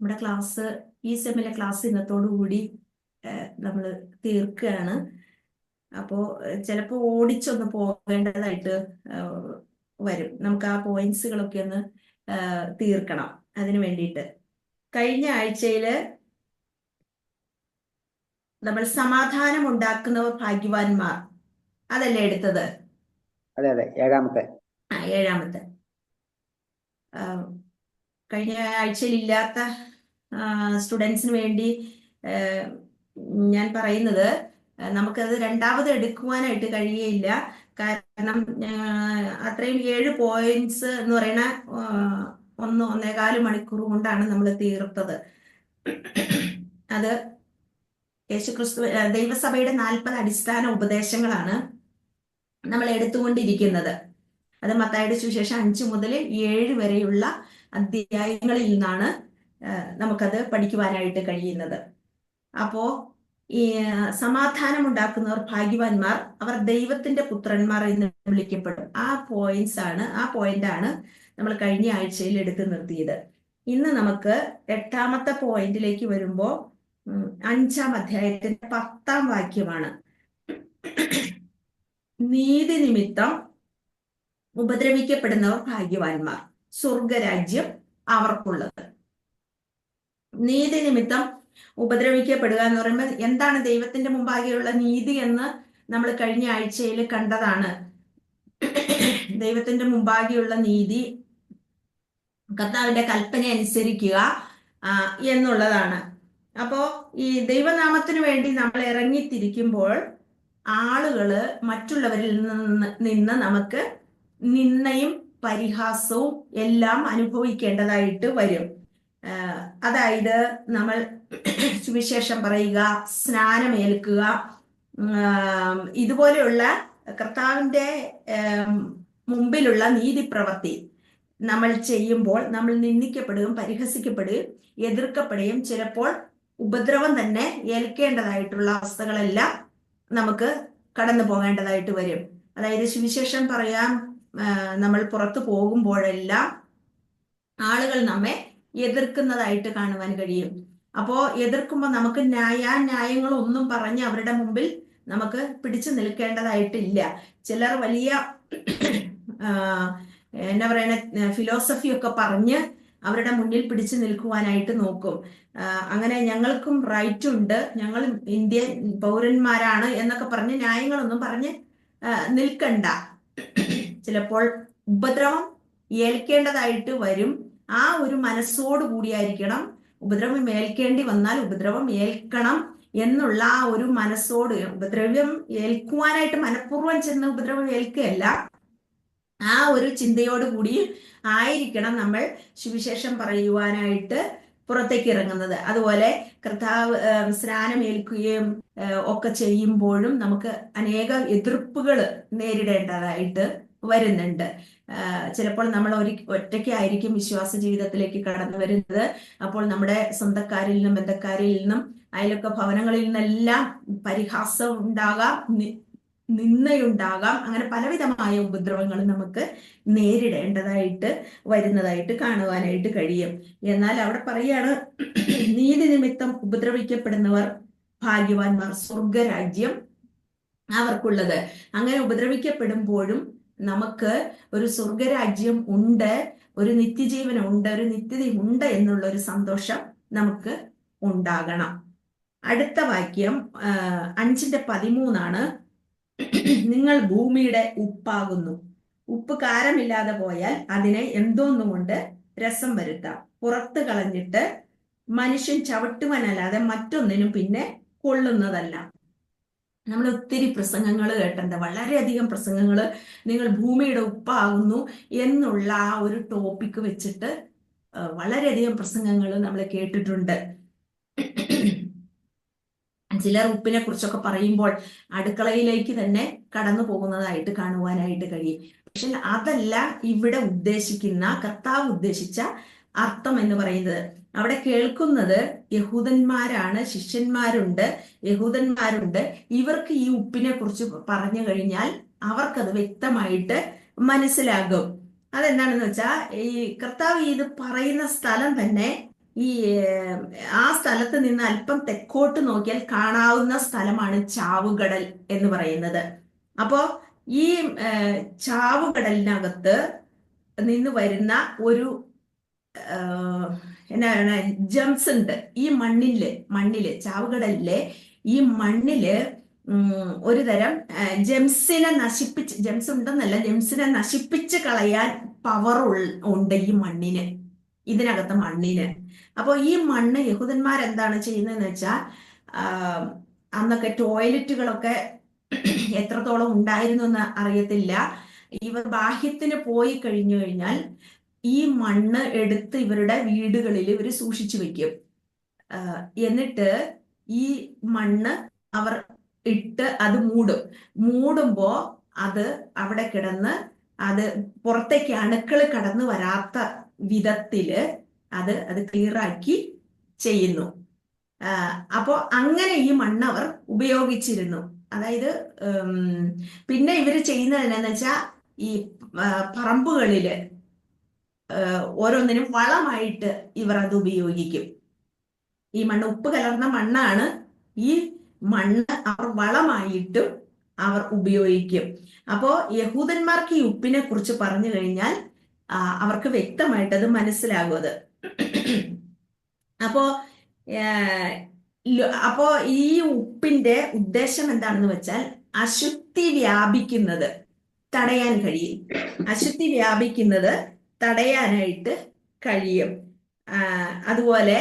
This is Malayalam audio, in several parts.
നമ്മുടെ ക്ലാസ് ഈ സെമ്മിലെ ക്ലാസ് ഇന്നത്തോടു കൂടി നമ്മൾ തീർക്കുകയാണ്. അപ്പോൾ ചിലപ്പോൾ ഓടിച്ചൊന്ന് പോകേണ്ടതായിട്ട് വരും. നമുക്ക് ആ പോയിന്റ്സുകളൊക്കെ ഒന്ന് തീർക്കണം. അതിനു വേണ്ടിയിട്ട് കഴിഞ്ഞ ആഴ്ചയില് നമ്മൾ സമാധാനം ഉണ്ടാക്കുന്നവർ ഭാഗ്യവാന്മാർ അതല്ലേ എടുത്തത്? അതെ അതെ, ഏഴാമത്തെ. ഏഴാമത്തെ. കഴിഞ്ഞ ആഴ്ചയിൽ ഇല്ലാത്ത സ്റ്റുഡൻസിന് വേണ്ടി ഞാൻ പറയുന്നത്, നമുക്കത് രണ്ടാമത് എടുക്കുവാനായിട്ട് കഴിയുകയില്ല. കാരണം അത്രയും 7 പോയിന്റ്സ് എന്ന് പറയുന്ന 1.25 മണിക്കൂർ കൊണ്ടാണ് നമ്മൾ തീർത്തത്. അത് യേശുക്രിസ്തു ദൈവസഭയുടെ 40 അടിസ്ഥാന ഉപദേശങ്ങളാണ് നമ്മൾ എടുത്തുകൊണ്ടിരിക്കുന്നത്. അത് മത്തായിയുടെ സുവിശേഷം 5 മുതൽ 7 വരെയുള്ള അധ്യായങ്ങളിൽ നിന്നാണ് നമുക്കത് പഠിക്കുവാനായിട്ട് കഴിയുന്നത്. അപ്പോ ഈ സമാധാനം ഉണ്ടാക്കുന്നവർ ഭാഗ്യവാന്മാർ, അവർ ദൈവത്തിന്റെ പുത്രന്മാർ എന്ന് വിളിക്കപ്പെടും. ആ പോയിന്റാണ് നമ്മൾ കഴിഞ്ഞ ആഴ്ചയിൽ എടുത്തു നിർത്തിയത്. ഇന്ന് നമുക്ക് 8ാമത്തെ പോയിന്റിലേക്ക് വരുമ്പോൾ 5-ാം അധ്യായത്തിന്റെ 10ാം വാക്യമാണ്. നീതി നിമിത്തം ഉപദ്രവിക്കപ്പെടുന്നവർ ഭാഗ്യവാന്മാർ, സ്വർഗരാജ്യം അവർക്കുള്ളത്. നീതി നിമിത്തം ഉപദ്രവിക്കപ്പെടുക എന്ന് പറയുമ്പോൾ എന്താണ് ദൈവത്തിന്റെ മുമ്പാകെയുള്ള നീതി എന്ന് നമ്മൾ കഴിഞ്ഞ ആഴ്ചയിൽ കണ്ടതാണ്. ദൈവത്തിന്റെ മുമ്പാകെയുള്ള നീതി കർത്താവിന്റെ കൽപ്പന അനുസരിക്കുക എന്നുള്ളതാണ്. അപ്പോ ഈ ദൈവനാമത്തിനു വേണ്ടി നമ്മൾ ഇറങ്ങിത്തിരിക്കുമ്പോൾ ആളുകള് മറ്റുള്ളവരിൽ നിന്ന് നമുക്ക് നിന്ദയും പരിഹാസവും എല്ലാം അനുഭവിക്കേണ്ടതായിട്ട് വരും. അതായത് നമ്മൾ സുവിശേഷം പറയുക, സ്നാനമേൽക്കുക, ഇതുപോലെയുള്ള കർത്താവിന്റെ മുമ്പിലുള്ള നീതിപ്രവൃത്തി നമ്മൾ ചെയ്യുമ്പോൾ നമ്മൾ നിന്ദിക്കപ്പെടുകയും പരിഹസിക്കപ്പെടുകയും എതിർക്കപ്പെടുകയും ചിലപ്പോൾ ഉപദ്രവം തന്നെ ഏൽക്കേണ്ടതായിട്ടുള്ള അവസ്ഥകളെല്ലാം നമുക്ക് കടന്നു പോകേണ്ടതായിട്ട് വരും. അതായത് സുവിശേഷം പറയാൻ നമ്മൾ പുറത്തു പോകുമ്പോഴെല്ലാം ആളുകൾ നമ്മെ എതിർക്കുന്നതായിട്ട് കാണുവാൻ കഴിയും. അപ്പോ എതിർക്കുമ്പോൾ നമുക്ക് ന്യായങ്ങളൊന്നും പറഞ്ഞ് അവരുടെ മുമ്പിൽ നമുക്ക് പിടിച്ചു നിൽക്കേണ്ടതായിട്ടില്ല. ചിലർ വലിയ എന്താ പറയണ ഫിലോസഫി ഒക്കെ പറഞ്ഞ് അവരുടെ മുന്നിൽ പിടിച്ചു നിൽക്കുവാനായിട്ട് നോക്കും. അങ്ങനെ ഞങ്ങൾക്കും റൈറ്റ് ഉണ്ട്, ഞങ്ങൾ ഇന്ത്യൻ പൗരന്മാരാണ് എന്നൊക്കെ പറഞ്ഞ് ന്യായങ്ങളൊന്നും പറഞ്ഞ് നിൽക്കണ്ട. ചിലപ്പോൾ ഉപദ്രവം ഏൽക്കേണ്ടതായിട്ട് വരും. ആ ഒരു മനസ്സോട് കൂടിയായിരിക്കണം. ഉപദ്രവം ഏൽക്കേണ്ടി വന്നാൽ ഉപദ്രവം ഏൽക്കണം എന്നുള്ള ആ ഒരു മനസ്സോട്, ഉപദ്രവം ഏൽക്കുവാനായിട്ട് മനഃപൂർവ്വം ചെന്ന് ഉപദ്രവം ഏൽക്കുകയല്ല, ആ ഒരു ചിന്തയോട് കൂടി ആയിരിക്കണം നമ്മൾ സുവിശേഷം പറയുവാനായിട്ട് പുറത്തേക്ക് ഇറങ്ങുന്നത്. അതുപോലെ കർത്താവ് സ്നാനമേൽക്കുകയും ഒക്കെ ചെയ്യുമ്പോഴും നമുക്ക് അനേക എതിർപ്പുകൾ നേരിടേണ്ടതായിട്ട് വരുന്നുണ്ട്. ചിലപ്പോൾ നമ്മൾ ഒറ്റയ്ക്കായിരിക്കും വിശ്വാസ ജീവിതത്തിലേക്ക് കടന്നു വരുന്നത്. അപ്പോൾ നമ്മുടെ സ്വന്തക്കാരിൽ നിന്നും ബന്ധക്കാരിൽ നിന്നും അയലൊക്കെ ഭവനങ്ങളിൽ നിന്നെല്ലാം പരിഹാസം ഉണ്ടാകാം, നിന്ദയുണ്ടാകാം. അങ്ങനെ പലവിധമായ ഉപദ്രവങ്ങൾ നമുക്ക് നേരിടേണ്ടതായിട്ട് വരുന്നതായിട്ട് കാണുവാനായിട്ട് കഴിയും. എന്നാൽ അവിടെ പറയാണ്, നീതി നിമിത്തം ഉപദ്രവിക്കപ്പെടുന്നവർ ഭാഗ്യവാന്മാർ, സ്വർഗരാജ്യം അവർക്കുള്ളത്. അങ്ങനെ ഉപദ്രവിക്കപ്പെടുമ്പോഴും നമുക്ക് ഒരു സ്വർഗരാജ്യം ഉണ്ട്, ഒരു നിത്യജീവൻ ഉണ്ട്, ഒരു നിത്യത ഉണ്ട് എന്നുള്ള ഒരു സന്തോഷം നമുക്ക് ഉണ്ടാകണം. അടുത്ത വാക്യം 5:13 നിങ്ങൾ ഭൂമിയുടെ ഉപ്പാകുന്നു. ഉപ്പ് കാരമില്ലാതെ പോയാൽ അതിനെ എന്തോന്നുകൊണ്ട് രസം വരുത്താം. പുറത്ത് കളഞ്ഞിട്ട് മനുഷ്യൻ ചവിട്ടുവാനല്ലാതെ മറ്റൊന്നിനും പിന്നെ കൊള്ളുന്നതല്ല. നമ്മൾ ഒത്തിരി പ്രസംഗങ്ങൾ കേട്ടിട്ടുണ്ട്, വളരെയധികം പ്രസംഗങ്ങൾ. നിങ്ങൾ ഭൂമിയുടെ ഉപ്പാകുന്നു എന്നുള്ള ആ ഒരു ടോപ്പിക്ക് വെച്ചിട്ട് വളരെയധികം പ്രസംഗങ്ങൾ നമ്മൾ കേട്ടിട്ടുണ്ട്. ചിലർ ഉപ്പിനെ കുറിച്ചൊക്കെ പറയുമ്പോൾ അടുക്കളയിലേക്ക് തന്നെ കടന്നു പോകുന്നതായിട്ട് കാണുവാനായിട്ട് കഴിയും. പക്ഷെ അതല്ല ഇവിടെ ഉദ്ദേശിക്കുന്ന, കർത്താവ് ഉദ്ദേശിച്ച അർത്ഥം എന്ന് പറയുന്നത്. അവിടെ കേൾക്കുന്നത് യഹൂദന്മാരാണ്, യഹൂദന്മാരുണ്ട്. ഇവർക്ക് ഈ ഉപ്പിനെ കുറിച്ച് പറഞ്ഞു കഴിഞ്ഞാൽ അവർക്കത് വ്യക്തമായിട്ട് മനസ്സിലാകും. അതെന്താണെന്ന് വെച്ചാൽ ഈ കർത്താവ് ഇത് പറയുന്ന സ്ഥലം തന്നെ ഈ ആ സ്ഥലത്ത് നിന്ന് അല്പം തെക്കോട്ട് നോക്കിയാൽ കാണാവുന്ന സ്ഥലമാണ് ചാവുകടൽ എന്ന് പറയുന്നത്. അപ്പോ ഈ ചാവുകടലിനകത്ത് നിന്ന് വരുന്ന ഒരു എന്നാണ് ജംസ് ഉണ്ട്. ഈ മണ്ണില് ചാവുകടലിലെ ഈ മണ്ണില് ഒരു തരം ജംസ് ഉണ്ടെന്നല്ല, ജംസിനെ നശിപ്പിച്ച് കളയാൻ പവർ ഉണ്ട് ഈ മണ്ണിന്, ഇതിനകത്ത് മണ്ണിന്. അപ്പോൾ ഈ മണ്ണ് യഹൂദന്മാരെന്താണ് ചെയ്യുന്നതെന്ന് വെച്ചാൽ, അന്നൊക്കെ ടോയ്ലറ്റുകളൊക്കെ എത്രത്തോളം ഉണ്ടായിരുന്നു എന്ന് അറിയത്തില്ല. ഇവർ ബാഹ്യത്തിന് പോയി കഴിഞ്ഞു കഴിഞ്ഞാൽ ഈ മണ്ണ് എടുത്ത് ഇവരുടെ വീടുകളിൽ ഇവർ സൂക്ഷിച്ചു വെക്കും. എന്നിട്ട് ഈ മണ്ണ് അവർ ഇട്ട് അത് മൂടുമ്പോ അത് അവിടെ കിടന്ന് അത് പുറത്തേക്ക് അണുക്കൾ കടന്നു വരാത്ത വിധത്തില് അത് ക്ലിയറാക്കി ചെയ്യുന്നു. അപ്പോ അങ്ങനെ ഈ മണ്ണ് അവർ ഉപയോഗിച്ചിരുന്നു. അതായത് പിന്നെ ഇവര് ചെയ്യുന്നത് എന്താന്ന് വെച്ചാൽ, ഈ പറമ്പുകളില് ഓരോന്നിനും വളമായിട്ട് ഇവർ അത് ഉപയോഗിക്കും. ഈ മണ്ണ് ഉപ്പ് കലർന്ന മണ്ണാണ്. ഈ മണ്ണ് അവർ വളമായിട്ടും അവർ ഉപയോഗിക്കും. അപ്പോ യഹൂദന്മാർക്ക് ഈ ഉപ്പിനെ കുറിച്ച് പറഞ്ഞു കഴിഞ്ഞാൽ അവർക്ക് വ്യക്തമായിട്ട് അത് മനസ്സിലാകും അത്. അപ്പോ ഈ ഉപ്പിന്റെ ഉദ്ദേശം എന്താണെന്ന് വെച്ചാൽ, അശുദ്ധി വ്യാപിക്കുന്നത് തടയാൻ കഴിയും. അശുദ്ധി വ്യാപിക്കുന്നത് തടയാനായിട്ട് കഴിയും. അതുപോലെ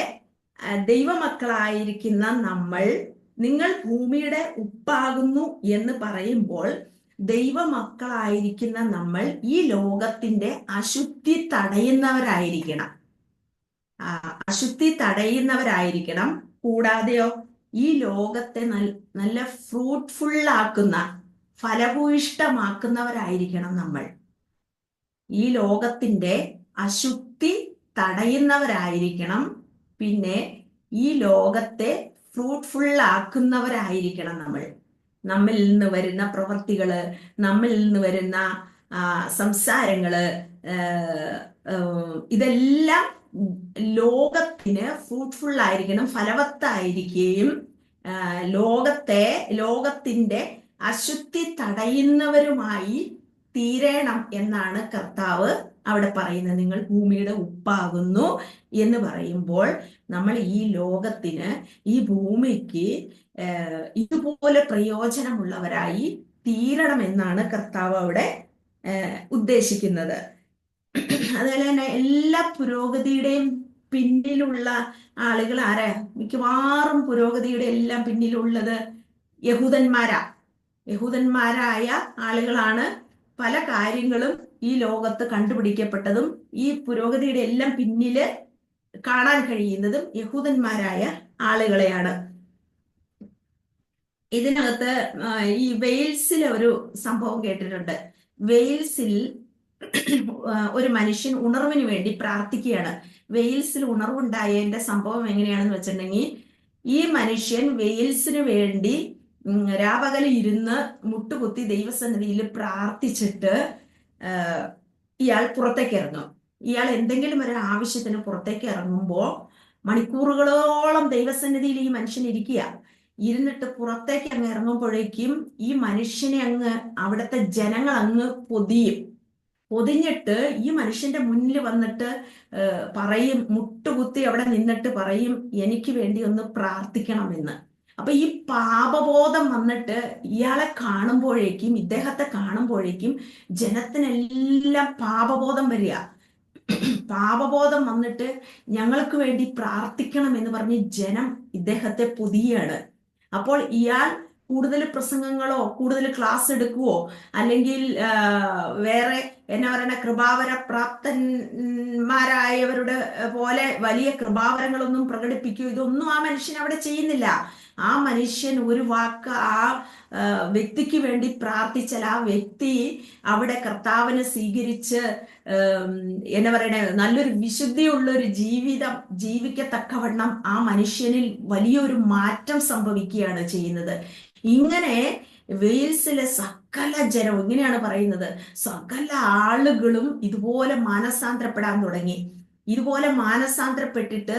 ദൈവമക്കളായിരിക്കുന്ന നിങ്ങൾ ഭൂമിയുടെ ഉപ്പാകുന്നു എന്ന് പറയുമ്പോൾ, ദൈവമക്കളായിരിക്കുന്ന നമ്മൾ ഈ ലോകത്തിന്റെ അശുദ്ധി തടയുന്നവരായിരിക്കണം. അശുദ്ധി തടയുന്നവരായിരിക്കണം. കൂടാതെയോ ഈ ലോകത്തെ നല്ല ഫ്രൂട്ട്ഫുള്ളാക്കുന്ന, ഫലഭൂയിഷ്ടമാക്കുന്നവരായിരിക്കണം നമ്മൾ. ഈ ലോകത്തിന്റെ അശുദ്ധി തടയുന്നവരായിരിക്കണം. പിന്നെ ഈ ലോകത്തെ ഫ്രൂട്ട്ഫുള്ളാക്കുന്നവരായിരിക്കണം നമ്മൾ. നമ്മിൽ നിന്ന് വരുന്ന പ്രവൃത്തികള്, നമ്മിൽ നിന്ന് വരുന്ന സംസാരങ്ങള്, ഇതെല്ലാം ലോകത്തിന് ഫ്രൂട്ട്ഫുൾ ആയിരിക്കണം, ഫലവത്തായിരിക്കുകയും ലോകത്തിന്റെ അശുദ്ധി തടയുന്നവരുമായി തീരണം എന്നാണ് കർത്താവ് അവിടെ പറയുന്നത്. നിങ്ങൾ ഭൂമിയുടെ ഉപ്പാകുന്നു എന്ന് പറയുമ്പോൾ നമ്മൾ ഈ ലോകത്തിന്, ഈ ഭൂമിക്ക് ഇതുപോലെ പ്രയോജനമുള്ളവരായി തീരണം എന്നാണ് കർത്താവ് അവിടെ ഉദ്ദേശിക്കുന്നത്. അതുപോലെ തന്നെ എല്ലാ പുരോഗതിയുടെയും പിന്നിലുള്ള ആളുകൾ ആരാ? മിക്കവാറും പുരോഗതിയുടെ എല്ലാം പിന്നിലുള്ളത് യഹൂദന്മാരായ ആളുകളാണ്. പല കാര്യങ്ങളും ഈ ലോകത്ത് കണ്ടുപിടിക്കപ്പെട്ടതും ഈ പുരോഗതിയുടെ എല്ലാം പിന്നില് കാണാൻ കഴിയുന്നതും യഹൂദന്മാരായ ആളുകളെയാണ്. ഇതിനകത്ത് ഈ വെയിൽസിലെ ഒരു സംഭവം കേട്ടിട്ടുണ്ട്. വെയിൽസിൽ ഒരു മനുഷ്യൻ ഉണർവിന് വേണ്ടി പ്രാർത്ഥിക്കുകയാണ്. വെയിൽസിൽ ഉണർവുണ്ടായതിന്റെ സംഭവം എങ്ങനെയാണെന്ന് വെച്ചിട്ടുണ്ടെങ്കിൽ, ഈ മനുഷ്യൻ വെയിൽസിന് വേണ്ടി രാപകല് ഇരുന്ന് മുട്ടുകുത്തി ദൈവസന്നിധിയിൽ പ്രാർത്ഥിച്ചിട്ട് ഇയാൾ പുറത്തേക്ക് ഇറങ്ങും. ഇയാൾ എന്തെങ്കിലും ഒരു ആവശ്യത്തിന് പുറത്തേക്ക് ഇറങ്ങുമ്പോൾ മണിക്കൂറുകളോളം ദൈവസന്നിധിയിൽ ഈ മനുഷ്യൻ ഇരുന്നിട്ട് പുറത്തേക്ക് അങ്ങ് ഇറങ്ങുമ്പോഴേക്കും ഈ മനുഷ്യനെ അവിടുത്തെ ജനങ്ങൾ പൊതിഞ്ഞിട്ട് ഈ മനുഷ്യന്റെ മുന്നിൽ വന്നിട്ട് പറയും, മുട്ടുകുത്തി അവിടെ നിന്നിട്ട് പറയും, എനിക്ക് വേണ്ടി ഒന്ന് പ്രാർത്ഥിക്കണമെന്ന്. അപ്പൊ ഈ പാപബോധം വന്നിട്ട് ഇദ്ദേഹത്തെ കാണുമ്പോഴേക്കും ജനത്തിനെല്ലാം പാപബോധം വരിക. പാപബോധം വന്നിട്ട് ഞങ്ങൾക്ക് വേണ്ടി പ്രാർത്ഥിക്കണം എന്ന് പറഞ്ഞ് ജനം ഇദ്ദേഹത്തെ പൊതിയാണ്. അപ്പോൾ ഇയാൾ കൂടുതൽ പ്രസംഗങ്ങളോ കൂടുതൽ ക്ലാസ് എടുക്കുവോ അല്ലെങ്കിൽ വേറെ എന്നാ പറയുന്ന കൃപാവര പ്രാപ്തന്മാരായവരുടെ പോലെ വലിയ കൃപാവരങ്ങളൊന്നും പ്രകടിപ്പിക്കുകയോ ഇതൊന്നും ആ മനുഷ്യൻ അവിടെ ചെയ്യുന്നില്ല. ആ മനുഷ്യൻ ഒരു വാക്ക് ആ വ്യക്തിക്ക് വേണ്ടി പ്രാർത്ഥിച്ചാൽ ആ വ്യക്തി അവിടെ കർത്താവിനെ സ്വീകരിച്ച് എന്നാ പറയണേ നല്ലൊരു വിശുദ്ധിയുള്ള ഒരു ജീവിതം ജീവിക്കത്തക്കവണ്ണം ആ മനുഷ്യനിൽ വലിയൊരു മാറ്റം സംഭവിക്കുകയാണ് ചെയ്യുന്നത്. ഇങ്ങനെ വെയിൽസിലെ സകല ജനവും ഇങ്ങനെയാണ് പറയുന്നത്, സകല ആളുകളും ഇതുപോലെ മാനസാന്തരപ്പെടാൻ തുടങ്ങി. ഇതുപോലെ മാനസാന്തരപ്പെട്ടിട്ട്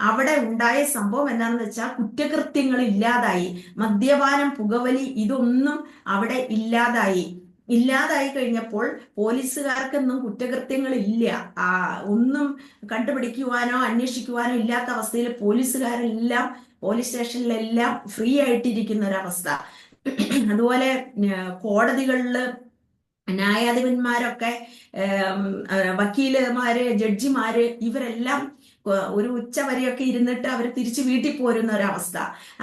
അവിടെ ഉണ്ടായ സംഭവം എന്താണെന്ന് വെച്ചാൽ കുറ്റകൃത്യങ്ങൾ ഇല്ലാതായി, മദ്യപാനം, പുകവലി ഇതൊന്നും അവിടെ ഇല്ലാതായി കഴിഞ്ഞപ്പോൾ പോലീസുകാർക്കൊന്നും കുറ്റകൃത്യങ്ങൾ ഇല്ല. ഒന്നും കണ്ടുപിടിക്കുവാനോ അന്വേഷിക്കുവാനോ ഇല്ലാത്ത അവസ്ഥയിൽ പോലീസുകാരെല്ലാം പോലീസ് സ്റ്റേഷനിലെല്ലാം ഫ്രീ ആയിട്ടിരിക്കുന്ന ഒരവസ്ഥ. അതുപോലെ കോടതികളിൽ ന്യായാധിപന്മാരൊക്കെ, വക്കീലുമാര്, ജഡ്ജിമാര് ഇവരെല്ലാം ഒരു ഉച്ച വരെയൊക്കെ ഇരുന്നിട്ട് അവർ തിരിച്ച് വീട്ടിൽ പോരുന്ന ഒരവസ്ഥ.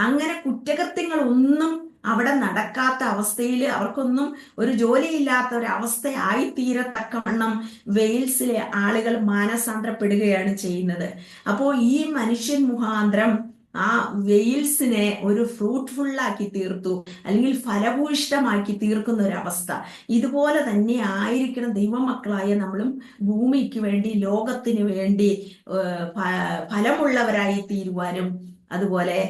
അങ്ങനെ കുറ്റകൃത്യങ്ങൾ ഒന്നും അവിടെ നടക്കാത്ത അവസ്ഥയിൽ അവർക്കൊന്നും ഒരു ജോലിയില്ലാത്ത ഒരവസ്ഥയായി തീരത്തക്കവണ്ണം വെയിൽസിലെ ആളുകൾ മാനസാന്തരപ്പെടുകയാണ് ചെയ്യുന്നത്. അപ്പോൾ ഈ മനുഷ്യൻ മുഖാന്തരം ആ വെയിൽസിനെ ഒരു ഫ്രൂട്ട്ഫുള്ളാക്കി തീർത്തു, അല്ലെങ്കിൽ ഫലഭൂയിഷ്ടമാക്കി തീർക്കുന്ന ഒരു അവസ്ഥ. ഇതുപോലെ തന്നെ ആയിരിക്കണം ദൈവമക്കളായ നമ്മളും ഭൂമിക്ക് വേണ്ടി, ലോകത്തിന് വേണ്ടി ഫലമുള്ളവരായി തീരുവാനും, അതുപോലെ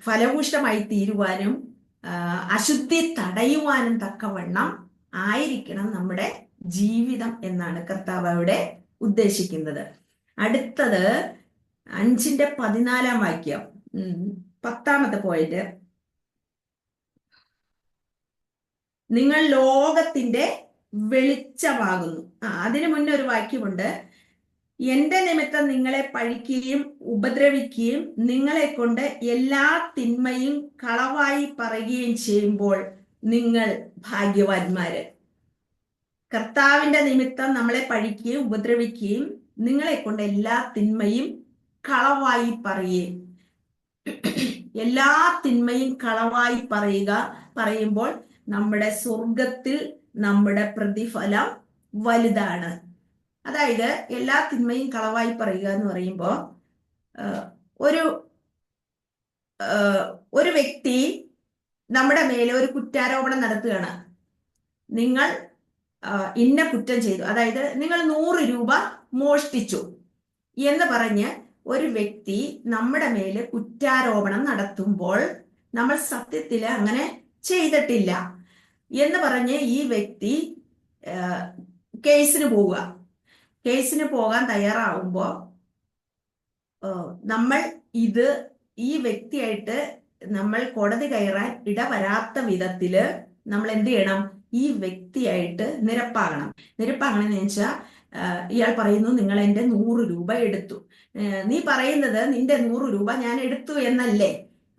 ഫലഭൂഷ്ടമായി തീരുവാനും, അശുദ്ധി തടയുവാനും തക്കവണ്ണം ആയിരിക്കണം നമ്മുടെ ജീവിതം എന്നാണ് കർത്താവ് അവിടെ ഉദ്ദേശിക്കുന്നത്. അടുത്തത് 5:14 വാക്യം, 10ാമത്തെ പോയിന്റ്. നിങ്ങൾ ലോകത്തിന്റെ വെളിച്ചമാകുന്നു. അതിനു മുന്നേ ഒരു വാക്യമുണ്ട്, എന്റെ നിമിത്തം നിങ്ങളെ പഴിക്കുകയും ഉപദ്രവിക്കുകയും നിങ്ങളെ കൊണ്ട് എല്ലാ തിന്മയും കളവായി പറയുകയും ചെയ്യുമ്പോൾ നിങ്ങൾ ഭാഗ്യവാന്മാര്. കർത്താവിന്റെ നിമിത്തം നമ്മളെ പഴിക്കുകയും ഉപദ്രവിക്കുകയും നിങ്ങളെ കൊണ്ട് എല്ലാ തിന്മയും കളവായി പറയുകയും, എല്ലാ തിന്മയും കളവായി പറയുമ്പോൾ നമ്മുടെ സ്വർഗത്തിൽ നമ്മുടെ പ്രതിഫലം വലുതാണ്. അതായത് എല്ലാ തിന്മയും കളവായി പറയുക എന്ന് പറയുമ്പോൾ, ഒരു വ്യക്തി നമ്മുടെ മേലെ ഒരു കുറ്റാരോപണം നടത്തുകയാണ്. നിങ്ങൾ ഇന്ന കുറ്റം ചെയ്തു, അതായത് നിങ്ങൾ 100 രൂപ മോഷ്ടിച്ചു എന്ന് പറഞ്ഞ് ഒരു വ്യക്തി നമ്മുടെ മേല് കുറ്റാരോപണം നടത്തുമ്പോൾ നമ്മൾ സത്യത്തിൽ അങ്ങനെ ചെയ്തിട്ടില്ല എന്ന് പറഞ്ഞ് ഈ വ്യക്തി കേസിന് പോകാൻ തയ്യാറാവുമ്പോൾ നമ്മൾ ഈ വ്യക്തിയായിട്ട് നമ്മൾ കോടതി കയറാൻ ഇടവരാത്ത വിധത്തില് നമ്മൾ എന്ത് ചെയ്യണം? ഈ വ്യക്തിയായിട്ട് നിരപ്പാകണമെന്ന് വെച്ചാൽ, ഇയാൾ പറയുന്നു നിങ്ങൾ എൻ്റെ 100 രൂപ എടുത്തു, നീ പറയുന്നത് നിന്റെ 100 രൂപ ഞാൻ എടുത്തു എന്നല്ലേ,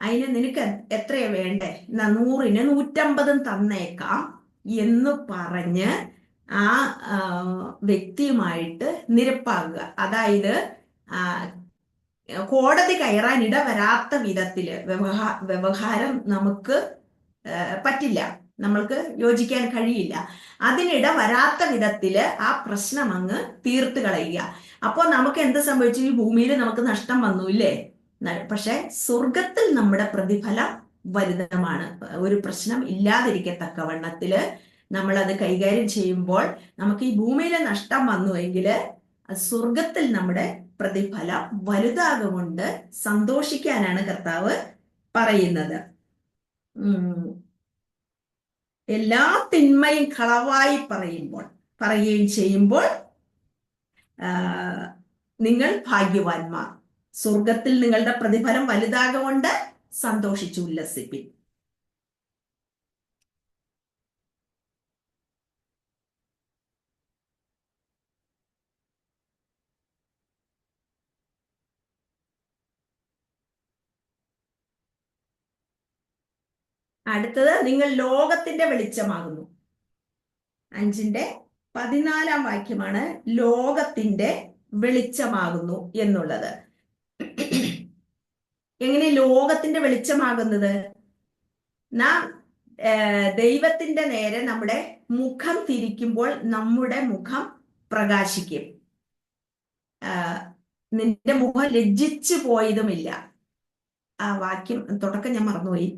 അതിന് നിനക്ക് എത്രയാ വേണ്ടേ? 100ന് 150 തന്നേക്കാം എന്ന് പറഞ്ഞ് ആ വ്യക്തിയുമായിട്ട് നിരപ്പാകുക. അതായത് കോടതി കയറാൻ ഇടവരാത്ത വിധത്തില് വ്യവഹാരം നമുക്ക് പറ്റില്ല, നമ്മൾക്ക് യോജിക്കാൻ കഴിയില്ല. അതിനിട വരാത്ത വിധത്തില് ആ പ്രശ്നം അങ്ങ് തീർത്ത് കളയുക. അപ്പോൾ നമുക്ക് എന്ത് സംഭവിച്ചു? ഈ ഭൂമിയിൽ നമുക്ക് നഷ്ടം വന്നു ഇല്ലേ? പക്ഷെ സ്വർഗത്തിൽ നമ്മുടെ പ്രതിഫലം വലുതമാണ്. ഒരു പ്രശ്നം ഇല്ലാതിരിക്കത്തക്കവണ്ണത്തില് നമ്മൾ അത് കൈകാര്യം ചെയ്യുമ്പോൾ നമുക്ക് ഈ ഭൂമിയിലെ നഷ്ടം വന്നുവെങ്കിൽ സ്വർഗത്തിൽ നമ്മുടെ പ്രതിഫലം വലുതാകൊണ്ട് സന്തോഷിക്കാനാണ് കർത്താവ് പറയുന്നത്. എല്ലാ തിന്മയും കളവായി പറയുകയും ചെയ്യുമ്പോൾ നിങ്ങൾ ഭാഗ്യവാന്മാർ, സ്വർഗത്തിൽ നിങ്ങളുടെ പ്രതിഫലം വലുതാകൊണ്ട് സന്തോഷിച്ചു ഉല്ലസിപ്പിൻ. അടുത്തത്, നിങ്ങൾ ലോകത്തിന്റെ വെളിച്ചമാകുന്നു. 5:14 വാക്യമാണ് ലോകത്തിന്റെ വെളിച്ചമാകുന്നു എന്നുള്ളത്. എങ്ങനെ ലോകത്തിന്റെ വെളിച്ചമാകുന്നത്? നാം ദൈവത്തിന്റെ നേരെ നമ്മുടെ മുഖം തിരിക്കുമ്പോൾ നമ്മുടെ മുഖം പ്രകാശിക്കും. നിന്റെ മുഖം ലജ്ജിച്ചു പോയതുമില്ല. ആ വാക്യം തുടക്കം ഞാൻ മറന്നുപോയി.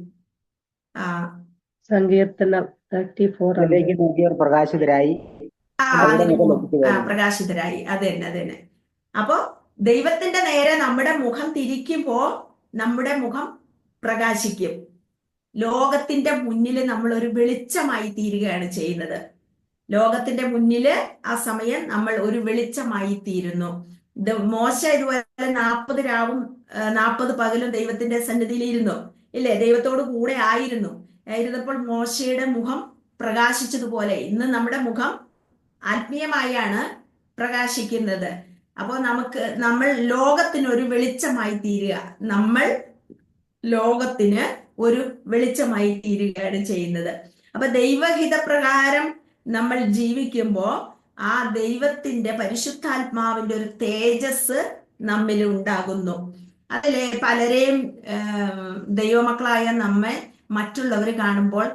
സങ്കീർത്തനം 34 പ്രകാശിതരായി. പ്രകാശിതരായി. അത് തന്നെ. അപ്പോ ദൈവത്തിന്റെ നേരെ നമ്മുടെ മുഖം തിരിക്കുമ്പോ നമ്മുടെ മുഖം പ്രകാശിക്കും. ലോകത്തിന്റെ മുന്നിൽ നമ്മൾ ഒരു വെളിച്ചമായി തീരുകയാണ് ചെയ്യുന്നത്. ലോകത്തിന്റെ മുന്നില് ആ സമയം നമ്മൾ ഒരു വെളിച്ചമായി തീരുന്നു. ഇത് മോശ ഇതുപോലെ 40 രാവും 40 പകലും ദൈവത്തിന്റെ സന്നിധിയിൽ ഇരുന്നു, ഇല്ലേ? ദൈവത്തോട് കൂടെ ആയിരുന്നപ്പോൾ മോശയുടെ മുഖം പ്രകാശിച്ചതുപോലെ ഇന്ന് നമ്മുടെ മുഖം ആത്മീയമായാണ് പ്രകാശിക്കുന്നത്. അപ്പോൾ നമ്മൾ ലോകത്തിന് ഒരു വെളിച്ചമായി തീരുക. നമ്മൾ ലോകത്തിന് ഒരു വെളിച്ചമായി തീരുകയാണ് ചെയ്യുന്നത്. അപ്പൊ ദൈവഹിത പ്രകാരം നമ്മൾ ജീവിക്കുമ്പോൾ ആ ദൈവത്തിന്റെ പരിശുദ്ധാത്മാവിന്റെ ഒരു തേജസ് നമ്മിൽ ഉണ്ടാകുന്നു. അതിലെ പലരെയും ദൈവമക്കളായ നമ്മെ മറ്റുള്ളവർ കാണുമ്പോൾ,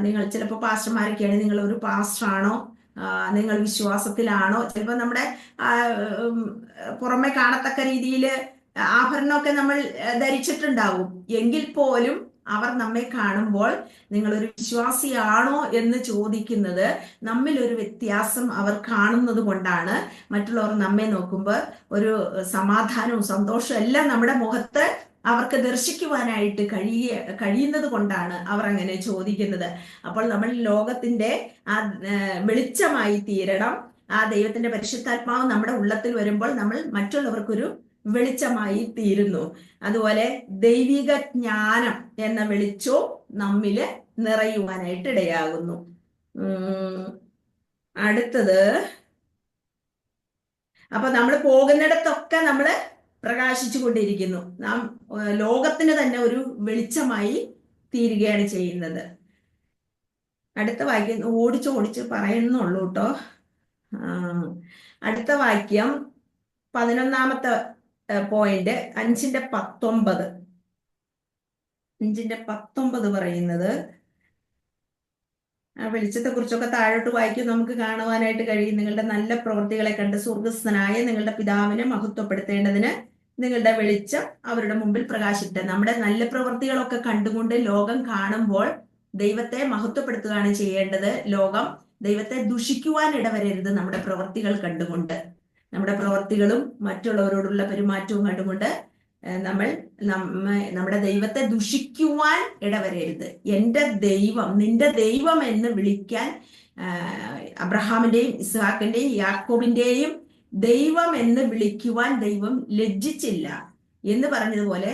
നിങ്ങൾ ചിലപ്പോൾ പാസ്റ്റർമാരൊക്കെയാണ്, നിങ്ങൾ ഒരു പാസ്റ്ററാണോ, നിങ്ങൾ വിശ്വാസത്തിലാണോ, ചിലപ്പോൾ നമ്മുടെ പുറമെ കാണത്തക്ക രീതിയിൽ ആഭരണമൊക്കെ നമ്മൾ ധരിച്ചിട്ടുണ്ടാവും. എങ്കിൽ പോലും അവർ നമ്മെ കാണുമ്പോൾ നിങ്ങളൊരു വിശ്വാസിയാണോ എന്ന് ചോദിക്കുന്നത് നമ്മിൽ ഒരു വ്യത്യാസം അവർ കാണുന്നത് കൊണ്ടാണ്. മറ്റുള്ളവർ നമ്മെ നോക്കുമ്പോൾ ഒരു സമാധാനവും സന്തോഷവും എല്ലാം നമ്മുടെ മുഖത്ത് അവർക്ക് ദർശിക്കുവാനായിട്ട് കഴിയുന്നത് കൊണ്ടാണ് അവർ അങ്ങനെ ചോദിക്കുന്നത്. അപ്പോൾ നമ്മൾ ലോകത്തിന്റെ ആ വെളിച്ചമായി തീരണം. ആ ദൈവത്തിന്റെ പരിശുദ്ധാത്മാവ് നമ്മുടെ ഉള്ളത്തിൽ വരുമ്പോൾ നമ്മൾ മറ്റുള്ളവർക്കൊരു വെളിച്ചമായി തീരുന്നു. അതുപോലെ ദൈവിക ജ്ഞാനം എന്ന വെളിച്ചവും നമ്മില് നിറയുവാനായിട്ട് ഇടയാകുന്നു. അടുത്തത്, അപ്പൊ നമ്മൾ പോകുന്നിടത്തൊക്കെ നമ്മൾ പ്രകാശിച്ചു കൊണ്ടിരിക്കുന്നു. നാം ലോകത്തിന് തന്നെ ഒരു വെളിച്ചമായി തീരുകയാണ് ചെയ്യുന്നത്. അടുത്ത വാക്യം ഓടിച്ച് പറയുന്നുള്ളൂ കേട്ടോ. അടുത്ത വാക്യം 11ാമത്തെ പോയിന്റ് 5:19. 5:19 പറയുന്നത്, ആ വെളിച്ചത്തെ കുറിച്ചൊക്കെ താഴോട്ട് വായിക്കും, നമുക്ക് കാണുവാനായിട്ട് കഴിയും. നിങ്ങളുടെ നല്ല പ്രവൃത്തികളെ കണ്ട് സ്വർഗസ്ഥനായ നിങ്ങളുടെ പിതാവിനെ മഹത്വപ്പെടുത്തേണ്ടതിന് നിങ്ങളുടെ വെളിച്ചം അവരുടെ മുമ്പിൽ പ്രകാശിക്കട്ടെ. നമ്മുടെ നല്ല പ്രവൃത്തികളൊക്കെ കണ്ടുകൊണ്ട് ലോകം കാണുമ്പോൾ ദൈവത്തെ മഹത്വപ്പെടുത്തുകയാണ് ചെയ്യേണ്ടത്. ലോകം ദൈവത്തെ ദുഷിക്കുവാൻ ഇടവരരുത്. നമ്മുടെ പ്രവൃത്തികൾ കണ്ടുകൊണ്ട്, നമ്മുടെ പ്രവൃത്തികളും മറ്റുള്ളവരോടുള്ള പെരുമാറ്റവും കണ്ടുകൊണ്ട് നമ്മുടെ ദൈവത്തെ ദുഷിക്കുവാൻ ഇടവരരുത്. എൻ്റെ ദൈവം, നിന്റെ ദൈവം എന്ന് വിളിക്കാൻ അബ്രഹാമിന്റെയും ഇസ്ഹാക്കിന്റെയും യാക്കോബിന്റെയും ദൈവം എന്ന് വിളിക്കുവാൻ ദൈവം ലജ്ജിച്ചില്ല എന്ന് പറഞ്ഞതുപോലെ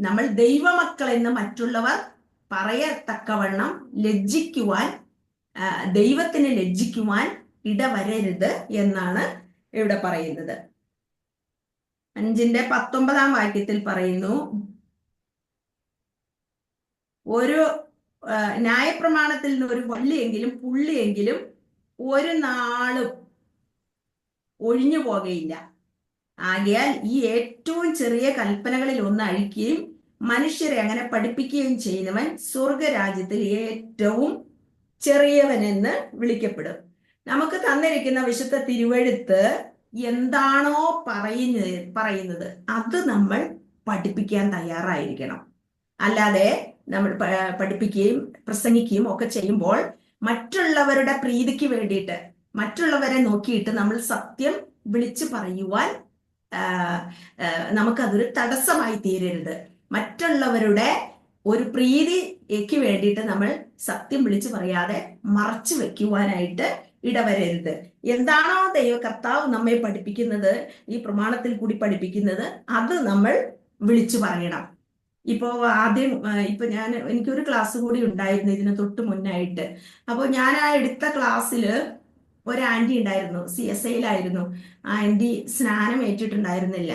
നമ്മൾ ദൈവമക്കൾ എന്ന് മറ്റുള്ളവർ പറയത്തക്കവണ്ണം ലജ്ജിക്കുവാൻ, ദൈവത്തിന് ലജ്ജിക്കുവാൻ ഇടവരരുത് എന്നാണ് ഇവിടെ പറയുന്നത്. 5:19 വാക്യത്തിൽ പറയുന്നു, ഒരു ന്യായപ്രമാണത്തിൽ നിന്ന് ഒരു വള്ളിയെങ്കിലും പുള്ളിയെങ്കിലും ഒരു നാളും ഒഴിഞ്ഞു പോകുകയില്ല. ആകയാൽ ഈ ഏറ്റവും ചെറിയ കൽപ്പനകളിൽ ഒന്ന് അഴിക്കുകയും മനുഷ്യരെ അങ്ങനെ പഠിപ്പിക്കുകയും ചെയ്യുന്നവൻ സ്വർഗരാജ്യത്തിൽ ഏറ്റവും ചെറിയവനെന്ന് വിളിക്കപ്പെടും. നമുക്ക് തന്നിരിക്കുന്ന വിശുദ്ധ തിരുവെഴുത്ത് എന്താണോ പറയുന്നത് അത് നമ്മൾ പഠിപ്പിക്കാൻ തയ്യാറായിരിക്കണം. അല്ലാതെ നമ്മൾ പഠിപ്പിക്കുകയും പ്രസംഗിക്കുകയും ഒക്കെ ചെയ്യുമ്പോൾ മറ്റുള്ളവരുടെ പ്രീതിക്ക് വേണ്ടിയിട്ട്, മറ്റുള്ളവരെ നോക്കിയിട്ട് നമ്മൾ സത്യം വിളിച്ചു പറയുവാൻ നമുക്കതൊരു തടസ്സമായി തീരരുത്. മറ്റുള്ളവരുടെ ഒരു പ്രീതിക്ക് വേണ്ടിയിട്ട് നമ്മൾ സത്യം വിളിച്ചു പറയാതെ മറച്ചു വെക്കുവാനായിട്ട് ഇടവരരുത്. എന്താണോ കർത്താവ് നമ്മെ പഠിപ്പിക്കുന്നത്, ഈ പ്രമാണത്തിൽ കൂടി പഠിപ്പിക്കുന്നത്, അത് നമ്മൾ വിളിച്ചു പറയണം. ഇപ്പോ ആദ്യം എനിക്കൊരു ക്ലാസ് കൂടി ഉണ്ടായിരുന്നു ഇതിന് തൊട്ട് മുന്നായിട്ട്. അപ്പോൾ ഞാൻ ആ എടുത്ത ക്ലാസ്സില് ഒരു ആന്റി ഉണ്ടായിരുന്നു, CSIയിലായിരുന്നു. ആ ആന്റി സ്നാനം ഏറ്റിട്ടുണ്ടായിരുന്നില്ല.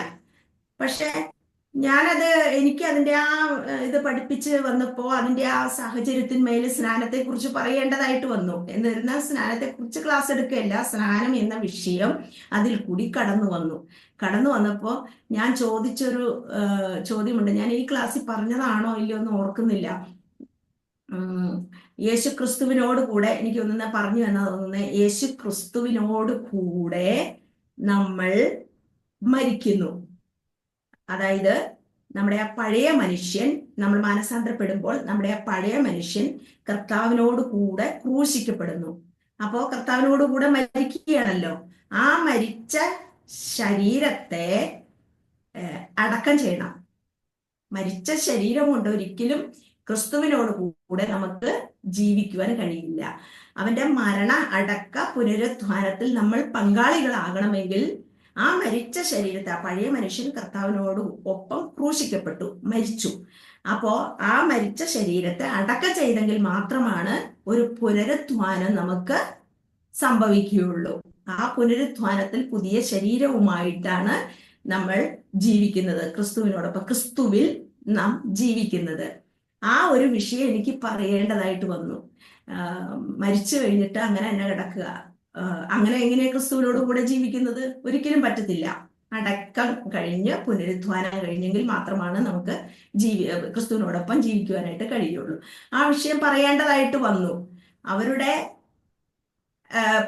പക്ഷെ എനിക്ക് അതിന്റെ ആ ഇത് പഠിപ്പിച്ച് വന്നപ്പോ അതിന്റെ ആ സാഹചര്യത്തിന്മേൽ സ്നാനത്തെ കുറിച്ച് പറയേണ്ടതായിട്ട് വന്നു. എന്നിരുന്നാൽ സ്നാനത്തെ കുറിച്ച് ക്ലാസ് എടുക്കുകയല്ല, സ്നാനം എന്ന വിഷയം അതിൽ കൂടി കടന്നു വന്നപ്പോ ഞാൻ ചോദിച്ചൊരു ചോദ്യമുണ്ട്. ഞാൻ ഈ ക്ലാസ്സിൽ പറഞ്ഞതാണോ ഇല്ലയോ എന്ന് ഓർക്കുന്നില്ല. യേശു ക്രിസ്തുവിനോട് കൂടെ, എനിക്ക് ഒന്നും പറഞ്ഞു എന്നാ തോന്നുന്നത്, യേശു ക്രിസ്തുവിനോട് കൂടെ നമ്മൾ മരിക്കുന്നു. അതായത് നമ്മുടെ ആ പഴയ മനുഷ്യൻ, നമ്മൾ മാനസാന്തരപ്പെടുമ്പോൾ നമ്മുടെ ആ പഴയ മനുഷ്യൻ കർത്താവിനോട് കൂടെ ക്രൂശിക്കപ്പെടുന്നു. അപ്പോ കർത്താവിനോട് കൂടെ മരിക്കുകയാണല്ലോ. ആ മരിച്ച ശരീരത്തെ അടക്കം ചെയ്യണം. മരിച്ച ശരീരം കൊണ്ട് ഒരിക്കലും ക്രിസ്തുവിനോട് കൂടെ നമുക്ക് ജീവിക്കുവാൻ കഴിയില്ല. അവന്റെ മരണ അടക്ക പുനരുത്ഥാനത്തിൽ നമ്മൾ പങ്കാളികളാകണമെങ്കിൽ ആ മരിച്ച ശരീരത്തെ, ആ പഴയ മനുഷ്യൻ കർത്താവിനോട് ഒപ്പം ക്രൂശിക്കപ്പെട്ടു, മരിച്ചു. അപ്പോ ആ മരിച്ച ശരീരത്തെ അടക്കം ചെയ്തെങ്കിൽ മാത്രമാണ് ഒരു പുനരുത്ഥാനം നമുക്ക് സംഭവിക്കുകയുള്ളൂ. ആ പുനരുത്ഥാനത്തിൽ പുതിയ ശരീരവുമായിട്ടാണ് നമ്മൾ ജീവിക്കുന്നത്, ക്രിസ്തുവിനോടൊപ്പം, ക്രിസ്തുവിൽ നാം ജീവിക്കുന്നത്. ആ ഒരു വിഷയം എനിക്ക് പറയേണ്ടതായിട്ട് വന്നു. മരിച്ചു കഴിഞ്ഞിട്ട് അങ്ങനെ തന്നെ കിടക്കുക, അങ്ങനെ എങ്ങനെ ക്രിസ്തുവിനോട് കൂടെ ജീവിക്കുന്നത്? ഒരിക്കലും പറ്റത്തില്ല. അടക്കം കഴിഞ്ഞ് പുനരുത്ഥാനം കഴിഞ്ഞെങ്കിൽ മാത്രമാണ് നമുക്ക് ക്രിസ്തുവിനോടൊപ്പം ജീവിക്കുവാനായിട്ട് കഴിയുള്ളൂ. ആ വിഷയം പറയേണ്ടതായിട്ട് വന്നു. അവരുടെ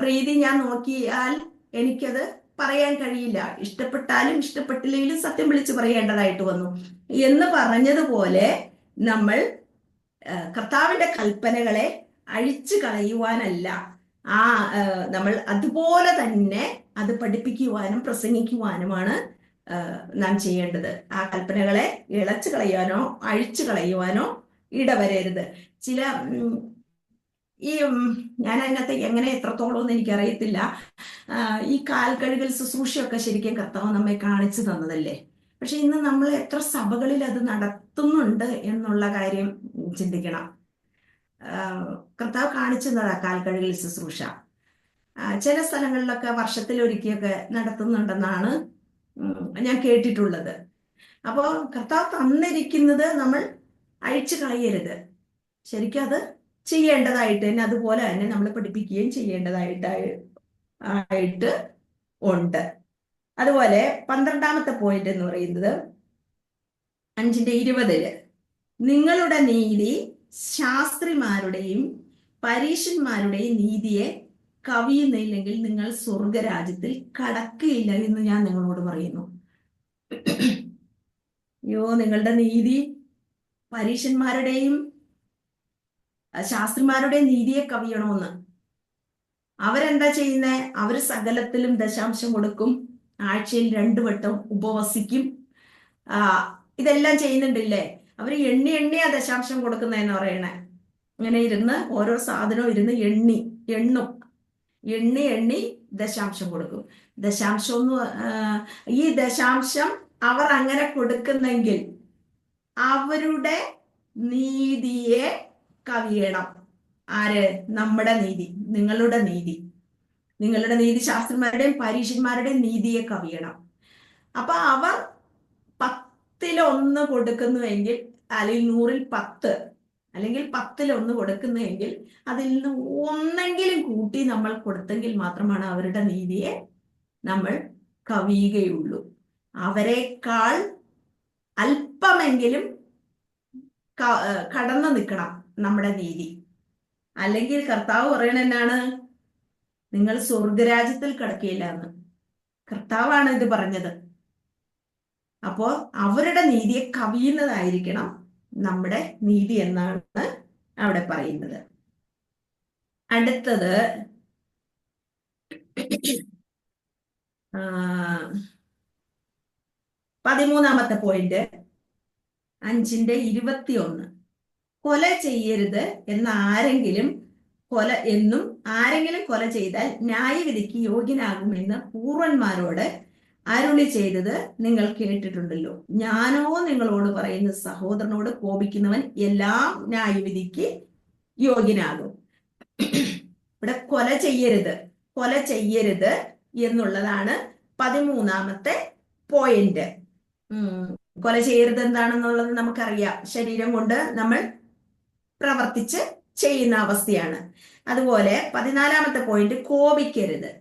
പ്രീതി ഞാൻ നോക്കിയാൽ എനിക്കത് പറയാൻ കഴിയില്ല. ഇഷ്ടപ്പെട്ടാലും ഇഷ്ടപ്പെട്ടില്ലെങ്കിലും സത്യം വിളിച്ച് പറയേണ്ടതായിട്ട് വന്നു. എന്ന് പറഞ്ഞതുപോലെ നമ്മൾ കർത്താവിന്റെ കൽപ്പനകളെ അഴിച്ചു കളയുവാനല്ല, നമ്മൾ അതുപോലെ തന്നെ അത് പഠിപ്പിക്കുവാനും പ്രസംഗിക്കുവാനുമാണ് നാം ചെയ്യേണ്ടത്. ആ കൽപ്പനകളെ ഇളച്ചു കളയാനോ അഴിച്ചു കളയുവാനോ ഇടവരരുത്. ചില ഞാൻ അതിനകത്ത് എങ്ങനെ എത്രത്തോളം എന്ന് എനിക്കറിയത്തില്ല. ഈ കാൽ കഴുകൽ ശുശ്രൂഷയൊക്കെ ശരിക്കും കർത്താവ് നമ്മെ കാണിച്ചു തന്നതല്ലേ. പക്ഷെ ഇന്ന് നമ്മൾ എത്ര സഭകളിൽ അത് നടത്തുന്നുണ്ട് എന്നുള്ള കാര്യം ചിന്തിക്കണം. കർത്താവ് കാണിച്ചു തന്നതാ കാൽ കഴുകൽ ശുശ്രൂഷ. ചില സ്ഥലങ്ങളിലൊക്കെ വർഷത്തിലൊരിക്കലൊക്കെ നടത്തുന്നുണ്ടെന്നാണ് ഞാൻ കേട്ടിട്ടുള്ളത്. അപ്പോൾ കർത്താവ് തന്നിരിക്കുന്നത് നമ്മൾ അഴിച്ചു കളയരുത്. ശരിക്കും അത് ചെയ്യേണ്ടതായിട്ട് തന്നെ, അതുപോലെ തന്നെ നമ്മൾ പഠിപ്പിക്കുകയും ചെയ്യേണ്ടതായിട്ട് ഉണ്ട്. അതുപോലെ 12ാമത്തെ പോയിന്റ് എന്ന് പറയുന്നത് 5:20 നിങ്ങളുടെ നീതി ശാസ്ത്രിമാരുടെയും പരീശന്മാരുടെയും നീതിയെ കവിയുന്നില്ലെങ്കിൽ നിങ്ങൾ സ്വർഗരാജ്യത്തിൽ കടക്കുകയില്ല എന്ന് ഞാൻ നിങ്ങളോട് പറയുന്നു. അയ്യോ, നിങ്ങളുടെ നീതി പരീശന്മാരുടെയും ശാസ്ത്രിമാരുടെയും നീതിയെ കവിയണമെന്ന്. അവരെന്താ ചെയ്യുന്നേ? അവര് സകലത്തിലും ദശാംശം കൊടുക്കും, ആഴ്ചയിൽ 2 വട്ടം ഉപവസിക്കും, ഇതെല്ലാം ചെയ്യുന്നുണ്ടില്ലേ. അവര് എണ്ണിയാ ദശാംശം കൊടുക്കുന്നതെന്ന് പറയണേ. ഇങ്ങനെ ഇരുന്ന് ഓരോ സാധനവും ഇരുന്ന് എണ്ണി ദശാംശം കൊടുക്കും. ഈ ദശാംശം അവർ അങ്ങനെ കൊടുക്കുന്നെങ്കിൽ അവരുടെ നീതിയെ കവിയണം. ആര്? നമ്മുടെ നീതി, നിങ്ങളുടെ നീതി ശാസ്ത്രന്മാരുടെയും പരീശന്മാരുടെയും നീതിയെ കവിയണം. അപ്പൊ അവർ 10-1 കൊടുക്കുന്നുവെങ്കിൽ, അല്ലെങ്കിൽ 100-ൽ 10, അല്ലെങ്കിൽ 10-1 കൊടുക്കുന്നുവെങ്കിൽ അതിൽ നിന്ന് ഒന്നെങ്കിലും കൂട്ടി നമ്മൾ കൊടുത്തെങ്കിൽ മാത്രമാണ് അവരുടെ നീതിയെ നമ്മൾ കവിയുകയുള്ളൂ. അവരെക്കാൾ അല്പമെങ്കിലും കടന്നു നിൽക്കണം നമ്മുടെ നീതി. അല്ലെങ്കിൽ കർത്താവ് പറയണ എന്നാണ്? നിങ്ങൾ സ്വർഗരാജ്യത്തിൽ കടക്കുകയില്ല എന്ന്. കർത്താവാണ് ഇത് പറഞ്ഞത്. അപ്പോ അവരുടെ നീതിയെ കവിയുന്നതായിരിക്കണം നമ്മുടെ നീതി എന്നാണ് അവിടെ പറയുന്നത്. അടുത്തത് 13ാമത്തെ പോയിന്റ് 5:21 കൊല ചെയ്യരുത് ആരെങ്കിലും കൊല ചെയ്താൽ ന്യായവിധിക്ക് യോഗ്യനാകുമെന്ന് പൂർവന്മാരോട് അരുളി ചെയ്തത് നിങ്ങൾ കേട്ടിട്ടുണ്ടല്ലോ. ഞാനോ നിങ്ങളോട് പറയുന്ന, സഹോദരനോട് കോപിക്കുന്നവൻ എല്ലാം ന്യായവിധിക്ക് യോഗ്യനാകും. ഇവിടെ കൊല ചെയ്യരുത് എന്നുള്ളതാണ് 13ാമത്തെ പോയിന്റ്. കൊല ചെയ്യരുത് എന്താണെന്നുള്ളത് നമുക്കറിയാം. ശരീരം കൊണ്ട് നമ്മൾ പ്രവർത്തിച്ച് ചെയ്യുന്ന അവസ്ഥയാണ്. അതുപോലെ 14ാമത്തെ പോയിന്റ് കോപിക്കരുത്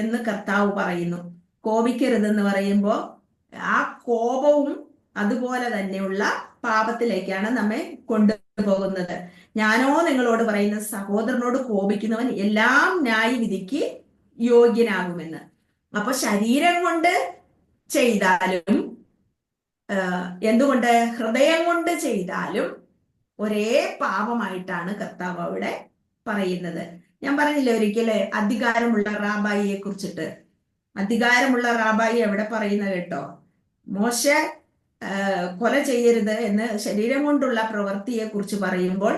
എന്ന് കർത്താവ് പറയുന്നു. കോപിക്കരുത് എന്ന് പറയുമ്പോൾ ആ കോപവും അതുപോലെ തന്നെയുള്ള പാപത്തിലേക്കാണ് നമ്മെ കൊണ്ടുപോകുന്നത്. ഞാനോ നിങ്ങളോട് പറയുന്ന, സഹോദരനോട് കോപിക്കുന്നവൻ എല്ലാം ന്യായവിധിക്ക് യോഗ്യനാകുമെന്ന്. അപ്പൊ ശരീരം കൊണ്ട് ചെയ്താലും എന്തുകൊണ്ട് ഹൃദയം കൊണ്ട് ചെയ്താലും ഒരേ പാപമായിട്ടാണ് കർത്താവ് അവിടെ പറയുന്നത്. ഞാൻ പറഞ്ഞില്ലേ ഒരിക്കലേ അധികാരമുള്ള റാബായിയെ കുറിച്ചിട്ട്. അധികാരമുള്ള റാബായി എവിടെ പറയുന്നത് കേട്ടോ? മോശ കൊല ചെയ്യരുത് എന്ന് ശരീരം കൊണ്ടുള്ള പ്രവൃത്തിയെ കുറിച്ച് പറയുമ്പോൾ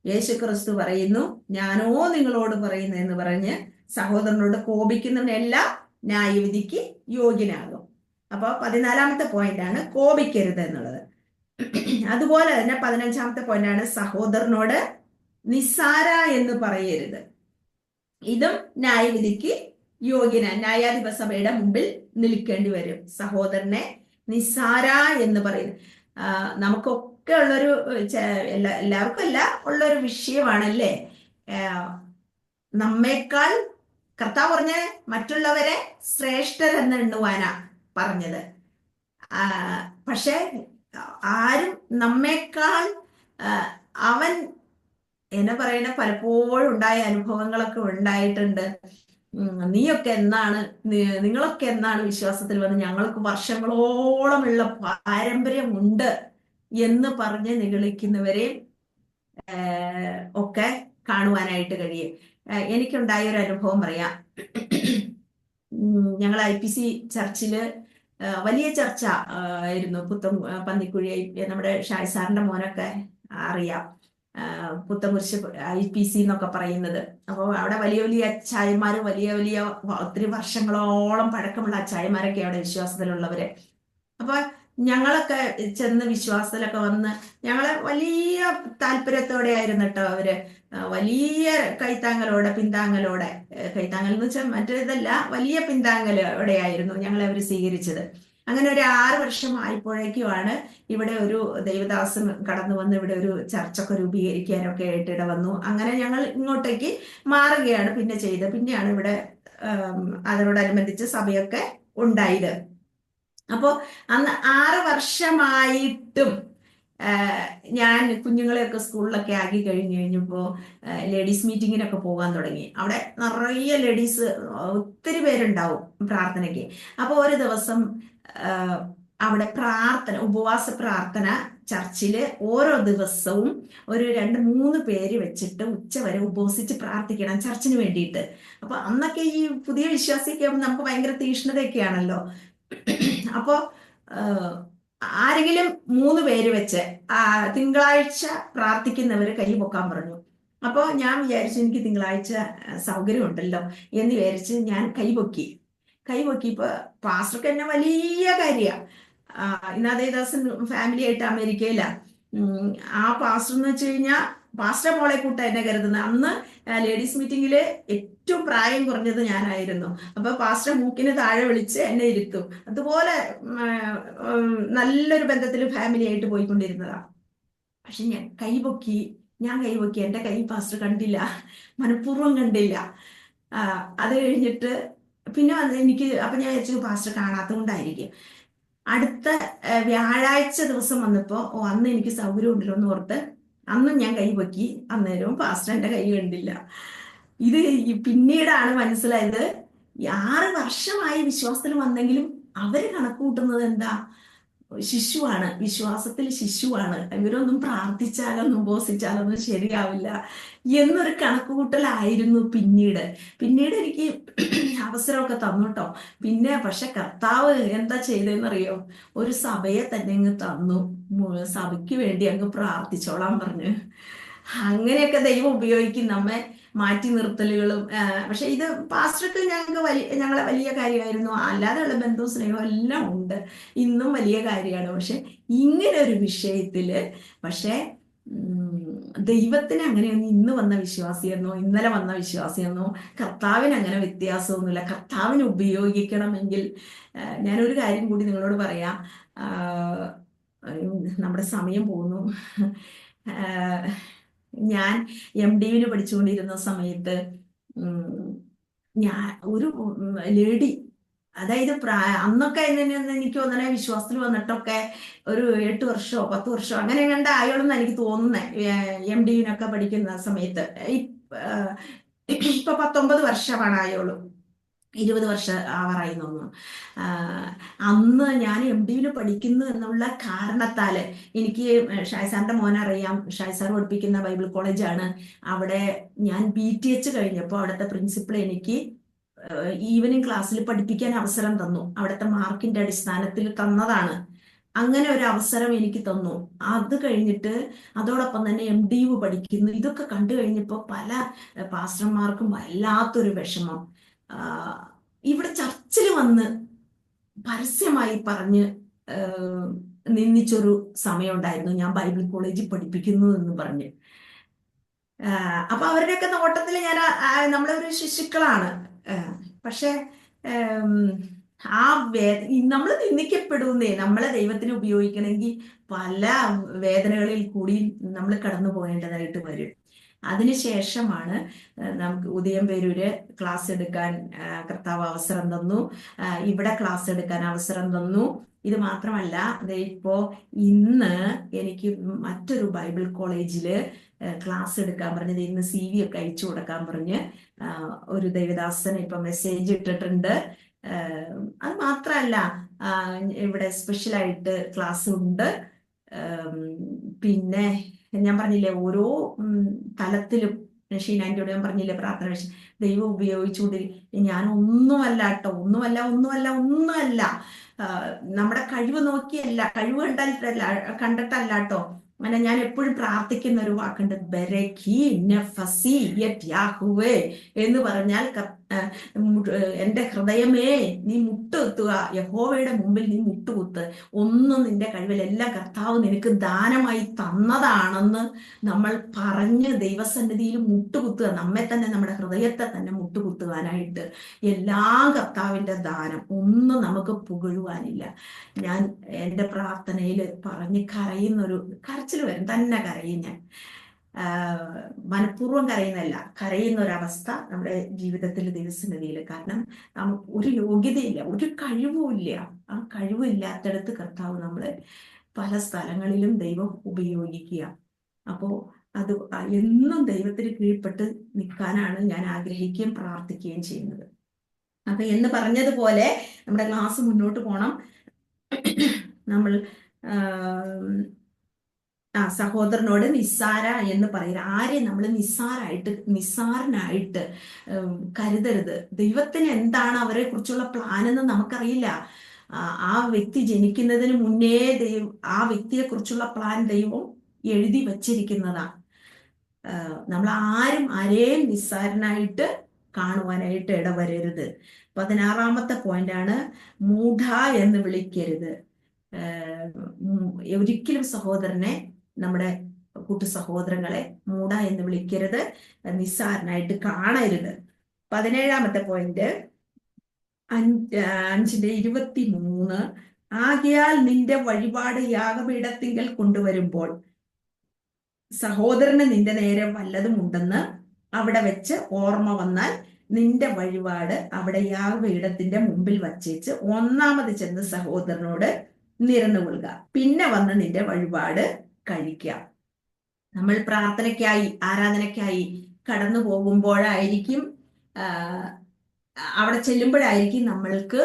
യേശു ക്രിസ്തു പറയുന്നു, ഞാനോ നിങ്ങളോട് പറയുന്നു എന്ന് പറഞ്ഞ് സഹോദരനോട് കോപിക്കുന്നവനെല്ലാം ന്യായവിധിക്ക് യോഗ്യനാകും. അപ്പൊ 14ാമത്തെ പോയിന്റാണ് കോപിക്കരുത് എന്നുള്ളത്. അതുപോലെ തന്നെ 15ാമത്തെ പോയിന്റാണ് സഹോദരനോട് നിസ്സാര എന്ന് പറയരുത്. ഇതും ന്യായവിധിക്ക് ന്യായാധിപ സഭയുടെ മുമ്പിൽ നിൽക്കേണ്ടി വരും. സഹോദരനെ നിസ്സാര എന്ന് പറയുന്നത് നമുക്കൊക്കെ ഉള്ളൊരു എല്ലാവർക്കും അല്ല ഉള്ളൊരു വിഷയമാണല്ലേ. നമ്മേക്കാൾ കർത്താവ് പറഞ്ഞ മറ്റുള്ളവരെ ശ്രേഷ്ഠരെന്ന് എണ്ണുവാനാ പറഞ്ഞത്. പക്ഷെ ആരും നമ്മേക്കാൾ അവൻ എന്നെ പറയണ പലപ്പോഴും ഉണ്ടായ അനുഭവങ്ങളൊക്കെ ഉണ്ടായിട്ടുണ്ട്. നിങ്ങളൊക്കെ എന്നാണ് വിശ്വാസത്തിൽ വന്ന്, ഞങ്ങൾക്ക് വർഷങ്ങളോളമുള്ള പാരമ്പര്യമുണ്ട് എന്ന് പറഞ്ഞ് നിഗളിക്കുന്നവരെ ഒക്കെ കാണുവാനായിട്ട് കഴിയും. എനിക്കുണ്ടായ ഒരു അനുഭവം പറയാം. ഞങ്ങൾ IPC ചർച്ചില് വലിയ ചർച്ച ആയിരുന്നു. പന്നിക്കുഴി നമ്മുടെ ഷായ് സാറിന്റെ മോനൊക്കെ അറിയാം, പുത്തൻകുരിശ് IPC എന്നൊക്കെ പറയുന്നത്. അപ്പോൾ അവിടെ വലിയ വലിയ അച്ചായന്മാര്, വലിയ ഒത്തിരി വർഷങ്ങളോളം പഴക്കമുള്ള അച്ചായന്മാരൊക്കെ അവിടെ വിശ്വാസത്തിലുള്ളവര്. അപ്പൊ ഞങ്ങളൊക്കെ ചെന്ന് വിശ്വാസത്തിലൊക്കെ വന്ന് ഞങ്ങളെ വലിയ താല്പര്യത്തോടെ ആയിരുന്നു കേട്ടോ അവര്. വലിയ പിന്താങ്ങലോടെ കൈത്താങ്ങൽ എന്ന് വെച്ചാൽ മറ്റേതല്ല, വലിയ പിന്താങ്ങലോടെ ആയിരുന്നു ഞങ്ങളെ അവർ സ്വീകരിച്ചത്. അങ്ങനെ ഒരു 6 വർഷം ആയപ്പോഴേക്കുമാണ് ഇവിടെ ഒരു ദൈവദാസൻ കടന്നു വന്ന് ഇവിടെ ഒരു ചർച്ചൊക്കെ രൂപീകരിക്കാനൊക്കെ ആയിട്ട് വന്നു. അങ്ങനെ ഞങ്ങൾ ഇങ്ങോട്ടേക്ക് മാറുകയാണ് പിന്നെ ചെയ്തത്. പിന്നെയാണ് ഇവിടെ അതിനോടനുബന്ധിച്ച് സഭയൊക്കെ ഉണ്ടായത്. അപ്പോൾ അന്ന് 6 വർഷമായിട്ടും ഞാൻ കുഞ്ഞുങ്ങളെയൊക്കെ സ്കൂളിലൊക്കെ ആക്കി കഴിഞ്ഞപ്പോൾ ലേഡീസ് മീറ്റിങ്ങിനൊക്കെ പോകാൻ തുടങ്ങി. അവിടെ നിറയെ ലേഡീസ് ഒത്തിരി പേരുണ്ടാവും പ്രാർത്ഥനയ്ക്ക്. അപ്പോൾ ഒരു ദിവസം അവിടെ ഉപവാസ പ്രാർത്ഥന ചർച്ചില് ഓരോ ദിവസവും ഒരു 2-3 പേര് വെച്ചിട്ട് ഉച്ചവരെ ഉപവസിച്ച് പ്രാർത്ഥിക്കണം ചർച്ചിന് വേണ്ടിയിട്ട്. അപ്പൊ അന്നൊക്കെ ഈ പുതിയ വിശ്വാസിയൊക്കെ നമുക്ക് ഭയങ്കര തീഷ്ണതയൊക്കെയാണല്ലോ. അപ്പോ ആരെങ്കിലും 3 പേര് വെച്ച് തിങ്കളാഴ്ച പ്രാർത്ഥിക്കുന്നവര് കൈ പൊക്കാൻ പറഞ്ഞു. അപ്പൊ ഞാൻ വിചാരിച്ചു എനിക്ക് തിങ്കളാഴ്ച സൗകര്യം ഉണ്ടല്ലോ എന്ന് വിചാരിച്ച് ഞാൻ കൈപൊക്കിയപ്പോ പാസ്റ്റർക്ക് എന്നെ വലിയ കാര്യമാണ്. ഇന്ന് അതേദാസൻ ഫാമിലി ആയിട്ട് അമേരിക്കയിലാ. ആ പാസ്റ്റർ എന്ന് വെച്ച് കഴിഞ്ഞാൽ പാസ്റ്റർ മോളെ കൂട്ട എന്നെ കരുതുന്നത്. അന്ന് ലേഡീസ് മീറ്റിംഗില് ഏറ്റവും പ്രായം കുറഞ്ഞത് ഞാനായിരുന്നു. അപ്പൊ പാസ്റ്റർ മൂക്കിന് താഴെ വിളിച്ച് എന്നെ ഇരുത്തും. അതുപോലെ നല്ലൊരു ബന്ധത്തിൽ ഫാമിലി ആയിട്ട് പോയിക്കൊണ്ടിരുന്നതാ. പക്ഷെ ഞാൻ കൈപൊക്കി എന്റെ കൈ പാസ്റ്റർ കണ്ടില്ല, മനഃപൂർവ്വം കണ്ടില്ല. അത് കഴിഞ്ഞിട്ട് പിന്നെ അപ്പൊ ഞാൻ വിചാരിച്ചു പാസ്റ്റർ കാണാത്തത് കൊണ്ടായിരിക്കും. അടുത്ത വ്യാഴാഴ്ച ദിവസം വന്നപ്പോ അന്ന് എനിക്ക് സൗകര്യം ഉണ്ടല്ലോ എന്ന് ഓർത്ത് അന്നും ഞാൻ കൈപൊക്കി. അന്നേരവും പാസ്റ്റർ എന്റെ കൈ കണ്ടില്ല. ഇത് പിന്നീടാണ് മനസ്സിലായത്. 6 വർഷമായി വിശ്വാസത്തിൽ വന്നെങ്കിലും അവര് കണക്ക് കൂട്ടുന്നത് എന്താ, ശിശുവാണ്, വിശ്വാസത്തിൽ ശിശുവാണ്, ഇവരൊന്നും പ്രാർത്ഥിച്ചാലൊന്നും ഉപവസിച്ചാലൊന്നും ശരിയാവില്ല എന്നൊരു കണക്കുകൂട്ടലായിരുന്നു. പിന്നീട് എനിക്ക് അവസരമൊക്കെ തന്നു കേട്ടോ. പക്ഷെ കർത്താവ് എന്താ ചെയ്തതെന്നറിയോ, ഒരു സഭയെ തന്നെ അങ്ങ് തന്നു. സഭയ്ക്ക് വേണ്ടി അങ്ങ് പ്രാർത്ഥിച്ചോളാൻ പറഞ്ഞു. അങ്ങനെയൊക്കെ ദൈവം ഉപയോഗിക്കും നമ്മെ മാറ്റി നിർത്തലുകളും. പക്ഷെ ഇത് പാസ്റ്റർക്ക് ഞങ്ങളെ വലിയ കാര്യമായിരുന്നു. അല്ലാതെയുള്ള ബന്ധവും സ്നേഹവും എല്ലാം ഉണ്ട്, ഇന്നും വലിയ കാര്യമാണ്. പക്ഷെ ഇങ്ങനെ ഒരു വിഷയത്തില് ദൈവത്തിന് അങ്ങനെയൊന്നും ഇന്ന് വന്ന വിശ്വാസിയെന്നോ ഇന്നലെ വന്ന വിശ്വാസിയെന്നോ കർത്താവിന് അങ്ങനെ വ്യത്യാസമൊന്നുമില്ല. കർത്താവിന് ഉപയോഗിക്കണമെങ്കിൽ ഞാനൊരു കാര്യം കൂടി നിങ്ങളോട് പറയാം. നമ്മുടെ സമയം പോകുന്നു. ഞാൻ MDന് പഠിച്ചുകൊണ്ടിരുന്ന സമയത്ത് ഞാൻ ഒരു ലേഡി, അതായത് അന്നൊക്കെ എനിക്ക് തോന്നണേ വിശ്വാസത്തിൽ വന്നിട്ടൊക്കെ ഒരു 8 വർഷമോ 10 വർഷമോ അങ്ങനെ കണ്ട ആയോളെന്ന് എനിക്ക് തോന്നുന്നേ. MDനൊക്കെ പഠിക്കുന്ന സമയത്ത് ഇപ്പൊ 19 വർഷമാണ് ആയോളൂ, 20 വർഷം ആവാറായി തോന്നുന്നു. അന്ന് ഞാൻ MDന് പഠിക്കുന്നു എന്നുള്ള കാരണത്താല് എനിക്ക് ഷായ് സാറിന്റെ മോനറിയാം. ഷായ് സാർ പഠിപ്പിക്കുന്ന ബൈബിൾ കോളേജാണ്. അവിടെ ഞാൻ BTH കഴിഞ്ഞപ്പോൾ അവിടുത്തെ പ്രിൻസിപ്പൾ എനിക്ക് ഈവനിങ് ക്ലാസ്സിൽ പഠിപ്പിക്കാൻ അവസരം തന്നു. അവിടുത്തെ മാർക്കിന്റെ അടിസ്ഥാനത്തിൽ തന്നതാണ്. അങ്ങനെ ഒരു അവസരം എനിക്ക് തന്നു. അത് കഴിഞ്ഞിട്ട് അതോടൊപ്പം തന്നെ MDU പഠിക്കുന്നു. ഇതൊക്കെ കണ്ടു കഴിഞ്ഞപ്പോൾ പല പാസ്റ്റർമാർക്കും വല്ലാത്തൊരു വിഷമം. ഇവിടെ ചർച്ചിൽ വന്ന് പരസ്യമായി പറഞ്ഞ് നിന്ദിച്ചൊരു സമയം ഉണ്ടായിരുന്നു. ഞാൻ ബൈബിൾ കോളേജിൽ പഠിപ്പിക്കുന്നു എന്ന് പറഞ്ഞ്. അപ്പൊ അവരുടെയൊക്കെ നോട്ടത്തിൽ ഞാൻ നമ്മളൊരു ശിശുക്കളാണ്. പക്ഷെ ആ നമ്മൾ നിന്ദിക്കപ്പെടുന്നേ, നമ്മളെ ദൈവത്തിന് ഉപയോഗിക്കണമെങ്കിൽ പല വേദനകളിൽ കൂടി നമ്മൾ കടന്നു പോകേണ്ടതായിട്ട് വരും. അതിനുശേഷമാണ് നമുക്ക് ഉദയംപേരൂര് ക്ലാസ് എടുക്കാൻ കർത്താവ് അവസരം തന്നു. ഇവിടെ ക്ലാസ് എടുക്കാൻ അവസരം തന്നു. ഇത് മാത്രമല്ല, ഇപ്പോ ഇന്ന് എനിക്ക് മറ്റൊരു ബൈബിൾ കോളേജില് ക്ലാസ് എടുക്കാൻ പറഞ്ഞത്, ഇന്ന് CV ഒക്കെ അയച്ചു കൊടുക്കാൻ പറഞ്ഞ് ഒരു ദേവദാസൻ ഇപ്പൊ മെസ്സേജ് ഇട്ടിട്ടുണ്ട്. അത് മാത്രമല്ല, ഇവിടെ സ്പെഷ്യലായിട്ട് ക്ലാസ് ഉണ്ട്. പിന്നെ ഞാൻ പറഞ്ഞില്ലേ, ഓരോ തലത്തിലും ഷീനാന്റിയോട് ഞാൻ പറഞ്ഞില്ലേ, പ്രാർത്ഥന ദൈവം ഉപയോഗിച്ചുകൊണ്ടിരിക്കും. ഞാൻ ഒന്നുമല്ല കേട്ടോ, ഒന്നുമല്ല. നമ്മുടെ കഴിവ് നോക്കിയല്ല, കഴിവ് കണ്ടിട്ടല്ല കേട്ടോ. അങ്ങനെ ഞാൻ എപ്പോഴും പ്രാർത്ഥിക്കുന്ന ഒരു വാക്കുണ്ട്, ബെരഖി നഫസി യാഹുവേ എന്ന് പറഞ്ഞാൽ, എന്റെ ഹൃദയമേ നീ മുട്ടുകുത്തുക, യഹോവയുടെ മുമ്പിൽ നീ മുട്ടുകുത്ത്. ഒന്നും നിന്റെ കഴിവിലെല്ലാം കർത്താവ് നിനക്ക് ദാനമായി തന്നതാണെന്ന് നമ്മൾ പറഞ്ഞ് ദൈവസന്നിധിയിൽ മുട്ടുകുത്തുക. നമ്മെ തന്നെ, നമ്മുടെ ഹൃദയത്തെ തന്നെ മുട്ടുകുത്തുവാനായിട്ട്. എല്ലാം കർത്താവിന്റെ ദാനം, ഒന്നും നമുക്ക് പുകഴുവാനില്ല. ഞാൻ എൻ്റെ പ്രാർത്ഥനയിൽ പറഞ്ഞ് കരയുന്നൊരു കരച്ചിൽ വരും, തന്നെ കരയും ഞാൻ. മനഃപൂർവ്വം കരയുന്ന ഒരവസ്ഥ നമ്മുടെ ജീവിതത്തിൽ ദൈവസന്നിധിയിൽ. കാരണം നമുക്ക് ഒരു യോഗ്യതയില്ല, ഒരു കഴിവുമില്ല. ആ കഴിവില്ലാത്തടത്ത് കർത്താവ് നമ്മളെ പല സ്ഥലങ്ങളിലും ദൈവം ഉപയോഗിക്കുക. അപ്പോ അത് എന്നും ദൈവത്തിന് കീഴ്പ്പെട്ട് നിൽക്കാനാണ് ഞാൻ ആഗ്രഹിക്കുകയും പ്രാർത്ഥിക്കുകയും ചെയ്യുന്നത്. അപ്പൊ എന്ന് പറഞ്ഞതുപോലെ നമ്മുടെ ക്ലാസ് മുന്നോട്ട് പോകണം. നമ്മൾ സഹോദരനോട് നിസ്സാര എന്ന് പറയുക, ആരെയും നമ്മൾ നിസ്സാരനായിട്ട് കരുതരുത്. ദൈവത്തിന് എന്താണ് അവരെ കുറിച്ചുള്ള പ്ലാൻ എന്ന് നമുക്കറിയില്ല. ആ വ്യക്തി ജനിക്കുന്നതിന് മുന്നേ ആ വ്യക്തിയെ കുറിച്ചുള്ള പ്ലാൻ ദൈവം എഴുതി വച്ചിരിക്കുന്നതാണ്. നമ്മൾ ആരെയും നിസ്സാരനായിട്ട് കാണുവാനായിട്ട് ഇടവരരുത്. 16ാമത്തെ പോയിന്റാണ്, മൂഢ എന്ന് വിളിക്കരുത്. ഒരിക്കലും സഹോദരനെ, നമ്മുടെ കൂട്ടു സഹോദരങ്ങളെ മൂഢ എന്ന് വിളിക്കരുത്, നിസ്സാരനായിട്ട് കാണരുത്. 17ാമത്തെ പോയിന്റ് 5:23, ആകയാൽ നിന്റെ വഴിപാട് യാഗപീഠത്തിങ്കൽ കൊണ്ടുവരുമ്പോൾ സഹോദരന് നിന്റെ നേരെ വല്ലതും ഉണ്ടെന്ന് അവിടെ വെച്ച് ഓർമ്മ വന്നാൽ നിന്റെ വഴിപാട് അവിടെ യാഗപീഠത്തിന്റെ മുമ്പിൽ വച്ചേച്ച് ഒന്നാമത് ചെന്ന് സഹോദരനോട് നിരന്നുകൊള്ളുക, പിന്നെ വന്ന് നിന്റെ വഴിപാട് കഴിക്കുക. നമ്മൾ പ്രാർത്ഥനയ്ക്കായി, ആരാധനയ്ക്കായി കടന്നു പോകുമ്പോഴായിരിക്കും, അവിടെ ചെല്ലുമ്പോഴായിരിക്കും നമ്മൾക്ക്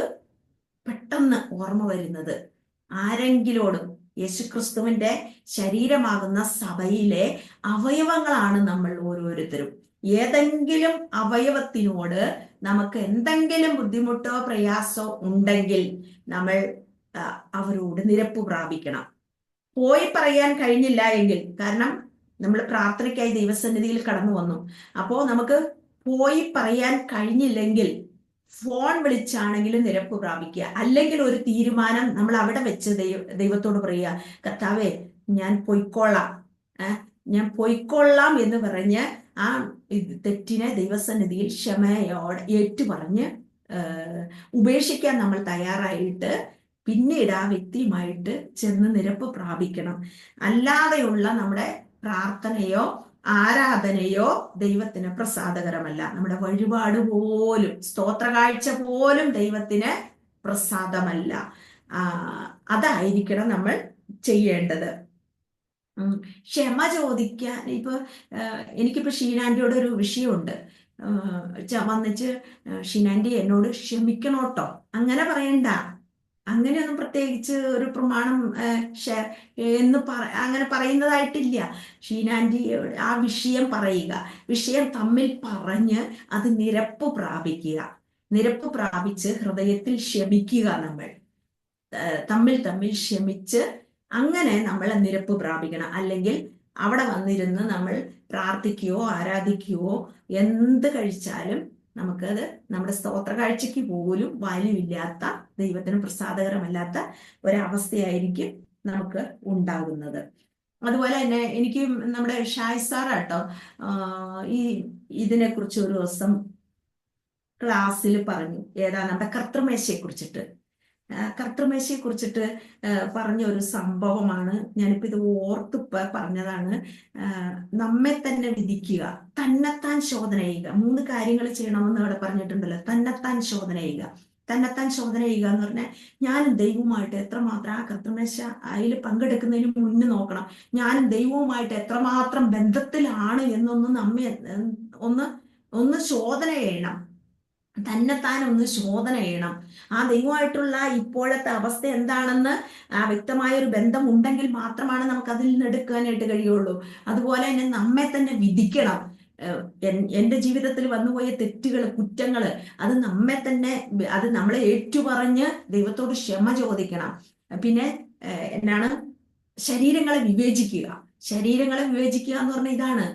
പെട്ടെന്ന് ഓർമ്മ വരുന്നത് ആരെങ്കിലോടും. യേശുക്രിസ്തുവിന്റെ ശരീരമാകുന്ന സഭയിലെ അവയവങ്ങളാണ് നമ്മൾ ഓരോരുത്തരും. ഏതെങ്കിലും അവയവത്തിനോട് നമുക്ക് എന്തെങ്കിലും ബുദ്ധിമുട്ടോ പ്രയാസോ ഉണ്ടെങ്കിൽ നമ്മൾ അവരോട് നിരപ്പ് പ്രാപിക്കണം. പോയി പറയാൻ കഴിഞ്ഞില്ല എങ്കിൽ, കാരണം നമ്മൾ പ്രാർത്ഥനയ്ക്കായി ദൈവസന്നിധിയിൽ കടന്നു വന്നു, അപ്പോ നമുക്ക് പോയി പറയാൻ കഴിഞ്ഞില്ലെങ്കിൽ ഫോൺ വിളിച്ചാണെങ്കിലും നിരപ്പ് പ്രാപിക്കുക. അല്ലെങ്കിൽ ഒരു തീരുമാനം നമ്മൾ അവിടെ വെച്ച് ദൈവത്തോട് പറയുക, കർത്താവേ ഞാൻ പൊയ്ക്കൊള്ളാം എന്ന് പറഞ്ഞ് ആ തെറ്റിനെ ദൈവസന്നിധിയിൽ ക്ഷമയോടെ ഏറ്റുപറഞ്ഞ് ഉപേക്ഷിക്കാൻ നമ്മൾ തയ്യാറായിട്ട് പിന്നീട് ആ വ്യക്തിയുമായിട്ട് ചെന്ന് നിരപ്പ് പ്രാപിക്കണം. അല്ലാതെയുള്ള നമ്മുടെ പ്രാർത്ഥനയോ ആരാധനയോ ദൈവത്തിന് പ്രസാദകരമല്ല. നമ്മുടെ വഴിപാട് പോലും, സ്തോത്രകാഴ്ച പോലും ദൈവത്തിന് പ്രസാദമല്ല. അതായിരിക്കണം നമ്മൾ ചെയ്യേണ്ടത്. ക്ഷമ ചോദിക്കാൻ, എനിക്കിപ്പോ ഷീനാന്റിയോട് ഒരു വിഷയമുണ്ട്. വന്നിച്ച് ഷീനാന്റി എന്നോട് ക്ഷമിക്കണോട്ടോ, അങ്ങനെ പറയണ്ട. അങ്ങനെയൊന്നും പ്രത്യേകിച്ച് ഒരു പ്രമാണം അങ്ങനെ പറയുന്നതായിട്ടില്ല. ഷീനാന്റി ആ വിഷയം പറയുക, വിഷയം തമ്മിൽ പറഞ്ഞ് അത് നിരപ്പ് പ്രാപിക്കുക, നിരപ്പ് പ്രാപിച്ച് ഹൃദയത്തിൽ ക്ഷമിക്കുക. നമ്മൾ തമ്മിൽ തമ്മിൽ ക്ഷമിച്ച് അങ്ങനെ നമ്മൾ നിരപ്പ് പ്രാപിക്കണം. അല്ലെങ്കിൽ അവിടെ വന്നിരുന്ന് നമ്മൾ പ്രാർത്ഥിക്കുകയോ ആരാധിക്കുകയോ എന്ത് കഴിച്ചാലും നമുക്കത് നമ്മുടെ സ്തോത്ര കാഴ്ചയ്ക്ക് പോലും വാല്യമില്ലാത്ത, ദൈവത്തിന് പ്രസാദകരമല്ലാത്ത ഒരവസ്ഥയായിരിക്കും നമുക്ക് ഉണ്ടാകുന്നത്. അതുപോലെ തന്നെ എനിക്ക് നമ്മുടെ ഷായ് സാറാട്ടോ ഈ ഇതിനെക്കുറിച്ച് ഒരു ദിവസം ക്ലാസ്സിൽ പറഞ്ഞു. ഏതാ, നമ്മുടെ കർത്തൃമേശയെ കുറിച്ചിട്ട് പറഞ്ഞ ഒരു സംഭവമാണ്. ഞാനിപ്പോ ഇത് ഓർത്ത് പറഞ്ഞതാണ്. നമ്മെ തന്നെ വിധിക്കുക, തന്നെത്താൻ ശോധന ചെയ്യുക. 3 കാര്യങ്ങൾ ചെയ്യണമെന്ന് അവിടെ പറഞ്ഞിട്ടുണ്ടല്ലോ. തന്നെത്താൻ ശോധന ചെയ്യുക. തന്നെത്താൻ ശോധന ചെയ്യുക എന്ന് പറഞ്ഞാൽ ഞാനും ദൈവവുമായിട്ട് എത്രമാത്രം, ആ കർത്തൃമേശ അതിൽ പങ്കെടുക്കുന്നതിന് മുന്നേ നോക്കണം, ഞാനും ദൈവവുമായിട്ട് എത്രമാത്രം ബന്ധത്തിലാണ് എന്നൊന്ന് നമ്മെ ഒന്ന് ശോധന ചെയ്യണം. തന്നെത്താൻ ഒന്ന് ശോധന ചെയ്യണം. ആ ദൈവമായിട്ടുള്ള ഇപ്പോഴത്തെ അവസ്ഥ എന്താണെന്ന് വ്യക്തമായ ഒരു ബന്ധം ഉണ്ടെങ്കിൽ മാത്രമാണ് നമുക്ക് അതിൽ നിന്ന് എടുക്കാനായിട്ട് കഴിയുള്ളൂ. അതുപോലെ തന്നെ നമ്മെ തന്നെ വിധിക്കണം. എൻ്റെ ജീവിതത്തിൽ വന്നുപോയ തെറ്റുകൾ, കുറ്റങ്ങൾ, അത് നമ്മളെ ഏറ്റുപറഞ്ഞ് ദൈവത്തോട് ക്ഷമ ചോദിക്കണം. പിന്നെ എന്താണ്, ശരീരങ്ങളെ വിവേചിക്കുക എന്ന് പറഞ്ഞാൽ ഇതാണ്.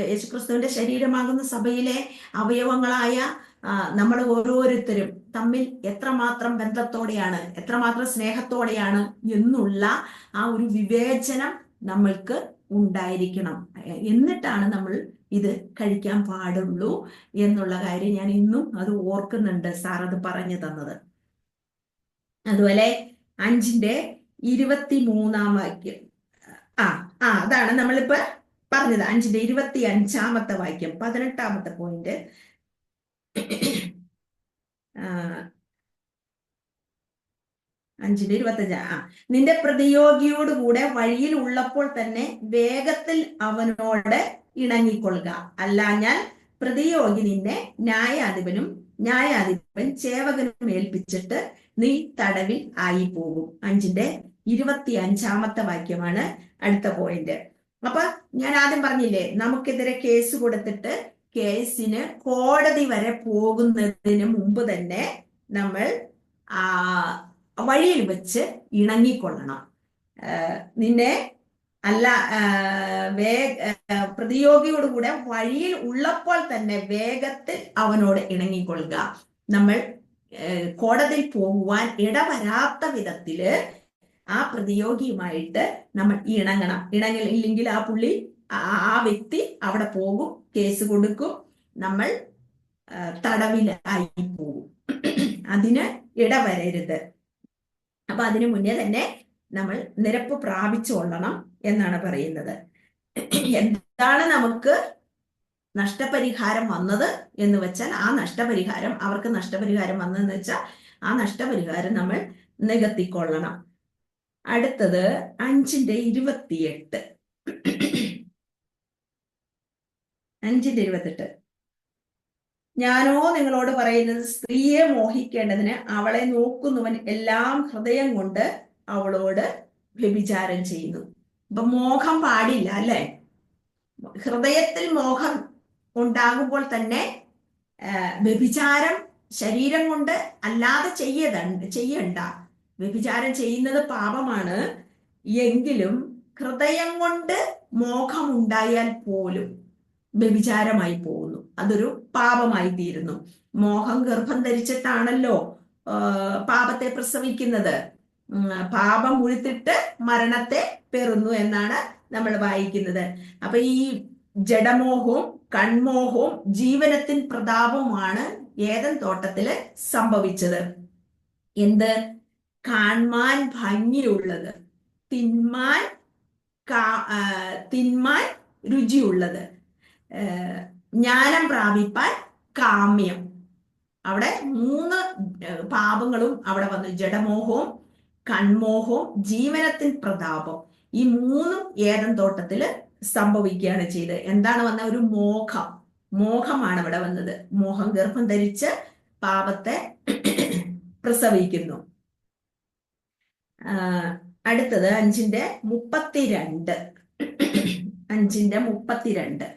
യേശുക്രിസ്തുവിന്റെ ശരീരമാകുന്ന സഭയിലെ അവയവങ്ങളായ നമ്മൾ ഓരോരുത്തരും തമ്മിൽ എത്രമാത്രം ബന്ധത്തോടെയാണ്, എത്രമാത്രം സ്നേഹത്തോടെയാണ് എന്നുള്ള ആ ഒരു വിവേചനം നമ്മൾക്ക് ഉണ്ടായിരിക്കണം. എന്നിട്ടാണ് നമ്മൾ ഇത് കഴിക്കാൻ പാടുള്ളൂ എന്നുള്ള കാര്യം ഞാൻ ഇന്നും അത് ഓർക്കുന്നുണ്ട്, സാർ അത് പറഞ്ഞു തന്നത്. അതുപോലെ 5:23 വാക്യം, അതാണ് നമ്മളിപ്പോ പറഞ്ഞത്. 5:25 വാക്യം, 18 പോയിന്റ്. 5:25. നിന്റെ പ്രതിയോഗിയോടുകൂടെ വഴിയിൽ ഉള്ളപ്പോൾ തന്നെ വേഗത്തിൽ അവനോട് ഇണങ്ങിക്കൊള്ളുക, അല്ലാഞ്ഞാൽ പ്രതിയോഗി നിന്നെ ന്യായാധിപൻ ചേവകനും ഏൽപ്പിച്ചിട്ട് നീ തടവിൽ ആയി പോകും. 5:25 വാക്യമാണ് അടുത്ത പോയിന്റ്. അപ്പൊ ഞാൻ ആദ്യം പറഞ്ഞില്ലേ, നമുക്കെതിരെ കേസ് കൊടുത്തിട്ട് കേസിന് കോടതി വരെ പോകുന്നതിന് മുമ്പ് തന്നെ നമ്മൾ വഴിയിൽ വെച്ച് ഇണങ്ങിക്കൊള്ളണം. നിന്നെ പ്രതിയോഗിയോടുകൂടെ വഴിയിൽ ഉള്ളപ്പോൾ തന്നെ വേഗത്തിൽ അവനോട് ഇണങ്ങിക്കൊള്ളുക. നമ്മൾ കോടതിയിൽ പോകുവാൻ ഇടവരാത്ത വിധത്തില് ആ പ്രതിയോഗിയുമായിട്ട് നമ്മൾ ഇണങ്ങണം. ഇല്ലെങ്കിൽ ആ വ്യക്തി അവിടെ പോകും, കേസ് കൊടുക്കും, നമ്മൾ തടവിലായി പോകും. അതിന് ഇടവരരുത്. അപ്പൊ അതിനു മുന്നേ തന്നെ നമ്മൾ നിരപ്പ് പ്രാപിച്ചുകൊള്ളണം എന്നാണ് പറയുന്നത്. എന്താണ് നമുക്ക് നഷ്ടപരിഹാരം വന്നത് എന്ന് വെച്ചാൽ അവർക്ക് നഷ്ടപരിഹാരം വന്നതെന്ന് വെച്ചാൽ ആ നഷ്ടപരിഹാരം നമ്മൾ നികത്തിക്കൊള്ളണം. അടുത്തത് 5:28. 5:28. ഞാനോ നിങ്ങളോട് പറയുന്നത്, സ്ത്രീയെ മോഹിക്കേണ്ടതിന് അവളെ നോക്കുന്നവൻ എല്ലാം ഹൃദയം കൊണ്ട് അവളോട് വ്യഭിചാരം ചെയ്യുന്നു. ഇപ്പൊ മോഹം പാടില്ല, അല്ലെ? ഹൃദയത്തിൽ മോഹം ഉണ്ടാകുമ്പോൾ തന്നെ വ്യഭിചാരം ശരീരം കൊണ്ട് അല്ലാതെ ചെയ്യണ്ട. വ്യഭിചാരം ചെയ്യുന്നത് പാപമാണ്. എങ്കിലും ഹൃദയം കൊണ്ട് മോഹം ഉണ്ടായാൽ പോലും വ്യഭിചാരമായി പോകുന്നു, അതൊരു പാപമായി തീരുന്നു. മോഹം ഗർഭം ധരിച്ചിട്ടാണല്ലോ പാപത്തെ പ്രസവിക്കുന്നത്. പാപം ഉഴുത്തിട്ട് മരണത്തെ പെറുന്നു എന്നാണ് നമ്മൾ വായിക്കുന്നത്. അപ്പൊ ഈ ജഡമോഹവും കൺമോഹവും ജീവനത്തിൻ പ്രതാപവുമാണ് ഏദൻ തോട്ടത്തില് സംഭവിച്ചത്. എന്ത്? കാണാൻ ഭംഗിയുള്ളത്, തിന്മാൻ രുചിയുള്ളത്, ജ്ഞാനം പ്രാപിപ്പാൻ കാമ്യം. അവിടെ 3 പാപങ്ങളും അവിടെ വന്നു. ജഡമോഹവും കൺമോഹവും ജീവനത്തിൻ പ്രതാപം. ഈ 3ഉം ഏദൻ തോട്ടത്തില് സംഭവിക്കുകയാണ് ചെയ്തത്. എന്താണ് വന്ന? ഒരു മോഹമാണ് അവിടെ വന്നത്. മോഹം ഗർഭം ധരിച്ച് പാപത്തെ പ്രസവിക്കുന്നു. അടുത്തത് 5:32. 5:32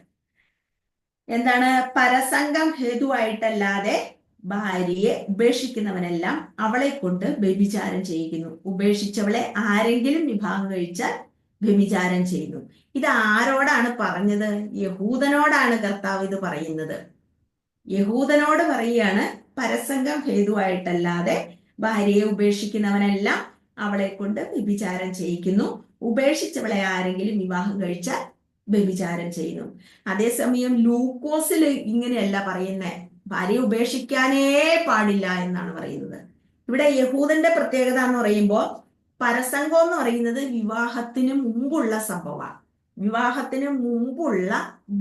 എന്താണ്? പരസംഗം ഹേതുവായിട്ടല്ലാതെ ഭാര്യയെ ഉപേക്ഷിക്കുന്നവനെല്ലാം അവളെ കൊണ്ട് വ്യഭിചാരം ചെയ്യിക്കുന്നു. ഉപേക്ഷിച്ചവളെ ആരെങ്കിലും വിവാഹം കഴിച്ചാൽ വ്യഭിചാരം ചെയ്യുന്നു. ഇത് ആരോടാണ് പറഞ്ഞത്? യഹൂദനോടാണ് കർത്താവ് ഇത് പറയുന്നത്. യഹൂദനോട് പറയുകയാണ്, പരസംഗം ഹേതുവായിട്ടല്ലാതെ ഭാര്യയെ ഉപേക്ഷിക്കുന്നവനെല്ലാം അവളെ കൊണ്ട് വ്യഭിചാരം ചെയ്യിക്കുന്നു. ഉപേക്ഷിച്ചവളെ ആരെങ്കിലും വിവാഹം കഴിച്ചാൽ വ്യഭിചാരം ചെയ്യുന്നു. അതേസമയം ലൂക്കോസിൽ ഇങ്ങനെയല്ല പറയുന്നത്. ഭാര്യയെ ഉപേക്ഷിക്കാനേ പാടില്ല എന്നാണ് പറയുന്നത്. ഇവിടെ യഹൂദന്റെ പ്രത്യേകത എന്ന് പറയുമ്പോൾ, പരസംഗം എന്ന് പറയുന്നത് വിവാഹത്തിന് മുമ്പുള്ള സംഭവമാണ്. വിവാഹത്തിന് മുമ്പുള്ള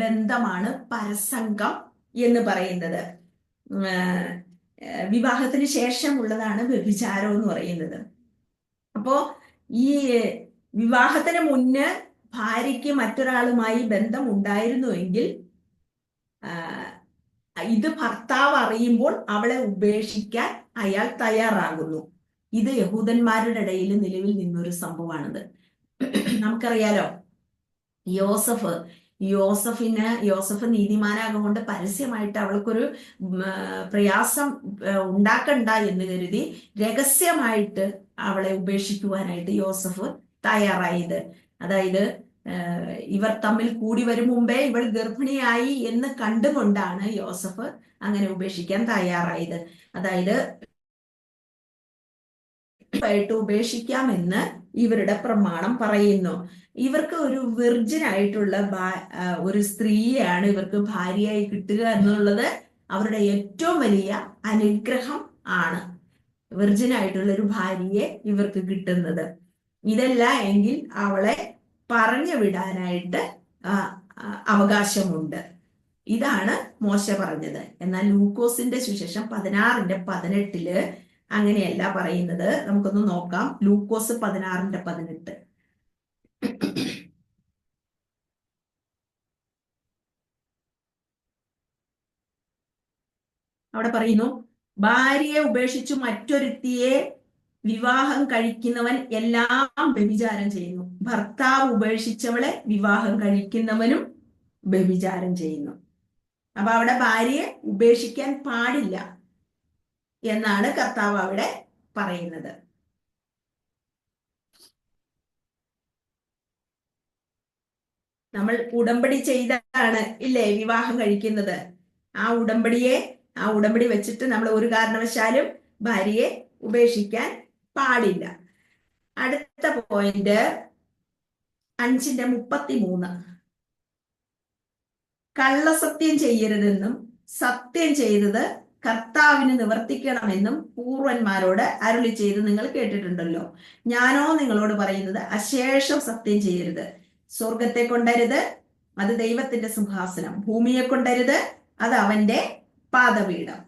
ബന്ധമാണ് പരസംഗം എന്ന് പറയുന്നത്. വിവാഹത്തിന് ശേഷമുള്ളതാണ് വ്യഭിചാരം എന്ന് പറയുന്നത്. അപ്പോ ഈ വിവാഹത്തിന് മുന്നേ ഭാര്യയ്ക്ക് മറ്റൊരാളുമായി ബന്ധം ഉണ്ടായിരുന്നുവെങ്കിൽ ഇത് ഭർത്താവ് അറിയുമ്പോൾ അവളെ ഉപേക്ഷിക്കാൻ അയാൾ തയ്യാറാകുന്നു. ഇത് യഹൂദന്മാരുടെ ഇടയിൽ നിലവിൽ നിന്നൊരു സംഭവമാണിത്. നമുക്കറിയാലോ, യോസഫ് നീതിമാനാകൊണ്ട് പരസ്യമായിട്ട് അവൾക്കൊരു പ്രയാസം ഉണ്ടാക്കണ്ട എന്ന് കരുതി രഹസ്യമായിട്ട് അവളെ ഉപേക്ഷിക്കുവാനായിട്ട് യോസഫ് തയ്യാറായത്. അതായത് ഇവർ തമ്മിൽ കൂടി വരും മുമ്പേ ഇവൾ ഗർഭിണിയായി എന്ന് കണ്ടുകൊണ്ടാണ് യോസഫ് അങ്ങനെ ഉപേക്ഷിക്കാൻ തയ്യാറായത്. അതായത് ഉപേക്ഷിക്കാമെന്ന് ഇവരുടെ പ്രമാണം പറയുന്നു. ഇവർക്ക് ഒരു വിർജിൻ ആയിട്ടുള്ള ഒരു സ്ത്രീയാണ് ഇവർക്ക് ഭാര്യയായി കിട്ടുക എന്നുള്ളത് അവരുടെ ഏറ്റവും വലിയ അനുഗ്രഹം ആണ്. വിർജിൻ ആയിട്ടുള്ള ഒരു ഭാര്യയെ ഇവർക്ക് കിട്ടുന്നത്. ഇതല്ല എങ്കിൽ അവളെ പറഞ്ഞു വിടാനായിട്ട് അവകാശമുണ്ട്. ഇതാണ് മോശ പറഞ്ഞത്. എന്നാൽ ലൂക്കോസിന്റെ സുവിശേഷം 16:18 അങ്ങനെയല്ല പറയുന്നത്. നമുക്കൊന്ന് നോക്കാം. ലൂക്കോസ് 16:18. അവിടെ പറയുന്നു, ഭാര്യയെ ഉപേക്ഷിച്ചു മറ്റൊരുത്തിയെ വിവാഹം കഴിക്കുന്നവൻ എല്ലാം വ്യഭിചാരം ചെയ്യുന്നു. ഭർത്താവ് ഉപേക്ഷിച്ചവളെ വിവാഹം കഴിക്കുന്നവനും വ്യഭിചാരം ചെയ്യുന്നു. അപ്പൊ അവിടെ ഭാര്യയെ ഉപേക്ഷിക്കാൻ പാടില്ല എന്നാണ് കർത്താവ് അവിടെ പറയുന്നത്. നമ്മൾ ഉടമ്പടി ചെയ്താണ് ഇല്ലേ വിവാഹം കഴിക്കുന്നത്. ആ ഉടമ്പടി വെച്ചിട്ട് നമ്മൾ ഒരു കാരണവശാലും ഭാര്യയെ ഉപേക്ഷിക്കാൻ പാടില്ല. അടുത്ത പോയിന്റ് 5:33. കള്ളസത്യം ചെയ്യരുതെന്നും സത്യം ചെയ്തത് കർത്താവിന് നിവർത്തിക്കണമെന്നും പൂർവന്മാരോട് അരുളി ചെയ്ത് നിങ്ങൾ കേട്ടിട്ടുണ്ടല്ലോ. ഞാനോ നിങ്ങളോട് പറയുന്നത്, അശേഷം സത്യം ചെയ്യരുത്. സ്വർഗത്തെ കൊണ്ടരുത്, അത് ദൈവത്തിന്റെ സിംഹാസനം. ഭൂമിയെ കൊണ്ടരുത്, അത് അവന്റെ പാദപീഠം.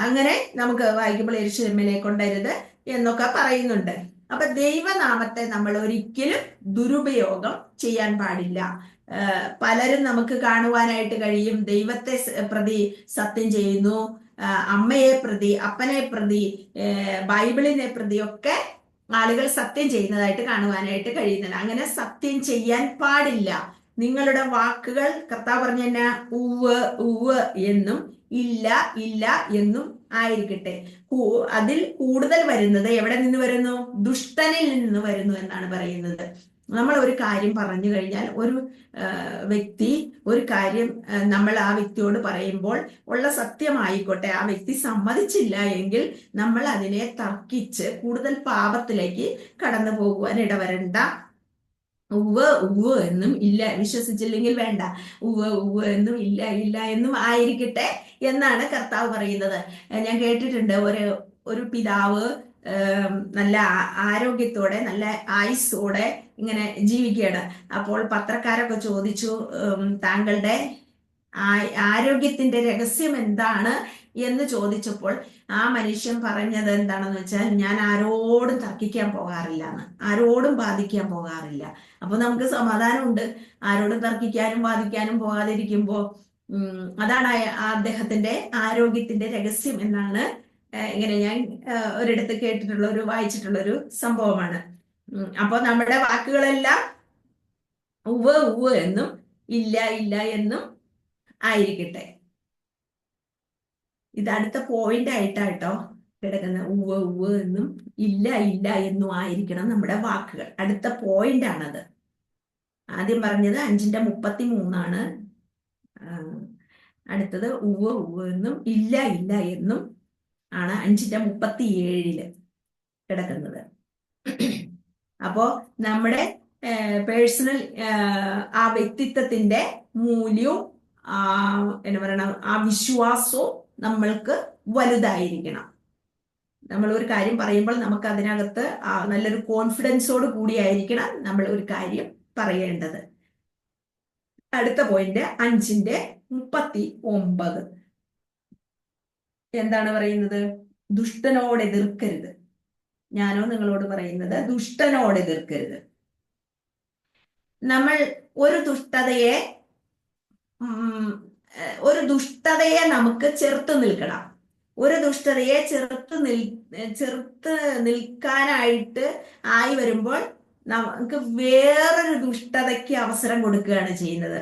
അങ്ങനെ നമുക്ക് വായിക്കുമ്പോൾ യെരൂശലേമിനെ കൊണ്ടരുത് എന്നൊക്കെ പറയുന്നുണ്ട്. അപ്പൊ ദൈവനാമത്തെ നമ്മൾ ഒരിക്കലും ദുരുപയോഗം ചെയ്യാൻ പാടില്ല. പലരും നമുക്ക് കാണുവാനായിട്ട് കഴിയും, ദൈവത്തെ പ്രതി സത്യം ചെയ്യുന്നു, അമ്മയെ പ്രതി, അപ്പനെ പ്രതി, ബൈബിളിനെ പ്രതി ഒക്കെ ആളുകൾ സത്യം ചെയ്യുന്നതായിട്ട് കാണുവാനായിട്ട് കഴിയുന്നില്ല. അങ്ങനെ സത്യം ചെയ്യാൻ പാടില്ല. നിങ്ങളുടെ വാക്കുകൾ കർത്താവ് പറഞ്ഞ തന്നെ ഉവ് ഉവ് എന്നും ഇല്ല ഇല്ല എന്നും ആയിരിക്കട്ടെ. അതിൽ കൂടുതൽ വരുന്നത് എവിടെ നിന്ന് വരുന്നു? ദുഷ്ടനിൽ നിന്ന് വരുന്നു എന്നാണ് പറയുന്നത്. നമ്മൾ ഒരു കാര്യം പറഞ്ഞു കഴിഞ്ഞാൽ ഒരു വ്യക്തി ഒരു കാര്യം നമ്മൾ ആ വ്യക്തിയോട് പറയുമ്പോൾ ഉള്ള സത്യമായിക്കോട്ടെ, ആ വ്യക്തി സമ്മതിച്ചില്ല എങ്കിൽ നമ്മൾ അതിനെ തർക്കിച്ച് കൂടുതൽ പാപത്തിലേക്ക് കടന്നു പോകുവാൻ ഇടവരണ്ട. ഉവ്വ് ഉവ്വ് എന്നും ഇല്ല, വിശ്വസിച്ചില്ലെങ്കിൽ വേണ്ട, ഉവ്വ് ഉവ്വ് എന്നും ഇല്ല ഇല്ല എന്നും ആയിരിക്കട്ടെ എന്നാണ് കർത്താവ് പറയുന്നത്. ഞാൻ കേട്ടിട്ടുണ്ട് ഒരു പിതാവ് നല്ല ആരോഗ്യത്തോടെ നല്ല ആയുസ്സോടെ ഇങ്ങനെ ജീവിക്കുകയാണ്. അപ്പോൾ പത്രക്കാരൊക്കെ ചോദിച്ചു, താങ്കളുടെ ആരോഗ്യത്തിന്റെ രഹസ്യം എന്താണ് എന്ന് ചോദിച്ചപ്പോൾ ആ മനുഷ്യൻ പറഞ്ഞത് എന്താണെന്ന് വെച്ചാൽ, ഞാൻ ആരോടും തർക്കിക്കാൻ പോകാറില്ല എന്ന്, ആരോടും ബാധിക്കാൻ പോകാറില്ല. അപ്പൊ നമുക്ക് സമാധാനമുണ്ട്. ആരോടും തർക്കിക്കാനും ബാധിക്കാനും പോകാതിരിക്കുമ്പോൾ അതാണ് അദ്ദേഹത്തിന്റെ ആരോഗ്യത്തിന്റെ രഹസ്യം എന്നാണ് ഇങ്ങനെ ഞാൻ ഒരിടത്ത് വായിച്ചിട്ടുള്ള ഒരു സംഭവമാണ്. അപ്പൊ നമ്മുടെ വാക്കുകളെല്ലാം ഉവ്വ് ഉവ്വ് എന്നും ഇല്ല ഇല്ല എന്നും ആയിരിക്കട്ടെ. ഇത് അടുത്ത പോയിന്റ് ആയിട്ടാട്ടോ കിടക്കുന്ന. ഉവ്വ് ഉവ്വ് എന്നും ഇല്ല ഇല്ല എന്നും ആയിരിക്കണം നമ്മുടെ വാക്കുകൾ. അടുത്ത പോയിന്റ് ആണത്. ആദ്യം പറഞ്ഞത് 5:33 അടുത്തത് ഉവ്വ് ഉവ്വ് എന്നും ഇല്ല ഇല്ല എന്നും ആണ് 5:37 കിടക്കുന്നത്. അപ്പോ നമ്മുടെ പേഴ്സണൽ ആ വ്യക്തിത്വത്തിന്റെ മൂല്യവും എന്താ പറയണ ആ വിശ്വാസവും നമ്മൾക്ക് വലുതായിരിക്കണം. നമ്മൾ ഒരു കാര്യം പറയുമ്പോൾ നമുക്ക് അതിനകത്ത് നല്ലൊരു കോൺഫിഡൻസോട് കൂടിയായിരിക്കണം നമ്മൾ ഒരു കാര്യം പറയേണ്ടത്. അടുത്ത പോയിന്റ് 5:39 എന്താണ് പറയുന്നത്? ദുഷ്ടനോട് എതിർക്കരുത്. ഞാനോ നിങ്ങളോട് പറയുന്നത് ദുഷ്ടനോട് എതിർക്കരുത്. നമ്മൾ ഒരു ദുഷ്ടതയെ നമുക്ക് ചെറുത്ത് നിൽക്കണം. ഒരു ദുഷ്ടതയെ ചെറുത്ത് നിൽക്കാനായിട്ട് ആയി വരുമ്പോൾ നമുക്ക് വേറൊരു ദുഷ്ടതയ്ക്ക് അവസരം കൊടുക്കുകയാണ് ചെയ്യുന്നത്.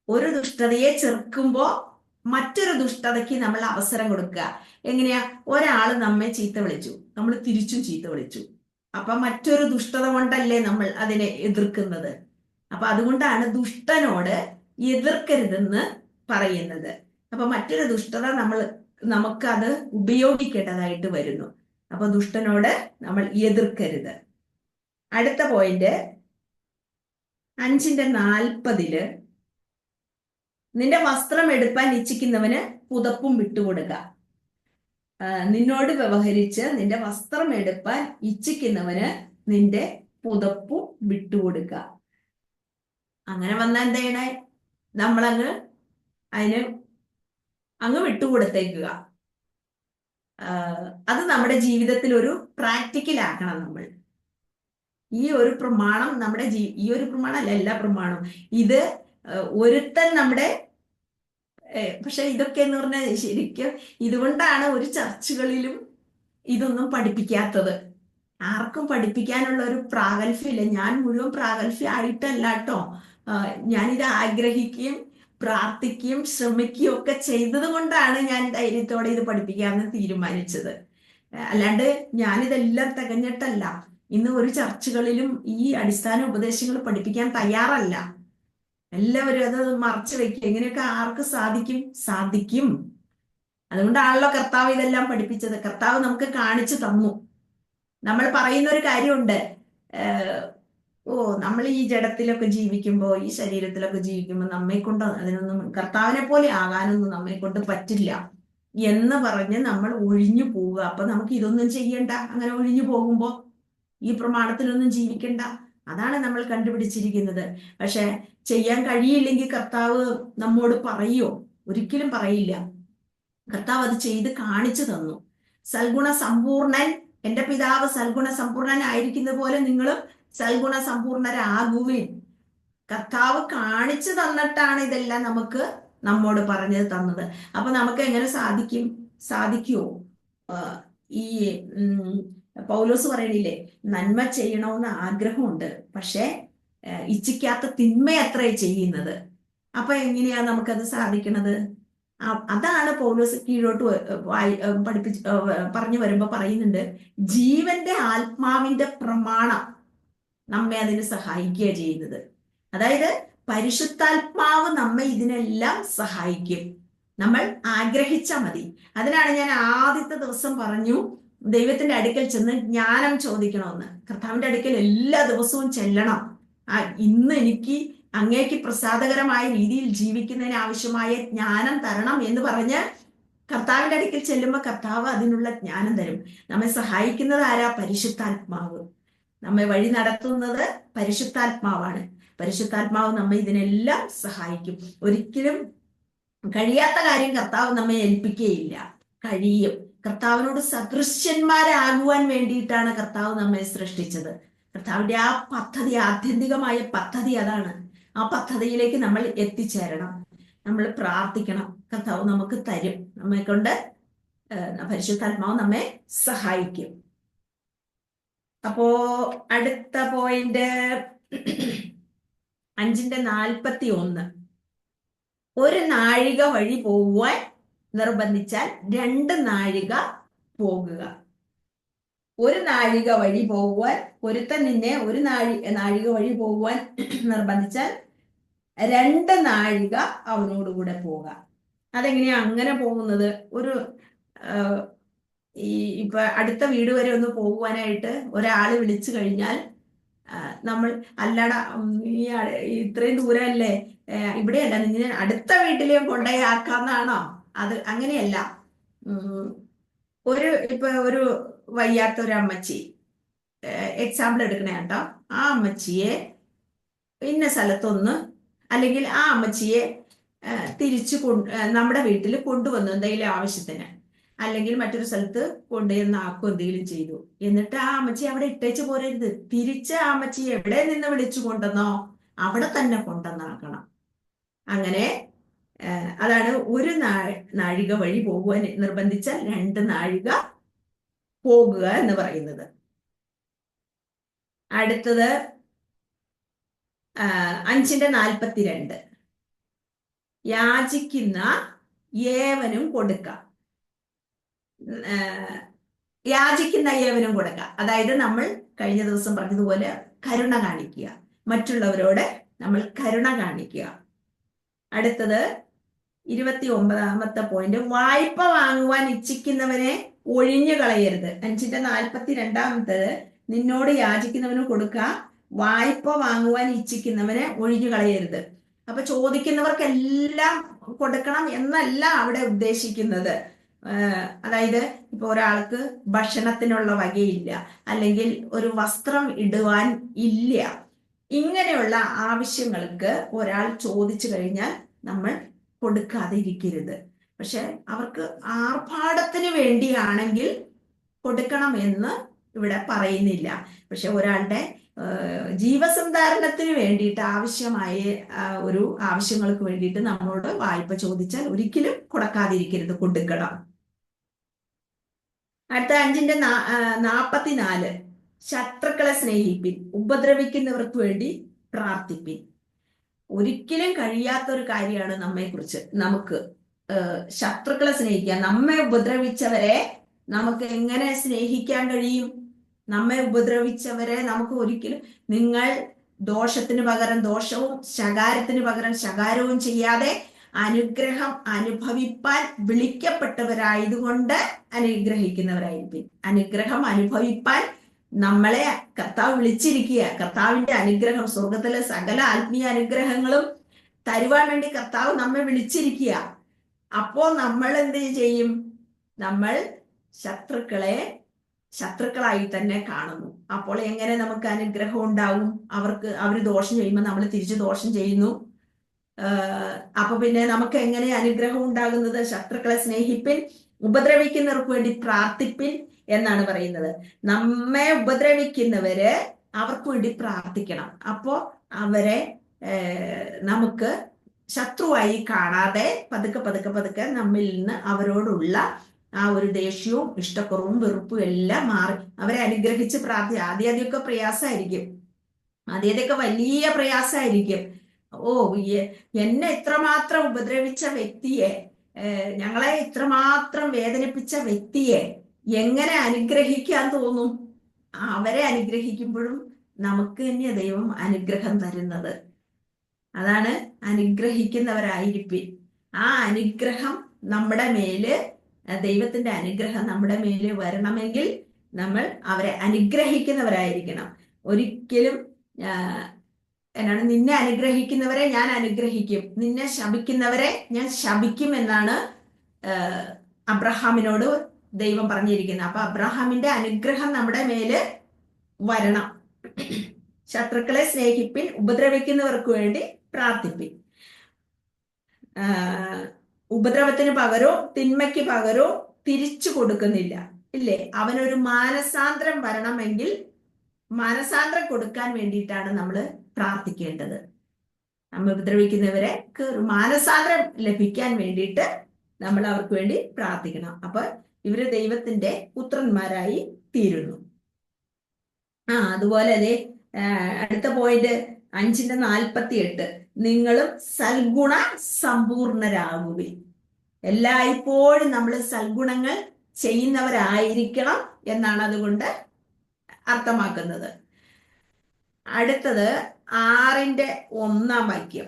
ഒരു ദുഷ്ടതയെ ചെറുക്കുമ്പോ മറ്റൊരു ദുഷ്ടതയ്ക്ക് നമ്മൾ അവസരം കൊടുക്കുക. എങ്ങനെയാ? ഒരാള് നമ്മെ ചീത്ത വിളിച്ചു, നമ്മൾ തിരിച്ചും ചീത്ത വിളിച്ചു. അപ്പൊ മറ്റൊരു ദുഷ്ടത കൊണ്ടല്ലേ നമ്മൾ അതിനെ എതിർക്കുന്നത്. അപ്പൊ അതുകൊണ്ടാണ് ദുഷ്ടനോട് എതിർക്കരുതെന്ന് പറയുന്നത്. അപ്പൊ മറ്റൊരു ദുഷ്ടത നമുക്കത് ഉപയോഗിക്കേണ്ടതായിട്ട് വരുന്നു. അപ്പൊ ദുഷ്ടനോട് നമ്മൾ എതിർക്കരുത്. അടുത്ത പോയിന്റ് 5:40 നിന്റെ വസ്ത്രം എടുപ്പാൻ ഇച്ഛിക്കുന്നവന് പുതപ്പും വിട്ടുകൊടുക്കുക. നിന്നോട് വ്യവഹരിച്ച് നിന്റെ വസ്ത്രം എടുപ്പാൻ ഇച്ഛിക്കുന്നവന് നിന്റെ പുതപ്പും വിട്ടുകൊടുക്കുക. അങ്ങനെ വന്നാൽ എന്താ ചെയ്യണേ? നമ്മളങ്ങ് അങ്ങ് വിട്ടുകൊടുത്തേക്കുക. അത് നമ്മുടെ ജീവിതത്തിൽ ഒരു പ്രാക്ടിക്കലാക്കണം നമ്മൾ. ഈ ഒരു പ്രമാണം ഈ ഒരു പ്രമാണമല്ല, എല്ലാ പ്രമാണവും ഇത് ഒരുത്തൻ നമ്മുടെ പക്ഷെ ഇതൊക്കെ എന്ന് പറഞ്ഞാൽ ശരിക്കും ഇതുകൊണ്ടാണ് ഒരു ചർച്ചുകളിലും ഇതൊന്നും പഠിപ്പിക്കാത്തത്. ആർക്കും പഠിപ്പിക്കാനുള്ള ഒരു പ്രാഗൽഭ്യമില്ല. ഞാൻ മുഴുവൻ പ്രാഗൽഭ്യം ആയിട്ടല്ല കേട്ടോ, ഞാനിത് ആഗ്രഹിക്കുകയും പ്രാർത്ഥിക്കുകയും ശ്രമിക്കുകയും ഒക്കെ ചെയ്തത് കൊണ്ടാണ് ഞാൻ ധൈര്യത്തോടെ ഇത് പഠിപ്പിക്കാമെന്ന് തീരുമാനിച്ചത്. അല്ലാണ്ട് ഞാനിതെല്ലാം തികഞ്ഞിട്ടല്ല. ഇന്ന് ഒരു ചർച്ചുകളിലും ഈ അടിസ്ഥാന ഉപദേശങ്ങൾ പഠിപ്പിക്കാൻ തയ്യാറല്ല. എല്ലാവരും അത് മറച്ചു വെക്കുക. എങ്ങനെയൊക്കെ ആർക്ക് സാധിക്കും. അതുകൊണ്ടാണല്ലോ കർത്താവ് ഇതെല്ലാം പഠിപ്പിച്ചത്. കർത്താവ് നമുക്ക് കാണിച്ചു തന്നു. നമ്മൾ പറയുന്ന ഒരു കാര്യമുണ്ട്, നമ്മൾ ഈ ജഡത്തിലൊക്കെ ജീവിക്കുമ്പോൾ, ഈ ശരീരത്തിലൊക്കെ ജീവിക്കുമ്പോൾ നമ്മെ കൊണ്ട് അതിനൊന്നും കർത്താവിനെ പോലെ ആകാനൊന്നും നമ്മെ കൊണ്ട് പറ്റില്ല എന്ന് പറഞ്ഞ് നമ്മൾ ഒഴിഞ്ഞു പോവുക. അപ്പൊ നമുക്ക് ഇതൊന്നും ചെയ്യണ്ട. അങ്ങനെ ഒഴിഞ്ഞു പോകുമ്പോ ഈ പ്രമാണത്തിലൊന്നും ജീവിക്കണ്ട. അതാണ് നമ്മൾ കണ്ടുപിടിച്ചിരിക്കുന്നത്. പക്ഷെ ചെയ്യാൻ കഴിയില്ലെങ്കിൽ കർത്താവ് നമ്മോട് പറയോ? ഒരിക്കലും പറയില്ല. കർത്താവ് അത് ചെയ്ത് കാണിച്ചു തന്നു. സൽഗുണ സമ്പൂർണൻ, എന്റെ പിതാവ് സൽഗുണ സമ്പൂർണനായിരിക്കുന്ന പോലെ നിങ്ങളും സൽഗുണ സമ്പൂർണരാകുവിൻ. കർത്താവ് കാണിച്ചു തന്നിട്ടാണ് ഇതെല്ലാം നമ്മോട് പറഞ്ഞു തന്നത്. അപ്പൊ നമുക്ക് എങ്ങനെ സാധിക്കുമോ? ഈ പൗലോസ് പറയണില്ലേ, നന്മ ചെയ്യണമെന്ന് ആഗ്രഹമുണ്ട്, പക്ഷെ ഇച്ഛിക്കാത്ത തിന്മയത്രേ ചെയ്യുന്നത്. അപ്പൊ എങ്ങനെയാ നമുക്കത് സാധിക്കണത്? അതാണ് പൗലോസ് കീഴോട്ട് പറഞ്ഞു വരുമ്പോ പറയുന്നുണ്ട്, ജീവന്റെ ആത്മാവിന്റെ പ്രമാണം നമ്മെ അതിന് സഹായിക്കുക ചെയ്യുന്നത്. അതായത് പരിശുദ്ധാത്മാവ് നമ്മെ ഇതിനെല്ലാം സഹായിക്കും. നമ്മൾ ആഗ്രഹിച്ചാൽ മതി. അതിനാണ് ഞാൻ ആദ്യത്തെ ദിവസം പറഞ്ഞു, ദൈവത്തിന്റെ അടുക്കൽ ചെന്ന് ജ്ഞാനം ചോദിക്കണമെന്ന്. കർത്താവിന്റെ അടുക്കൽ എല്ലാ ദിവസവും ചെല്ലണം. ഇന്ന് എനിക്ക് അങ്ങേക്ക് പ്രസാദകരമായ രീതിയിൽ ജീവിക്കുന്നതിന് ആവശ്യമായ ജ്ഞാനം തരണം എന്ന് പറഞ്ഞ് കർത്താവിന്റെ അടുക്കൽ ചെല്ലുമ്പോൾ കർത്താവ് അതിനുള്ള ജ്ഞാനം തരും. നമ്മെ സഹായിക്കുന്നത് ആരാ? പരിശുദ്ധാത്മാവ്. നമ്മെ വഴി നടത്തുന്നത് പരിശുദ്ധാത്മാവാണ്. പരിശുദ്ധാത്മാവ് നമ്മെ ഇതിനെല്ലാം സഹായിക്കും. ഒരിക്കലും കഴിയാത്ത കാര്യം കർത്താവ് നമ്മെ ഏൽപ്പിക്കുകയില്ല. കഴിയും. കർത്താവിനോട് സദൃശ്യന്മാരാകുവാൻ വേണ്ടിയിട്ടാണ് കർത്താവ് നമ്മെ സൃഷ്ടിച്ചത്. കർത്താവിന്റെ ആ പദ്ധതി, ആത്യന്തികമായ പദ്ധതി അതാണ്. ആ പദ്ധതിയിലേക്ക് നമ്മൾ എത്തിച്ചേരണം. നമ്മൾ പ്രാർത്ഥിക്കണം. കർത്താവ് നമുക്ക് തരും. നമ്മെ കൊണ്ട് പരിശുദ്ധാത്മാവ് നമ്മെ സഹായിക്കും. അപ്പോ അടുത്ത പോയിന്റ് 5:41 ഒരു നാഴിക വഴി പോവാൻ നിർബന്ധിച്ചാൽ 2 നാഴിക പോകുക. 1 നാഴിക വഴി പോകുവാൻ ഒരുത്തൻ നിന്നെ 1 നാഴിക വഴി പോകുവാൻ നിർബന്ധിച്ചാൽ 2 നാഴിക അവനോടുകൂടെ പോകാം. അതെങ്ങനെയാ അങ്ങനെ പോകുന്നത്? ഒരു ഇപ്പൊ അടുത്ത വീട് വരെ ഒന്ന് പോകുവാനായിട്ട് ഒരാള് വിളിച്ചു കഴിഞ്ഞാൽ നമ്മൾ അല്ലട ഇത്രയും ദൂരമല്ലേ, ഇവിടെയല്ല, നിന്നെ അടുത്ത വീട്ടിലേയും കൊണ്ടുപോയി ആക്കാന്നാണോ? അത് അങ്ങനെയല്ല. ഇപ്പൊ ഒരു വയ്യാത്ത ഒരു അമ്മച്ചി, എക്സാമ്പിൾ എടുക്കണേ കേട്ടോ, ആ അമ്മച്ചിയെ ഇന്ന സ്ഥലത്തൊന്ന്, അല്ലെങ്കിൽ ആ അമ്മച്ചിയെ തിരിച്ചു നമ്മുടെ വീട്ടിൽ കൊണ്ടുവന്നു എന്തെങ്കിലും ആവശ്യത്തിന്, അല്ലെങ്കിൽ മറ്റൊരു സ്ഥലത്ത് കൊണ്ടുവന്ന് ആക്കും എന്തെങ്കിലും ചെയ്തു, എന്നിട്ട് ആ അമ്മച്ചി അവിടെ ഇട്ടേച്ച് പോരരുത്. തിരിച്ച് ആ അമ്മച്ചി എവിടെ നിന്ന് വിളിച്ചു കൊണ്ടുവന്നോ അവിടെ തന്നെ കൊണ്ടുവന്നാക്കണം. അങ്ങനെ അതാണ് 1 നാഴിക വഴി പോകുവാൻ നിർബന്ധിച്ചാൽ 2 നാഴിക പോകുക എന്ന് പറയുന്നത്. അടുത്തത് 5:42. യാചിക്കുന്ന ഏവനും കൊടുക്കാം. യാചിക്കുന്ന ഏവനും കൊടുക്കുക, അതായത് നമ്മൾ കഴിഞ്ഞ ദിവസം പറഞ്ഞതുപോലെ കരുണ കാണിക്കുക, മറ്റുള്ളവരോട് നമ്മൾ കരുണ കാണിക്കുക. അടുത്തത് 29ാമത്തെ പോയിന്റ്, വായ്പ വാങ്ങുവാൻ ഇച്ഛിക്കുന്നവനെ ഒഴിഞ്ഞു കളയരുത്. 5:42 നിന്നോട് യാചിക്കുന്നവന് കൊടുക്കുക, വായ്പ വാങ്ങുവാൻ ഇച്ഛിക്കുന്നവനെ ഒഴിഞ്ഞു കളയരുത്. അപ്പൊ ചോദിക്കുന്നവർക്കെല്ലാം കൊടുക്കണം എന്നല്ല അവിടെ ഉദ്ദേശിക്കുന്നത്. അതായത് ഇപ്പൊ ഒരാൾക്ക് ഭക്ഷണത്തിനുള്ള വകയില്ല, അല്ലെങ്കിൽ ഒരു വസ്ത്രം ഇടുവാൻ ഇല്ല, ഇങ്ങനെയുള്ള ആവശ്യങ്ങൾക്ക് ഒരാൾ ചോദിച്ചു കഴിഞ്ഞാൽ നമ്മൾ കൊടുക്കാതെ ഇരിക്കരുത്. പക്ഷെ അവർക്ക് ആർഭാടത്തിന് വേണ്ടിയാണെങ്കിൽ കൊടുക്കണം എന്ന് ഇവിടെ പറയുന്നില്ല. പക്ഷെ ഒരാളുടെ ജീവസന്ധാരണത്തിന് വേണ്ടിയിട്ട് ആവശ്യമായ ഒരു ആവശ്യങ്ങൾക്ക് വേണ്ടിയിട്ട് നമ്മളോട് വായ്പ ചോദിച്ചാൽ ഒരിക്കലും കൊടുക്കാതിരിക്കരുത്, കൊടുക്കണം. അടുത്ത 5:44 ശത്രുക്കളെ സ്നേഹിപ്പിൻ, ഉപദ്രവിക്കുന്നവർക്ക് വേണ്ടി പ്രാർത്ഥിപ്പിൻ. ഒരിക്കലും കഴിയാത്ത ഒരു കാര്യമാണ് നമുക്ക് ശത്രുക്കളെ സ്നേഹിക്കാൻ. നമ്മെ ഉപദ്രവിച്ചവരെ നമുക്ക് എങ്ങനെ സ്നേഹിക്കാൻ കഴിയും? നമ്മെ ഉപദ്രവിച്ചവരെ നമുക്ക് ഒരിക്കലും, നിങ്ങൾ ദോഷത്തിന് പകരം ദോഷവും ശകാരത്തിന് പകരം ശകാരവും ചെയ്യാതെ അനുഗ്രഹം അനുഭവിപ്പാൻ വിളിക്കപ്പെട്ടവരായതുകൊണ്ട് അനുഗ്രഹിക്കുന്നവരായിരിക്കും. അനുഗ്രഹം അനുഭവിപ്പാൻ നമ്മളെ കർത്താവ് വിളിച്ചിരിക്കുക. കർത്താവിന്റെ അനുഗ്രഹം, സ്വർഗത്തിലെ സകല ആത്മീയ അനുഗ്രഹങ്ങളും തരുവാൻ വേണ്ടി കർത്താവ് നമ്മെ വിളിച്ചിരിക്കുക. അപ്പോ നമ്മൾ എന്ത് ചെയ്യും? നമ്മൾ ശത്രുക്കളായി തന്നെ കാണുന്നു. അപ്പോൾ എങ്ങനെ നമുക്ക് അനുഗ്രഹം ഉണ്ടാവും? അവർ ദോഷം ചെയ്യുമ്പോൾ നമ്മൾ തിരിച്ചു ദോഷം ചെയ്യുന്നു. അപ്പൊ പിന്നെ നമുക്ക് എങ്ങനെ അനുഗ്രഹം ഉണ്ടാകുന്നത്? ശത്രുക്കളെ സ്നേഹിപ്പിൻ, ഉപദ്രവിക്കുന്നവർക്ക് വേണ്ടി പ്രാർത്ഥിപ്പിൻ എന്നാണ് പറയുന്നത്. നമ്മെ ഉപദ്രവിക്കുന്നവര് അവർക്ക് വേണ്ടി പ്രാർത്ഥിക്കണം. അപ്പോ അവരെ നമുക്ക് ശത്രുവായി കാണാതെ പതുക്കെ നമ്മിൽ നിന്ന് അവരോടുള്ള ആ ഒരു ദേഷ്യവും ഇഷ്ടക്കുറവും വെറുപ്പും എല്ലാം മാറി അവരെ അനുഗ്രഹിച്ച് ആദ്യമൊക്കെ പ്രയാസമായിരിക്കും, ആദ്യമൊക്കെ വലിയ പ്രയാസമായിരിക്കും. എന്നെ ഇത്രമാത്രം ഉപദ്രവിച്ച വ്യക്തിയെ, ഞങ്ങളെ ഇത്രമാത്രം വേദനിപ്പിച്ച വ്യക്തിയെ എങ്ങനെ അനുഗ്രഹിക്കാൻ തോന്നും? അവരെ അനുഗ്രഹിക്കുമ്പോഴും നമുക്ക് തന്നെ ദൈവം അനുഗ്രഹം തരുന്നത്. അതാണ് അനുഗ്രഹിക്കുന്നവരായിരിക്കും. ആ അനുഗ്രഹം നമ്മുടെ മേല്, ദൈവത്തിന്റെ അനുഗ്രഹം നമ്മുടെ മേല് വരണമെങ്കിൽ നമ്മൾ അവരെ അനുഗ്രഹിക്കുന്നവരായിരിക്കണം. ഒരിക്കലും നിന്നെ അനുഗ്രഹിക്കുന്നവരെ ഞാൻ അനുഗ്രഹിക്കും, നിന്നെ ശപിക്കുന്നവരെ ഞാൻ ശപിക്കും എന്നാണ് അബ്രഹാമിനോട് ദൈവം പറഞ്ഞിരിക്കുന്നത്. അപ്പൊ അബ്രഹാമിന്റെ അനുഗ്രഹം നമ്മുടെ മേല് വരണം. ശത്രുക്കളെ സ്നേഹിപ്പിൻ, ഉപദ്രവിക്കുന്നവർക്ക് വേണ്ടി പ്രാർത്ഥിപ്പിൻ. ഉപദ്രവത്തിന് പകരോ തിന്മയ്ക്ക് പകരോ തിരിച്ചു കൊടുക്കുന്നില്ല, ഇല്ലേ? അവനൊരു മാനസാന്തരം വരണമെങ്കിൽ മാനസാന്തരം കൊടുക്കാൻ വേണ്ടിയിട്ടാണ് നമ്മൾ പ്രാർത്ഥിക്കേണ്ടത്. നമ്മൾ ഉപദ്രവിക്കുന്നവർക്ക് ഒരു മാനസാന്തരം ലഭിക്കാൻ വേണ്ടിയിട്ട് നമ്മൾ അവർക്ക് വേണ്ടി പ്രാർത്ഥിക്കണം. അപ്പൊ ഇവര് ദൈവത്തിന്റെ പുത്രന്മാരായി തീരുന്നു. അതുപോലെ അതെ, അടുത്ത പോയിന്റ് 5:48 നിങ്ങളും സൽഗുണ സമ്പൂർണരാകുവിൻ. എല്ലായ്പ്പോഴും നമ്മൾ സൽഗുണങ്ങൾ ചെയ്യുന്നവരായിരിക്കണം എന്നാണ് അതുകൊണ്ട് അർത്ഥമാക്കുന്നത്. അടുത്തത് 6-ന്റെ 1-ാം വാക്യം.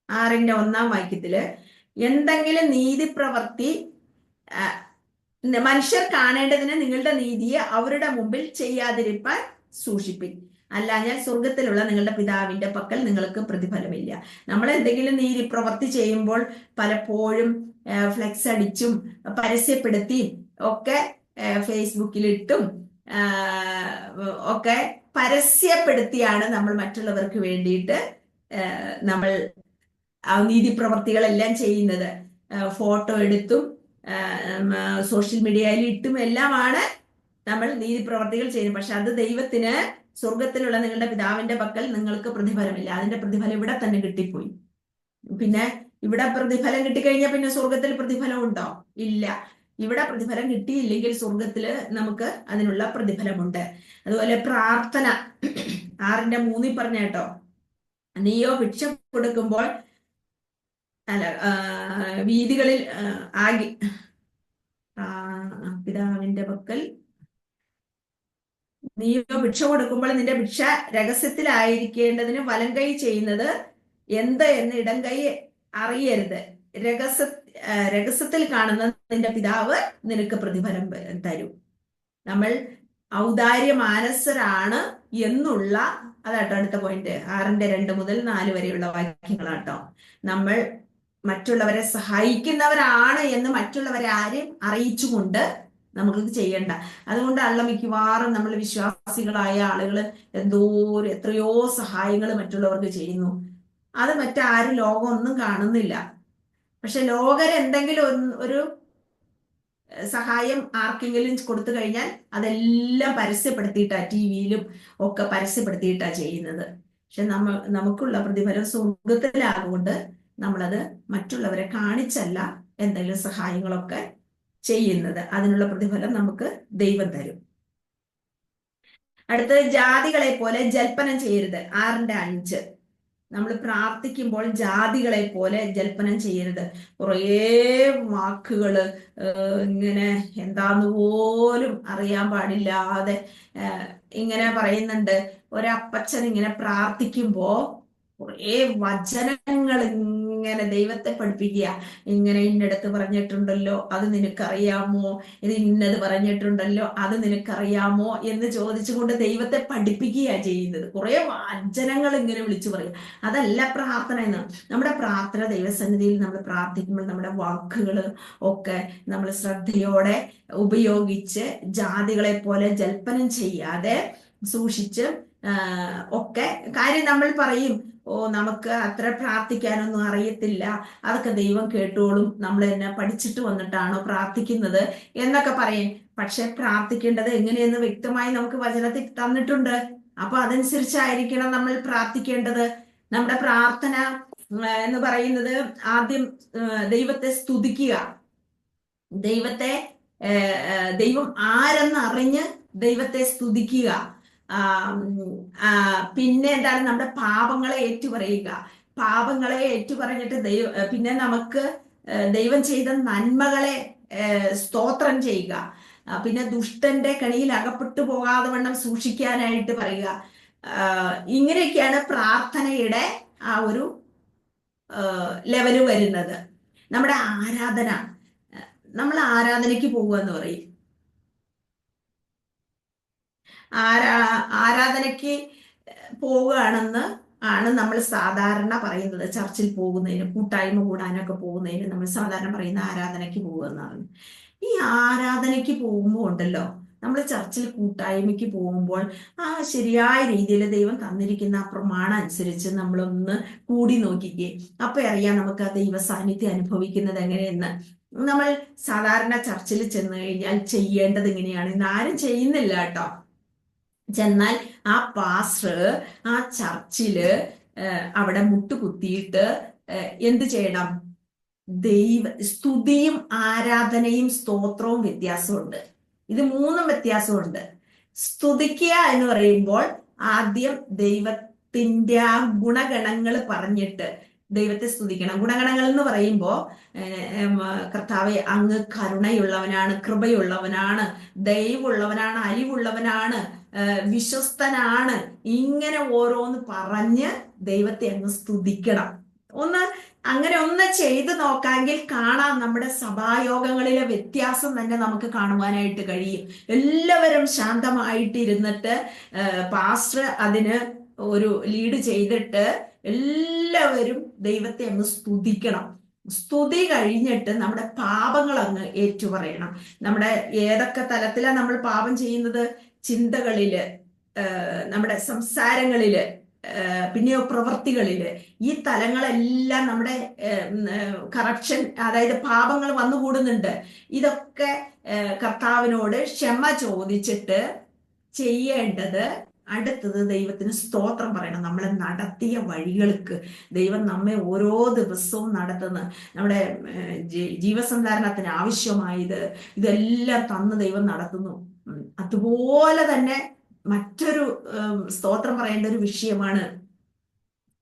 6-ന്റെ 1-ാം വാക്യത്തില് എന്തെങ്കിലും നീതിപ്രവൃത്തി മനുഷ്യർ കാണേണ്ടതിന് നിങ്ങളുടെ നീതിയെ അവരുടെ മുമ്പിൽ ചെയ്യാതിരിപ്പാൻ സൂക്ഷിപ്പിൻ, അല്ലാഞ്ഞാൽ സ്വർഗത്തിലുള്ള നിങ്ങളുടെ പിതാവിന്റെ പക്കൽ നിങ്ങൾക്ക് പ്രതിഫലമില്ല. നമ്മൾ എന്തെങ്കിലും നീതി പ്രവൃത്തി ചെയ്യുമ്പോൾ പലപ്പോഴും ഫ്ലെക്സ് അടിച്ചും പരസ്യപ്പെടുത്തിയും ഒക്കെ ഫേസ്ബുക്കിലിട്ടും ഒക്കെ പരസ്യപ്പെടുത്തിയാണ് നമ്മൾ മറ്റുള്ളവർക്ക് വേണ്ടിയിട്ട് നമ്മൾ നീതി പ്രവർത്തികളെല്ലാം ചെയ്യുന്നത്. ഫോട്ടോ എടുത്തും സോഷ്യൽ മീഡിയയിൽ ഇട്ടും എല്ലാമാണ് നമ്മൾ നീതി പ്രവർത്തികൾ ചെയ്യുന്നത്. പക്ഷെ അത് ദൈവത്തിന് സ്വർഗത്തിലുള്ള നിങ്ങളുടെ പിതാവിന്റെ പക്കൽ നിങ്ങൾക്ക് പ്രതിഫലമില്ല. അതിന്റെ പ്രതിഫലം ഇവിടെ തന്നെ കിട്ടിപ്പോയി. പിന്നെ ഇവിടെ പ്രതിഫലം കിട്ടിക്കഴിഞ്ഞാൽ പിന്നെ സ്വർഗത്തിൽ പ്രതിഫലം ഉണ്ടോ? ഇല്ല. ഇവിടെ പ്രതിഫലം കിട്ടിയില്ലെങ്കിൽ സ്വർഗത്തില് നമുക്ക് അതിനുള്ള പ്രതിഫലമുണ്ട്. അതുപോലെ പ്രാർത്ഥന 6-ന്റെ 3-ൽ പറഞ്ഞ കേട്ടോ, നീയോ ഭിക്ഷ കൊടുക്കുമ്പോൾ വീതികളിൽ പിതാവിന്റെ പക്കൽ നീയോ ഭിക്ഷ കൊടുക്കുമ്പോൾ നിന്റെ ഭിക്ഷ രഹസ്യത്തിലായിരിക്കേണ്ടതിന് വലം കൈ ചെയ്യുന്നത് എന്ത് എന്ന് ഇടം കൈ അറിയരുത്. രഹസ്യത്തിൽ കാണുന്ന നിന്റെ പിതാവ് നിനക്ക് പ്രതിഫലം തരും. നമ്മൾ ഔദാര്യ മാനസരാണ് എന്നുള്ള അതാട്ടോ അടുത്ത പോയിന്റ്. 6-ന്റെ 2 മുതൽ 4 വരെയുള്ള വാക്യങ്ങളാട്ടോ. നമ്മൾ മറ്റുള്ളവരെ സഹായിക്കുന്നവരാണ് എന്ന് മറ്റുള്ളവരെ ആരെയും അറിയിച്ചുകൊണ്ട് നമുക്കിത് ചെയ്യണ്ട. അതുകൊണ്ടാണല്ലോ മിക്കവാറും നമ്മൾ വിശ്വാസികളായ ആളുകൾ എത്രയോ സഹായങ്ങൾ മറ്റുള്ളവർക്ക് ചെയ്യുന്നു. അത് മറ്റാരും ലോകം ഒന്നും കാണുന്നില്ല. പക്ഷെ ലോകരെന്തെങ്കിലും ഒരു സഹായം ആർക്കെങ്കിലും കൊടുത്തു കഴിഞ്ഞാൽ അതെല്ലാം പരസ്യപ്പെടുത്തിയിട്ടാ, ടിവിയിലും ഒക്കെ പരസ്യപ്പെടുത്തിയിട്ടാ ചെയ്യുന്നത്. പക്ഷെ നമുക്കുള്ള പ്രതിഫലം സ്വർഗത്തിലാകൊണ്ട് നമ്മളത് മറ്റുള്ളവരെ കാണിച്ചല്ല എന്തെങ്കിലും സഹായങ്ങളൊക്കെ ചെയ്യുന്നത്. അതിനുള്ള പ്രതിഫലം നമുക്ക് ദൈവം തരും. അടുത്തത് ജാതികളെ പോലെ ജൽപ്പനം ചെയ്യരുത്. 6-ന്റെ 5. നമ്മൾ പ്രാർത്ഥിക്കുമ്പോൾ ജാതികളെ പോലെ ജൽപ്പനം ചെയ്യരുത്. കുറേ വാക്കുകള് ഇങ്ങനെ എന്താന്ന് പോലും അറിയാൻ പാടില്ലാതെ ഇങ്ങനെ പറയുന്നുണ്ട്. ഒരപ്പച്ചൻ ഇങ്ങനെ പ്രാർത്ഥിക്കുമ്പോ കുറേ വചനങ്ങൾ ഇങ്ങനെ ദൈവത്തെ പഠിപ്പിക്കുക. ഇങ്ങനെ ഇന്നടത്ത് പറഞ്ഞിട്ടുണ്ടല്ലോ, അത് നിനക്കറിയാമോ? ഇത് ഇന്നത് പറഞ്ഞിട്ടുണ്ടല്ലോ, അത് നിനക്കറിയാമോ എന്ന് ചോദിച്ചുകൊണ്ട് ദൈവത്തെ പഠിപ്പിക്കുക ചെയ്യുന്നത്. കുറെ വചനങ്ങൾ ഇങ്ങനെ വിളിച്ചു പറയും. അതല്ല പ്രാർത്ഥന എന്ന്. നമ്മുടെ പ്രാർത്ഥന ദൈവസന്നിധിയിൽ നമ്മൾ പ്രാർത്ഥിക്കുമ്പോൾ നമ്മുടെ വാക്കുകൾ ഒക്കെ നമ്മൾ ശ്രദ്ധയോടെ ഉപയോഗിച്ച് ജാതികളെ പോലെ ജൽപ്പനം ചെയ്യാതെ സൂക്ഷിച്ച് ഒക്കെ കാര്യം നമ്മൾ പറയും, നമുക്ക് അത്ര പ്രാർത്ഥിക്കാനൊന്നും അറിയത്തില്ല, അതൊക്കെ ദൈവം കേട്ടോളും, നമ്മൾ തന്നെ പഠിച്ചിട്ട് വന്നിട്ടാണോ പ്രാർത്ഥിക്കുന്നത് എന്നൊക്കെ പറയും. പക്ഷെ പ്രാർത്ഥിക്കേണ്ടത് എങ്ങനെയെന്ന് വ്യക്തമായി നമുക്ക് വചനത്തിൽ തന്നിട്ടുണ്ട്. അപ്പൊ അതനുസരിച്ചായിരിക്കണം നമ്മൾ പ്രാർത്ഥിക്കേണ്ടത്. നമ്മുടെ പ്രാർത്ഥന എന്ന് പറയുന്നത് ആദ്യം ദൈവത്തെ സ്തുതിക്കുക, ദൈവം ആരെന്ന് അറിഞ്ഞ് ദൈവത്തെ സ്തുതിക്കുക. പിന്നെ എന്താണ്, നമ്മുടെ പാപങ്ങളെ ഏറ്റുപറയുക. പാപങ്ങളെ ഏറ്റുപറഞ്ഞിട്ട് പിന്നെ നമുക്ക് ദൈവം ചെയ്ത നന്മകളെ സ്തോത്രം ചെയ്യുക. പിന്നെ ദുഷ്ടന്റെ കണിയിൽ അകപ്പെട്ടു പോകാതെ വണ്ണം സൂക്ഷിക്കാനായിട്ട് പറയുക. ഇങ്ങനെയൊക്കെയാണ് പ്രാർത്ഥനയുടെ ആ ഒരു ലെവല് വരുന്നത്. നമ്മുടെ ആരാധന, നമ്മൾ ആരാധനയ്ക്ക് പോകുക എന്ന് പറയും. ആരാധനയ്ക്ക് പോവുകയാണെന്ന് ആണ് നമ്മൾ സാധാരണ പറയുന്നത്. ചർച്ചിൽ പോകുന്നതിന്, കൂട്ടായ്മ കൂടാനൊക്കെ പോകുന്നതിന് നമ്മൾ സാധാരണ പറയുന്ന ആരാധനയ്ക്ക് പോകുക എന്നാണ്. ഈ ആരാധനയ്ക്ക് പോകുമ്പോൾ ഉണ്ടല്ലോ, നമ്മൾ ചർച്ചിൽ കൂട്ടായ്മയ്ക്ക് പോകുമ്പോൾ ആ ശരിയായ രീതിയിൽ ദൈവം തന്നിരിക്കുന്ന ആ പ്രമാണം അനുസരിച്ച് നമ്മളൊന്ന് കൂടി നോക്കിക്കേ. അപ്പൊ അറിയാം നമുക്ക് ആ ദൈവ സാന്നിധ്യം അനുഭവിക്കുന്നത് എങ്ങനെയെന്ന്. നമ്മൾ സാധാരണ ചർച്ചിൽ ചെന്ന് കഴിഞ്ഞാൽ ചെയ്യേണ്ടത് ഇങ്ങനെയാണ്. ഇന്ന് ആരും ചെയ്യുന്നില്ല കേട്ടോ. ചെന്നാൽ ആ പാസ്റ്റർ ആ ചർച്ചില് അവിടെ മുട്ടുകുത്തിയിട്ട് എന്ത് ചെയ്യണം? സ്തുതിയും ആരാധനയും സ്തോത്രവും വ്യത്യാസമുണ്ട്. ഇത് മൂന്നും വ്യത്യാസമുണ്ട്. സ്തുതിക്കുക എന്ന് പറയുമ്പോൾ ആദ്യം ദൈവത്തിന്റെ ആ ഗുണഗണങ്ങൾ പറഞ്ഞിട്ട് ദൈവത്തെ സ്തുതിക്കണം. ഗുണഗണങ്ങൾ എന്ന് പറയുമ്പോൾ കർത്താവെ അങ്ങ് കരുണയുള്ളവനാണ്, കൃപയുള്ളവനാണ്, ദയവുള്ളവനാണ്, അലിവുള്ളവനാണ്, വിശ്വസ്തനാണ്, ഇങ്ങനെ ഓരോന്ന് പറഞ്ഞ് ദൈവത്തെ അങ്ങ് സ്തുതിക്കണം. അങ്ങനെ ഒന്ന് ചെയ്തു നോക്കാമെങ്കിൽ കാണാം നമ്മുടെ സഭായോഗങ്ങളിലെ വ്യത്യാസം തന്നെ നമുക്ക് കാണുവാനായിട്ട് കഴിയും. എല്ലാവരും ശാന്തമായിട്ടിരുന്നിട്ട് പാസ്റ്റർ അതിന് ഒരു ലീഡ് ചെയ്തിട്ട് എല്ലാവരും ദൈവത്തെ അങ്ങ് സ്തുതിക്കണം. സ്തുതി കഴിഞ്ഞിട്ട് നമ്മുടെ പാപങ്ങൾ അങ്ങ് ഏറ്റുപറയണം. നമ്മുടെ ഏതൊക്കെ തലത്തിലാണ് നമ്മൾ പാപം ചെയ്യുന്നത്? ചിന്തകളില്, നമ്മുടെ സംസാരങ്ങളില്, പിന്നെയോ പ്രവൃത്തികളില്. ഈ തലങ്ങളെല്ലാം നമ്മുടെ കറപ്ഷൻ, അതായത് പാപങ്ങൾ വന്നുകൂടുന്നുണ്ട്. ഇതൊക്കെ കർത്താവിനോട് ക്ഷമ ചോദിച്ചിട്ട് ചെയ്യേണ്ടത്. അടുത്തത് ദൈവത്തിന് സ്തോത്രം പറയണം. നമ്മളെ നടത്തിയ വഴികൾക്ക് ദൈവം നമ്മെ ഓരോ ദിവസവും നടത്തുന്ന, നമ്മുടെ ജീവസന്ധാരണത്തിന് ആവശ്യമായത് ഇതെല്ലാം തന്ന് ദൈവം നടത്തുന്നു. അതുപോലെ തന്നെ മറ്റൊരു സ്തോത്രം പറയേണ്ട ഒരു വിഷയമാണ്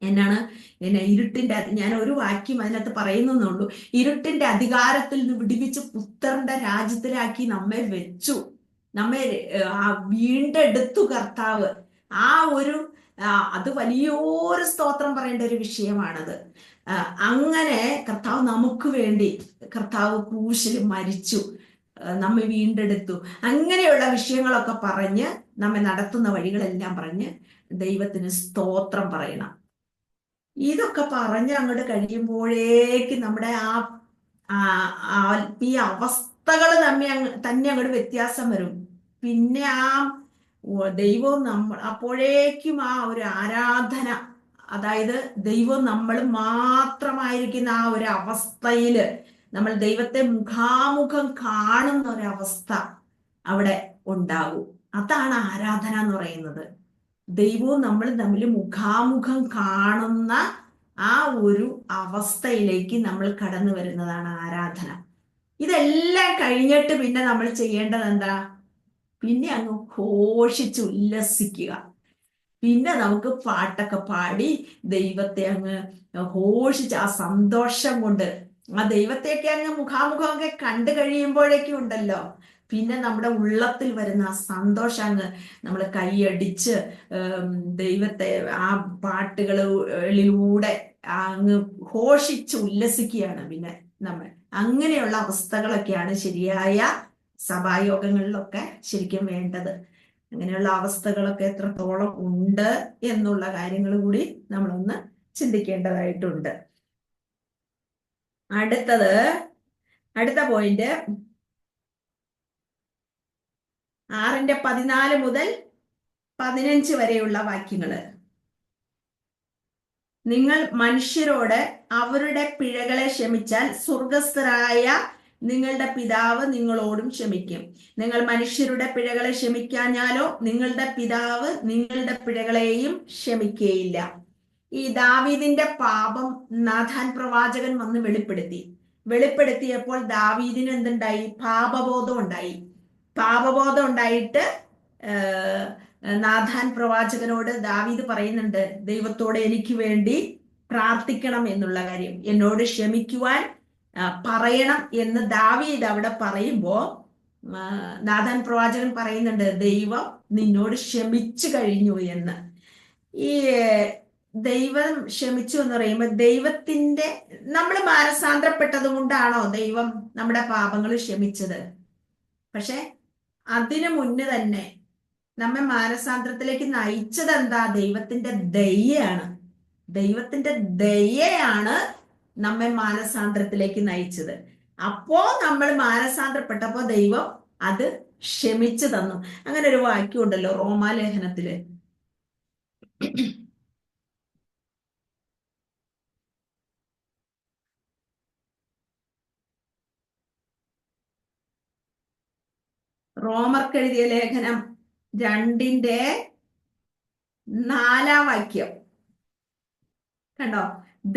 എന്നെ ഇരുട്ടിന്റെ, ഞാൻ ഒരു വാക്യം അതിനകത്ത് പറയുന്നുള്ളൂ. ഇരുട്ടിന്റെ അധികാരത്തിൽ നിന്ന് വിടുവിച്ച് പുത്രന്റെ രാജ്യത്തിലാക്കി നമ്മെ വെച്ചു, നമ്മെ വീണ്ടെടുത്തു കർത്താവ്. അത് വലിയൊരു സ്തോത്രം പറയേണ്ട ഒരു വിഷയമാണത്. അങ്ങനെ കർത്താവ് നമുക്ക് വേണ്ടി കർത്താവ് ക്രൂശിൽ മരിച്ചു, നമ്മെ വീണ്ടെടുത്തു. അങ്ങനെയുള്ള വിഷയങ്ങളൊക്കെ പറഞ്ഞ് നമ്മെ നടത്തുന്ന വഴികളെല്ലാം പറഞ്ഞ് ദൈവത്തിന് സ്തോത്രം പറയണം. ഇതൊക്കെ പറഞ്ഞ് അങ്ങോട്ട് കഴിയുമ്പോഴേക്ക് നമ്മുടെ ഈ അവസ്ഥകൾ തന്നെ അങ്ങോട്ട് വ്യത്യാസം വരും. പിന്നെ ദൈവവും അപ്പോഴേക്കും ഒരു ആരാധന, അതായത് ദൈവം നമ്മൾ മാത്രമായിരിക്കുന്ന ഒരു അവസ്ഥയില് നമ്മൾ ദൈവത്തെ മുഖാമുഖം കാണുന്ന ഒരവസ്ഥ അവിടെ ഉണ്ടാകും. അതാണ് ആരാധന എന്ന് പറയുന്നത്. ദൈവവും നമ്മൾ തമ്മിൽ മുഖാമുഖം കാണുന്ന ഒരു അവസ്ഥയിലേക്ക് നമ്മൾ കടന്നു വരുന്നതാണ് ആരാധന. ഇതെല്ലാം കഴിഞ്ഞിട്ട് പിന്നെ നമ്മൾ ചെയ്യേണ്ടത് എന്താ? പിന്നെ അങ്ങ് ഘോഷിച്ച് ഉല്ലസിക്കുക. പിന്നെ നമുക്ക് പാട്ടൊക്കെ പാടി ദൈവത്തെ അങ്ങ് ഘോഷിച്ച് ആ സന്തോഷം കൊണ്ട് ദൈവത്തെയൊക്കെ അങ്ങ് മുഖാമുഖമൊക്കെ കണ്ടു കഴിയുമ്പോഴേക്കും ഉണ്ടല്ലോ, പിന്നെ നമ്മുടെ ഉള്ളത്തിൽ വരുന്ന ആ സന്തോഷം അങ്ങ് നമ്മൾ കൈയടിച്ച് ദൈവത്തെ ആ പാട്ടുകളിലൂടെ അങ്ങ് ഘോഷിച്ച് ഉല്ലസിക്കുകയാണ് പിന്നെ നമ്മൾ. അങ്ങനെയുള്ള അവസ്ഥകളൊക്കെയാണ് ശരിയായ സഭായോഗങ്ങളിലൊക്കെ ശരിക്കും വേണ്ടത്. അങ്ങനെയുള്ള അവസ്ഥകളൊക്കെ എത്രത്തോളം ഉണ്ട് എന്നുള്ള കാര്യങ്ങൾ കൂടി നമ്മളൊന്ന് ചിന്തിക്കേണ്ടതായിട്ടുണ്ട്. അടുത്ത പോയിന്റ് 6:14 മുതൽ 15 വരെയുള്ള വാക്യങ്ങള്. നിങ്ങൾ മനുഷ്യരോട് അവരുടെ പിഴകളെ ക്ഷമിച്ചാൽ സ്വർഗസ്ഥരായ നിങ്ങളുടെ പിതാവ് നിങ്ങളോടും ക്ഷമിക്കും. നിങ്ങൾ മനുഷ്യരുടെ പിഴകളെ ക്ഷമിക്കാഞ്ഞാലോ നിങ്ങളുടെ പിതാവ് നിങ്ങളുടെ പിഴകളെയും ക്ഷമിക്കുകയില്ല. ഈ ദാവീദിന്റെ പാപം നാഥാൻ പ്രവാചകൻ വന്ന് വെളിപ്പെടുത്തിയപ്പോൾ ദാവീദിന് എന്തുണ്ടായി? പാപബോധം ഉണ്ടായിട്ട് നാഥാൻ പ്രവാചകനോട് ദാവീദ് പറയുന്നുണ്ട്, ദൈവത്തോട് എനിക്ക് വേണ്ടി പ്രാർത്ഥിക്കണം എന്നുള്ള കാര്യം, എന്നോട് ക്ഷമിക്കുവാൻ പറയണം എന്ന് ദാവീദ് അവിടെ പറയുമ്പോ നാഥാൻ പ്രവാചകൻ പറയുന്നുണ്ട്, ദൈവം നിന്നോട് ക്ഷമിച്ചു കഴിഞ്ഞു എന്ന്. ഈ ദൈവം ക്ഷമിച്ചു എന്ന് പറയുമ്പോൾ ദൈവത്തിന്റെ, നമ്മൾ മാനസാന്തരപ്പെട്ടത് കൊണ്ടാണോ ദൈവം നമ്മുടെ പാപങ്ങൾ ക്ഷമിച്ചത്? പക്ഷെ അതിനു മുന്നേ തന്നെ നമ്മെ മാനസാന്തരത്തിലേക്ക് നയിച്ചത് എന്താ? ദൈവത്തിന്റെ ദയയാണ് നമ്മെ മാനസാന്തരത്തിലേക്ക് നയിച്ചത്. അപ്പോ നമ്മൾ മാനസാന്തരപ്പെട്ടപ്പോ ദൈവം അത് ക്ഷമിച്ചു തന്നു. അങ്ങനെ ഒരു വാക്യം ഉണ്ടല്ലോ റോമാലേഖനത്തില്, റോമർക്കെഴുതിയ ലേഖനം 2:4 വാക്യം കണ്ടോ?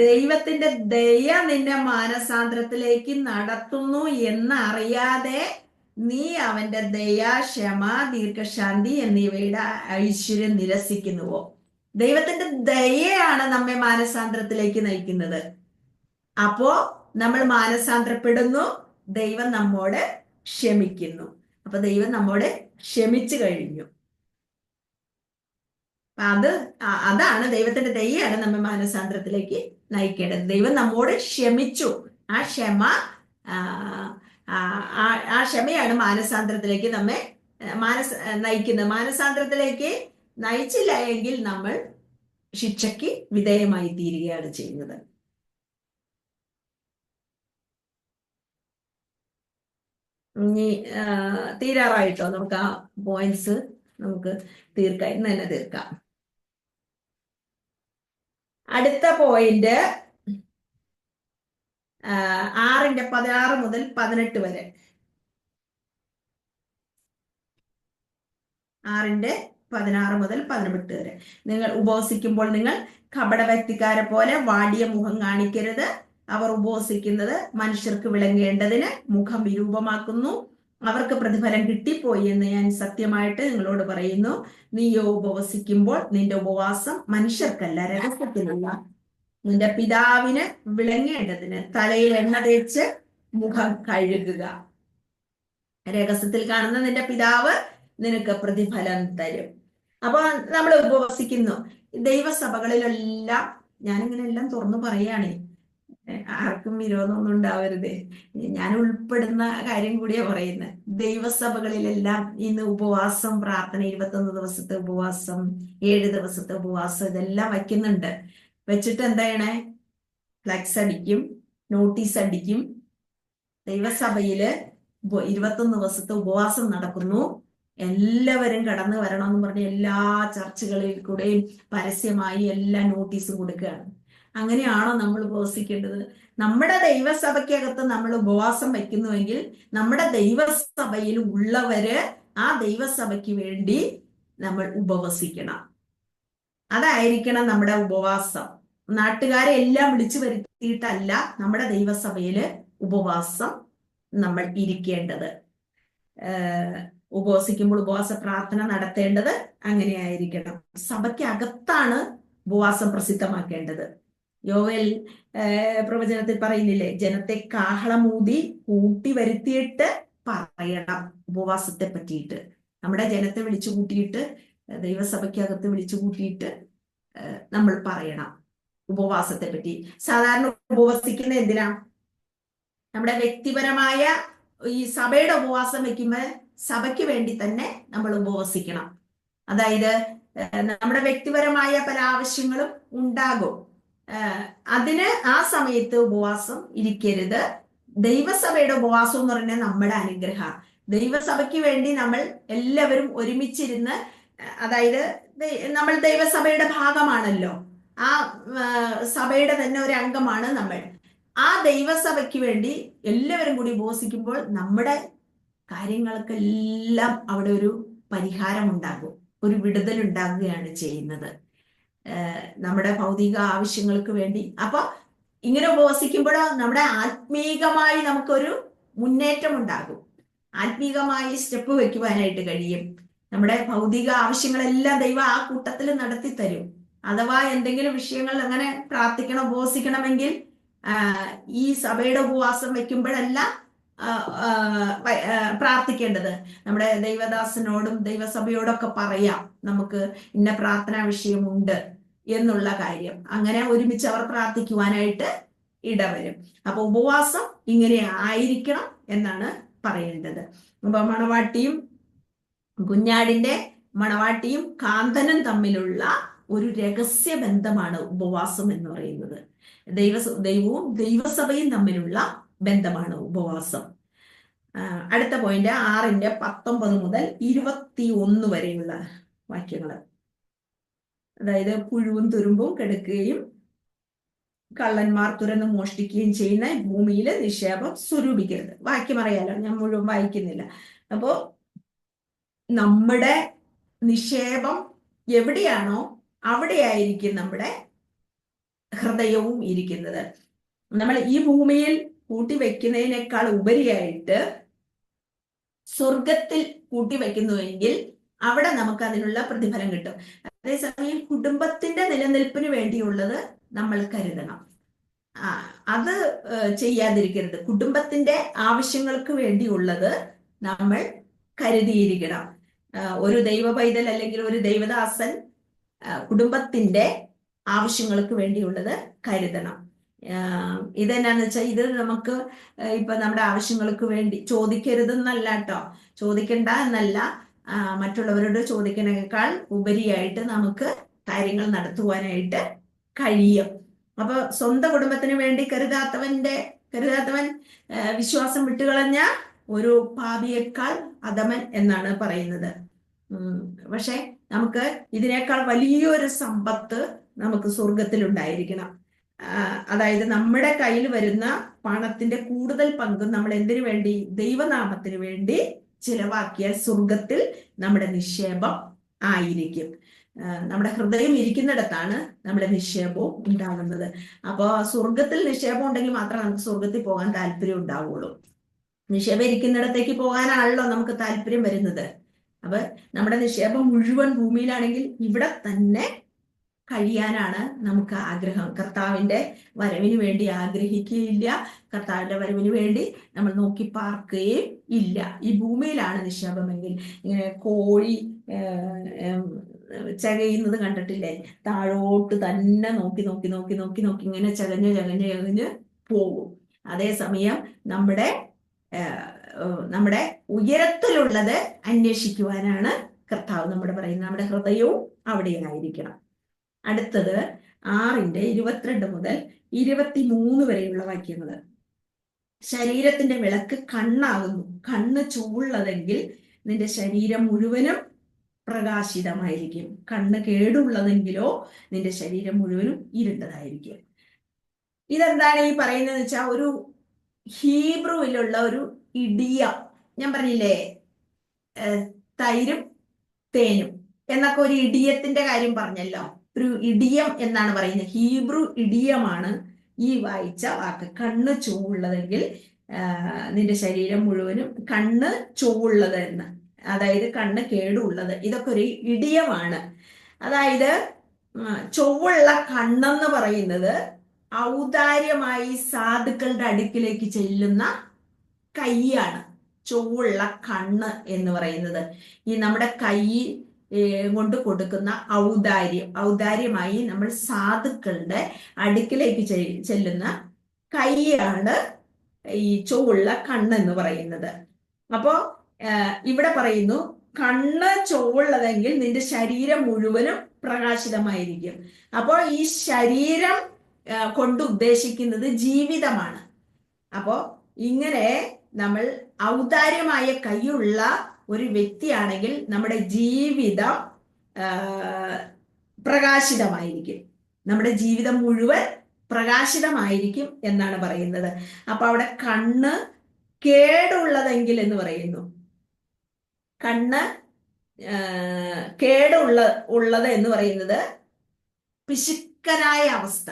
ദൈവത്തിന്റെ ദയ നിന്നെ മാനസാന്തരത്തിലേക്ക് നടത്തുന്നു എന്നറിയാതെ നീ അവന്റെ ദയ, ക്ഷമ, ദീർഘശാന്തി എന്നിവയുടെ ഐശ്വര്യം നിരസിക്കുന്നുവോ? ദൈവത്തിന്റെ ദയയാണ് നമ്മെ മാനസാന്തരത്തിലേക്ക് നയിക്കുന്നത്. അപ്പോ നമ്മൾ മാനസാന്തരപ്പെടുന്നു, ദൈവം നമ്മോട് ക്ഷമിക്കുന്നു. അപ്പൊ ദൈവം നമ്മോട് ക്ഷമിച്ചു കഴിഞ്ഞു. അതാണ് ദൈവത്തിന്റെ ദയയാണ് നമ്മെ മാനസാന്തരത്തിലേക്ക് നയിക്കേണ്ടത്. ദൈവം നമ്മോട് ക്ഷമിച്ചു. ആ ക്ഷമ ആ ക്ഷമയാണ് മാനസാന്തരത്തിലേക്ക് നമ്മെ നയിക്കുന്നത്. മാനസാന്തരത്തിലേക്ക് നയിച്ചില്ല എങ്കിൽ നമ്മൾ ശിക്ഷയ്ക്ക് വിധേയമായി തീരുകയാണ് ചെയ്യുന്നത്. ഇനി തീരാറായിട്ടോ? നമുക്ക് ആ പോയിന്റ്സ് നമുക്ക് തീർക്കാം, ഇന്ന് തന്നെ തീർക്കാം. അടുത്ത പോയിന്റ് 6:16 മുതൽ 18 വരെ. 6:16 മുതൽ 18 വരെ. നിങ്ങൾ ഉപവസിക്കുമ്പോൾ നിങ്ങൾ കപട വ്യക്തിക്കാരെ പോലെ വാടിയ മുഖം കാണിക്കരുത്. അവർ ഉപവസിക്കുന്നത് മനുഷ്യർക്ക് വിളങ്ങേണ്ടതിന് മുഖം വിരൂപമാക്കുന്നു. അവർക്ക് പ്രതിഫലം കിട്ടിപ്പോയി എന്ന് ഞാൻ സത്യമായിട്ട് നിങ്ങളോട് പറയുന്നു. നീയോ ഉപവസിക്കുമ്പോൾ നിന്റെ ഉപവാസം മനുഷ്യർക്കല്ല, രഹസ്യത്തിലുള്ള നിന്റെ പിതാവിന് വിളങ്ങേണ്ടതിന് തലയിൽ എണ്ണ തേച്ച് മുഖം കഴുകുക. രഹസ്യത്തിൽ കാണുന്ന നിന്റെ പിതാവ് നിനക്ക് പ്രതിഫലം തരും. അപ്പൊ നമ്മൾ ഉപവസിക്കുന്നു. ദൈവസഭകളിലെല്ലാം ഞാനിങ്ങനെ എല്ലാം തുറന്നു പറയാണ്, ആർക്കും വിരോധമൊന്നും ഉണ്ടാവരുത്. ഞാൻ ഉൾപ്പെടുന്ന കാര്യം കൂടിയാ പറയുന്നത്. ദൈവസഭകളിലെല്ലാം ഇന്ന് ഉപവാസം, പ്രാർത്ഥന, 21 ദിവസത്തെ ഉപവാസം, 7 ദിവസത്തെ ഉപവാസം ഇതെല്ലാം വയ്ക്കുന്നുണ്ട്. വെച്ചിട്ട് എന്താ ചെയ്യണേ? ഫ്ലക്സ് അടിക്കും, നോട്ടീസ് അടിക്കും. ദൈവസഭയില് 21 ദിവസത്തെ ഉപവാസം നടക്കുന്നു, എല്ലാവരും കടന്നു വരണമെന്ന് പറഞ്ഞ് എല്ലാ ചർച്ചുകളിൽ കൂടെയും പരസ്യമായി എല്ലാ നോട്ടീസും കൊടുക്കുകയാണ്. അങ്ങനെയാണോ നമ്മൾ ഉപവസിക്കേണ്ടത്? നമ്മുടെ ദൈവസഭയ്ക്കകത്ത് നമ്മൾ ഉപവാസം വയ്ക്കുന്നുവെങ്കിൽ നമ്മുടെ ദൈവസഭയിൽ ഉള്ളവര് ആ ദൈവസഭയ്ക്ക് വേണ്ടി നമ്മൾ ഉപവസിക്കണം. അതായിരിക്കണം നമ്മുടെ ഉപവാസം. നാട്ടുകാരെ എല്ലാം വിളിച്ചു വരുത്തിയിട്ടല്ല നമ്മുടെ ദൈവസഭയില് ഉപവാസം നമ്മൾ ഇരിക്കേണ്ടത്. ഉപവസിക്കുമ്പോൾ ഉപവാസ പ്രാർത്ഥന നടത്തേണ്ടത് അങ്ങനെയായിരിക്കണം. സഭയ്ക്കകത്താണ് ഉപവാസം പ്രസിദ്ധമാക്കേണ്ടത്. യോവേൽ പ്രവചനത്തിൽ പറയുന്നില്ലേ, ജനത്തെ കാഹളമൂതി കൂട്ടി വരുത്തിയിട്ട് പറയണം ഉപവാസത്തെ പറ്റിയിട്ട്. നമ്മുടെ ജനത്തെ വിളിച്ചു കൂട്ടിയിട്ട്, ദൈവസഭയ്ക്കകത്ത് വിളിച്ചു കൂട്ടിയിട്ട് നമ്മൾ പറയണം ഉപവാസത്തെ പറ്റി. സാധാരണ ഉപവസിക്കുന്ന എന്തിനാ? നമ്മുടെ വ്യക്തിപരമായ ഈ സഭയുടെ ഉപവാസം വെക്കുമ്പോൾ സഭയ്ക്ക് വേണ്ടി തന്നെ നമ്മൾ ഉപവസിക്കണം. അതായത് നമ്മുടെ വ്യക്തിപരമായ പല ആവശ്യങ്ങളും ഉണ്ടാകും. അതിന് ആ സമയത്ത് ഉപവാസം ഇരിക്കരുത്. ദൈവസഭയുടെ ഉപവാസം എന്ന് പറഞ്ഞാൽ നമ്മുടെ അനുഗ്രഹം. ദൈവസഭയ്ക്ക് വേണ്ടി നമ്മൾ എല്ലാവരും ഒരുമിച്ചിരുന്ന്, അതായത് നമ്മൾ ദൈവസഭയുടെ ഭാഗമാണല്ലോ, ആ സഭയുടെ തന്നെ ഒരു അംഗമാണ് നമ്മൾ. ആ ദൈവസഭയ്ക്ക് വേണ്ടി എല്ലാവരും കൂടി ഉപവസിക്കുമ്പോൾ നമ്മുടെ കാര്യങ്ങൾക്കെല്ലാം അവിടെ ഒരു പരിഹാരം ഉണ്ടാകും, ഒരു വിടുതൽ ഉണ്ടാകുകയാണ് ചെയ്യുന്നത്, നമ്മുടെ ഭൗതിക ആവശ്യങ്ങൾക്ക് വേണ്ടി. അപ്പൊ ഇങ്ങനെ ഉപവസിക്കുമ്പോൾ നമ്മുടെ ആത്മീകമായി നമുക്കൊരു മുന്നേറ്റം ഉണ്ടാകും, ആത്മീകമായി സ്റ്റെപ്പ് വെക്കുവാനായിട്ട് കഴിയും. നമ്മുടെ ഭൗതിക ആവശ്യങ്ങളെല്ലാം ദൈവം ആ കൂട്ടത്തിൽ നടത്തി തരും. അഥവാ എന്തെങ്കിലും വിഷയങ്ങൾ അങ്ങനെ പ്രാർത്ഥിക്കണം, ഉപവസിക്കണമെങ്കിൽ ഈ സഭയുടെ ഉപവാസം വെക്കുമ്പോഴല്ല പ്രാർത്ഥിക്കേണ്ടത്. നമ്മുടെ ദൈവദാസനോടും ദൈവസഭയോടൊക്കെ പറയാം, നമുക്ക് ഇന്ന പ്രാർത്ഥനാ വിഷയമുണ്ട് എന്നുള്ള കാര്യം. അങ്ങനെ ഒരുമിച്ച് അവർ പ്രാർത്ഥിക്കുവാനായിട്ട് ഇടവരും. അപ്പൊ ഉപവാസം ഇങ്ങനെ ആയിരിക്കണം എന്നാണ് പറയേണ്ടത്. അപ്പൊ മണവാട്ടിയും കുഞ്ഞാടിന്റെ മണവാട്ടിയും കാന്തനും തമ്മിലുള്ള ഒരു രഹസ്യ ബന്ധമാണ് ഉപവാസം എന്ന് പറയുന്നത്. ദൈവവും ദൈവസഭയും തമ്മിലുള്ള ബന്ധമാണ് ഉപവാസം. അടുത്ത പോയിന്റ് 6:19 മുതൽ 21 വരെയുള്ള വാക്യങ്ങൾ. അതായത് പുഴുവും തുരുമ്പും കെടുക്കുകയും കള്ളന്മാർ തുരന്ന് മോഷ്ടിക്കുകയും ചെയ്യുന്ന ഭൂമിയിൽ നിക്ഷേപം സ്വരൂപിക്കരുത്. വാക്യം അറിയാലോ, ഞാൻ മുഴുവൻ വായിക്കുന്നില്ല. അപ്പോ നമ്മുടെ നിക്ഷേപം എവിടെയാണോ അവിടെയായിരിക്കും നമ്മുടെ ഹൃദയവും ഇരിക്കുന്നത്. നമ്മൾ ഈ ഭൂമിയിൽ കൂട്ടിവെക്കുന്നതിനേക്കാൾ ഉപരിയായിട്ട് സ്വർഗത്തിൽ കൂട്ടിവെക്കുന്നുവെങ്കിൽ അവിടെ നമുക്ക് അതിനുള്ള പ്രതിഫലം കിട്ടും. അതേസമയം കുടുംബത്തിന്റെ നിലനിൽപ്പിന് വേണ്ടിയുള്ളത് നമ്മൾ കരുതണം. അത് ചെയ്യാതിരിക്കരുത്. കുടുംബത്തിന്റെ ആവശ്യങ്ങൾക്ക് വേണ്ടിയുള്ളത് നമ്മൾ കരുതിയിരിക്കണം. ഒരു ദൈവ പൈതൽ അല്ലെങ്കിൽ ഒരു ദൈവദാസൻ കുടുംബത്തിന്റെ ആവശ്യങ്ങൾക്ക് വേണ്ടിയുള്ളത് കരുതണം. ഇതെന്നാന്ന് വെച്ചാൽ ഇത് നമുക്ക് ഇപ്പൊ നമ്മുടെ ആവശ്യങ്ങൾക്ക് വേണ്ടി ചോദിക്കരുതെന്നല്ല കേട്ടോ, ചോദിക്കണ്ട എന്നല്ല, മറ്റുള്ളവരോട് ചോദിക്കുന്നതിനേക്കാൾ ഉപരിയായിട്ട് നമുക്ക് കാര്യങ്ങൾ നടത്തുവാനായിട്ട് കഴിയും. അപ്പൊ സ്വന്തം കുടുംബത്തിന് വേണ്ടി കരുതാത്തവൻ വിശ്വാസം വിട്ടുകളഞ്ഞ ഒരു പാപിയേക്കാൾ അധമൻ എന്നാണ് പറയുന്നത്. പക്ഷെ നമുക്ക് ഇതിനേക്കാൾ വലിയൊരു സമ്പത്ത് നമുക്ക് സ്വർഗത്തിൽ ഉണ്ടായിരിക്കണം. അതായത് നമ്മുടെ കയ്യിൽ വരുന്ന പണത്തിന്റെ കൂടുതൽ പങ്കും നമ്മൾ എന്തിനു വേണ്ടി? ദൈവനാമത്തിന് വേണ്ടി ചിലവാക്കിയാൽ സ്വർഗത്തിൽ നമ്മുടെ നിക്ഷേപം ആയിരിക്കും. നമ്മുടെ ഹൃദയം ഇരിക്കുന്നിടത്താണ് നമ്മുടെ നിക്ഷേപവും ഉണ്ടാകുന്നത്. അപ്പോൾ സ്വർഗത്തിൽ നിക്ഷേപം ഉണ്ടെങ്കിൽ മാത്രമേ നമുക്ക് സ്വർഗത്തിൽ പോകാൻ താല്പര്യം ഉണ്ടാവുള്ളൂ. നിക്ഷേപം ഇരിക്കുന്നിടത്തേക്ക് പോകാനാണല്ലോ നമുക്ക് താല്പര്യം വരുന്നത്. അപ്പൊ നമ്മുടെ നിക്ഷേപം മുഴുവൻ ഭൂമിയിലാണെങ്കിൽ ഇവിടെ തന്നെ കഴിയാനാണ് നമുക്ക് ആഗ്രഹം. കർത്താവിന്റെ വരവിന് വേണ്ടി ആഗ്രഹിക്കുകയില്ല, കർത്താവിന്റെ വരവിന് വേണ്ടി നമ്മൾ നോക്കി പാർക്കുകയും ഇല്ല. ഈ ഭൂമിയിലാണ് നിക്ഷേപമെങ്കിൽ ഇങ്ങനെ കോഴി ചകയുന്നത് കണ്ടിട്ടില്ലേ? താഴോട്ട് തന്നെ നോക്കി നോക്കി നോക്കി നോക്കി നോക്കി ഇങ്ങനെ ചകഞ്ഞ് പോകും. അതേസമയം നമ്മുടെ ഉയരത്തിലുള്ളത് അന്വേഷിക്കുവാനാണ് കർത്താവ് പറയുന്നത്. നമ്മുടെ ഹൃദയവും അവിടെയായിരിക്കണം. അടുത്തത് 6:22 മുതൽ 23 വരെയുള്ള വാക്യങ്ങൾ. ശരീരത്തിന്റെ വിളക്ക് കണ്ണാകുന്നു. കണ്ണ് ചുവള്ളതെങ്കിൽ നിന്റെ ശരീരം മുഴുവനും പ്രകാശിതമായിരിക്കും. കണ്ണ് കേടുള്ളതെങ്കിലോ നിന്റെ ശരീരം മുഴുവനും ഇരുണ്ടതായിരിക്കും. ഇതെന്താണ് ഈ പറയുന്നത് വെച്ചാൽ, ഒരു ഹീബ്രുവിലുള്ള ഒരു ഇടിയം, ഞാൻ പറഞ്ഞില്ലേ തൈരും തേനും എന്നൊക്കെ ഒരു ഇടിയത്തിന്റെ കാര്യം പറഞ്ഞല്ലോ. ഒരു ഇടിയം എന്നാണ് പറയുന്നത്. ഹീബ്രു ഇടിയമാണ് ഈ വായിച്ച വാക്ക്. കണ്ണ് ചുവള്ളതെങ്കിൽ നിന്റെ ശരീരം മുഴുവനും, കണ്ണ് ചുവള്ളത് എന്ന്, അതായത് കണ്ണ് കേടുള്ളത്. ഇതൊക്കെ ഒരു ഇടിയമാണ്. അതായത് ചൊവ്വുള്ള കണ്ണെന്ന് പറയുന്നത് ഔദാര്യമായി സാധുക്കളുടെ അടുക്കിലേക്ക് ചെല്ലുന്ന കൈയാണ്. ചൊവ്വുള്ള കണ്ണ് എന്ന് പറയുന്നത് ഈ നമ്മുടെ കൈ കൊണ്ട് കൊടുക്കുന്ന ഔദാര്യമായി നമ്മൾ സാധുക്കളുടെ അടുക്കിലേക്ക് ചെല്ലുന്ന കൈയാണ് ഈ ചൊവ്വുള്ള കണ്ണ് എന്ന് പറയുന്നത്. അപ്പോ ഇവിടെ പറയുന്നു, കണ്ണ് ചൊവ്വുള്ളതെങ്കിൽ നിന്റെ ശരീരം മുഴുവനും പ്രകാശിതമായിരിക്കും. അപ്പോൾ ഈ ശരീരം കൊണ്ട് ഉദ്ദേശിക്കുന്നത് ജീവിതമാണ്. അപ്പോ ഇങ്ങനെ നമ്മൾ ഔദാര്യമായ കൈയുള്ള ഒരു വ്യക്തിയാണെങ്കിൽ നമ്മുടെ ജീവിതം പ്രകാശിതമായിരിക്കും. നമ്മുടെ ജീവിതം മുഴുവൻ പ്രകാശിതമായിരിക്കും എന്നാണ് പറയുന്നത്. അപ്പൊ അവിടെ കണ്ണ് കേടുള്ളതെങ്കിൽ എന്ന് പറയുന്നു. കണ്ണ് ഉള്ളത് എന്ന് പറയുന്നത് പിശുക്കനായ അവസ്ഥ.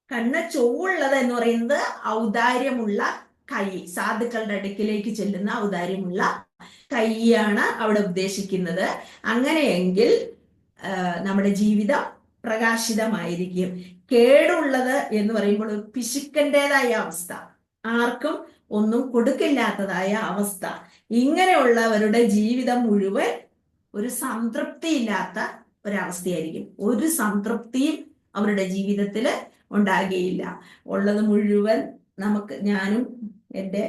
കണ്ണ് ചൊവ്വുള്ളത് എന്ന് പറയുന്നത് ഔദാര്യമുള്ള കൈ, സാധുക്കളുടെ അടുക്കിലേക്ക് ചെല്ലുന്ന ഔദാര്യമുള്ള കൈയാണ് അവിടെ ഉദ്ദേശിക്കുന്നത്. അങ്ങനെയെങ്കിൽ നമ്മുടെ ജീവിതം പ്രകാശിതമായിരിക്കും. കേടുള്ളത് എന്ന് പറയുമ്പോൾ പിശുക്കൻ്റെതായ അവസ്ഥ, ആർക്കും ഒന്നും കൊടുക്കില്ലാത്തതായ അവസ്ഥ. ഇങ്ങനെയുള്ളവരുടെ ജീവിതം മുഴുവൻ ഒരു സംതൃപ്തിയില്ലാത്ത ഒരവസ്ഥയായിരിക്കും. ഒരു സംതൃപ്തിയും അവരുടെ ജീവിതത്തിൽ ഉണ്ടാകുകയില്ല. ഉള്ളത് മുഴുവൻ ഞാനും എൻ്റെ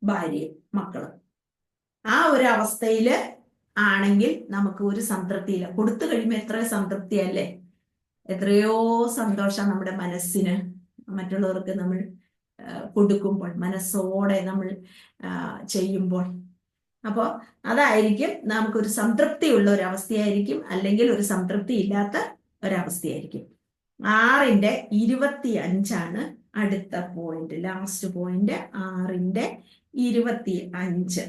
ഭാര്യയും മക്കളും ആ ഒരു അവസ്ഥയിൽ ആണെങ്കിൽ നമുക്ക് ഒരു സംതൃപ്തിയില്ല. കൊടുത്തു കഴിയുമ്പോൾ എത്രയോ സംതൃപ്തിയല്ലേ, എത്രയോ സന്തോഷം നമ്മുടെ മനസ്സിന്. മറ്റുള്ളവർക്ക് നമ്മൾ കൊടുക്കുമ്പോൾ, മനസ്സോടെ നമ്മൾ ചെയ്യുമ്പോൾ, അപ്പോൾ അതായിരിക്കും നമുക്കൊരു സംതൃപ്തിയുള്ള ഒരവസ്ഥയായിരിക്കും, അല്ലെങ്കിൽ ഒരു സംതൃപ്തി ഇല്ലാത്ത ഒരവസ്ഥയായിരിക്കും. 6:25 അടുത്ത പോയിന്റ്, ലാസ്റ്റ് പോയിന്റ്. 6:25.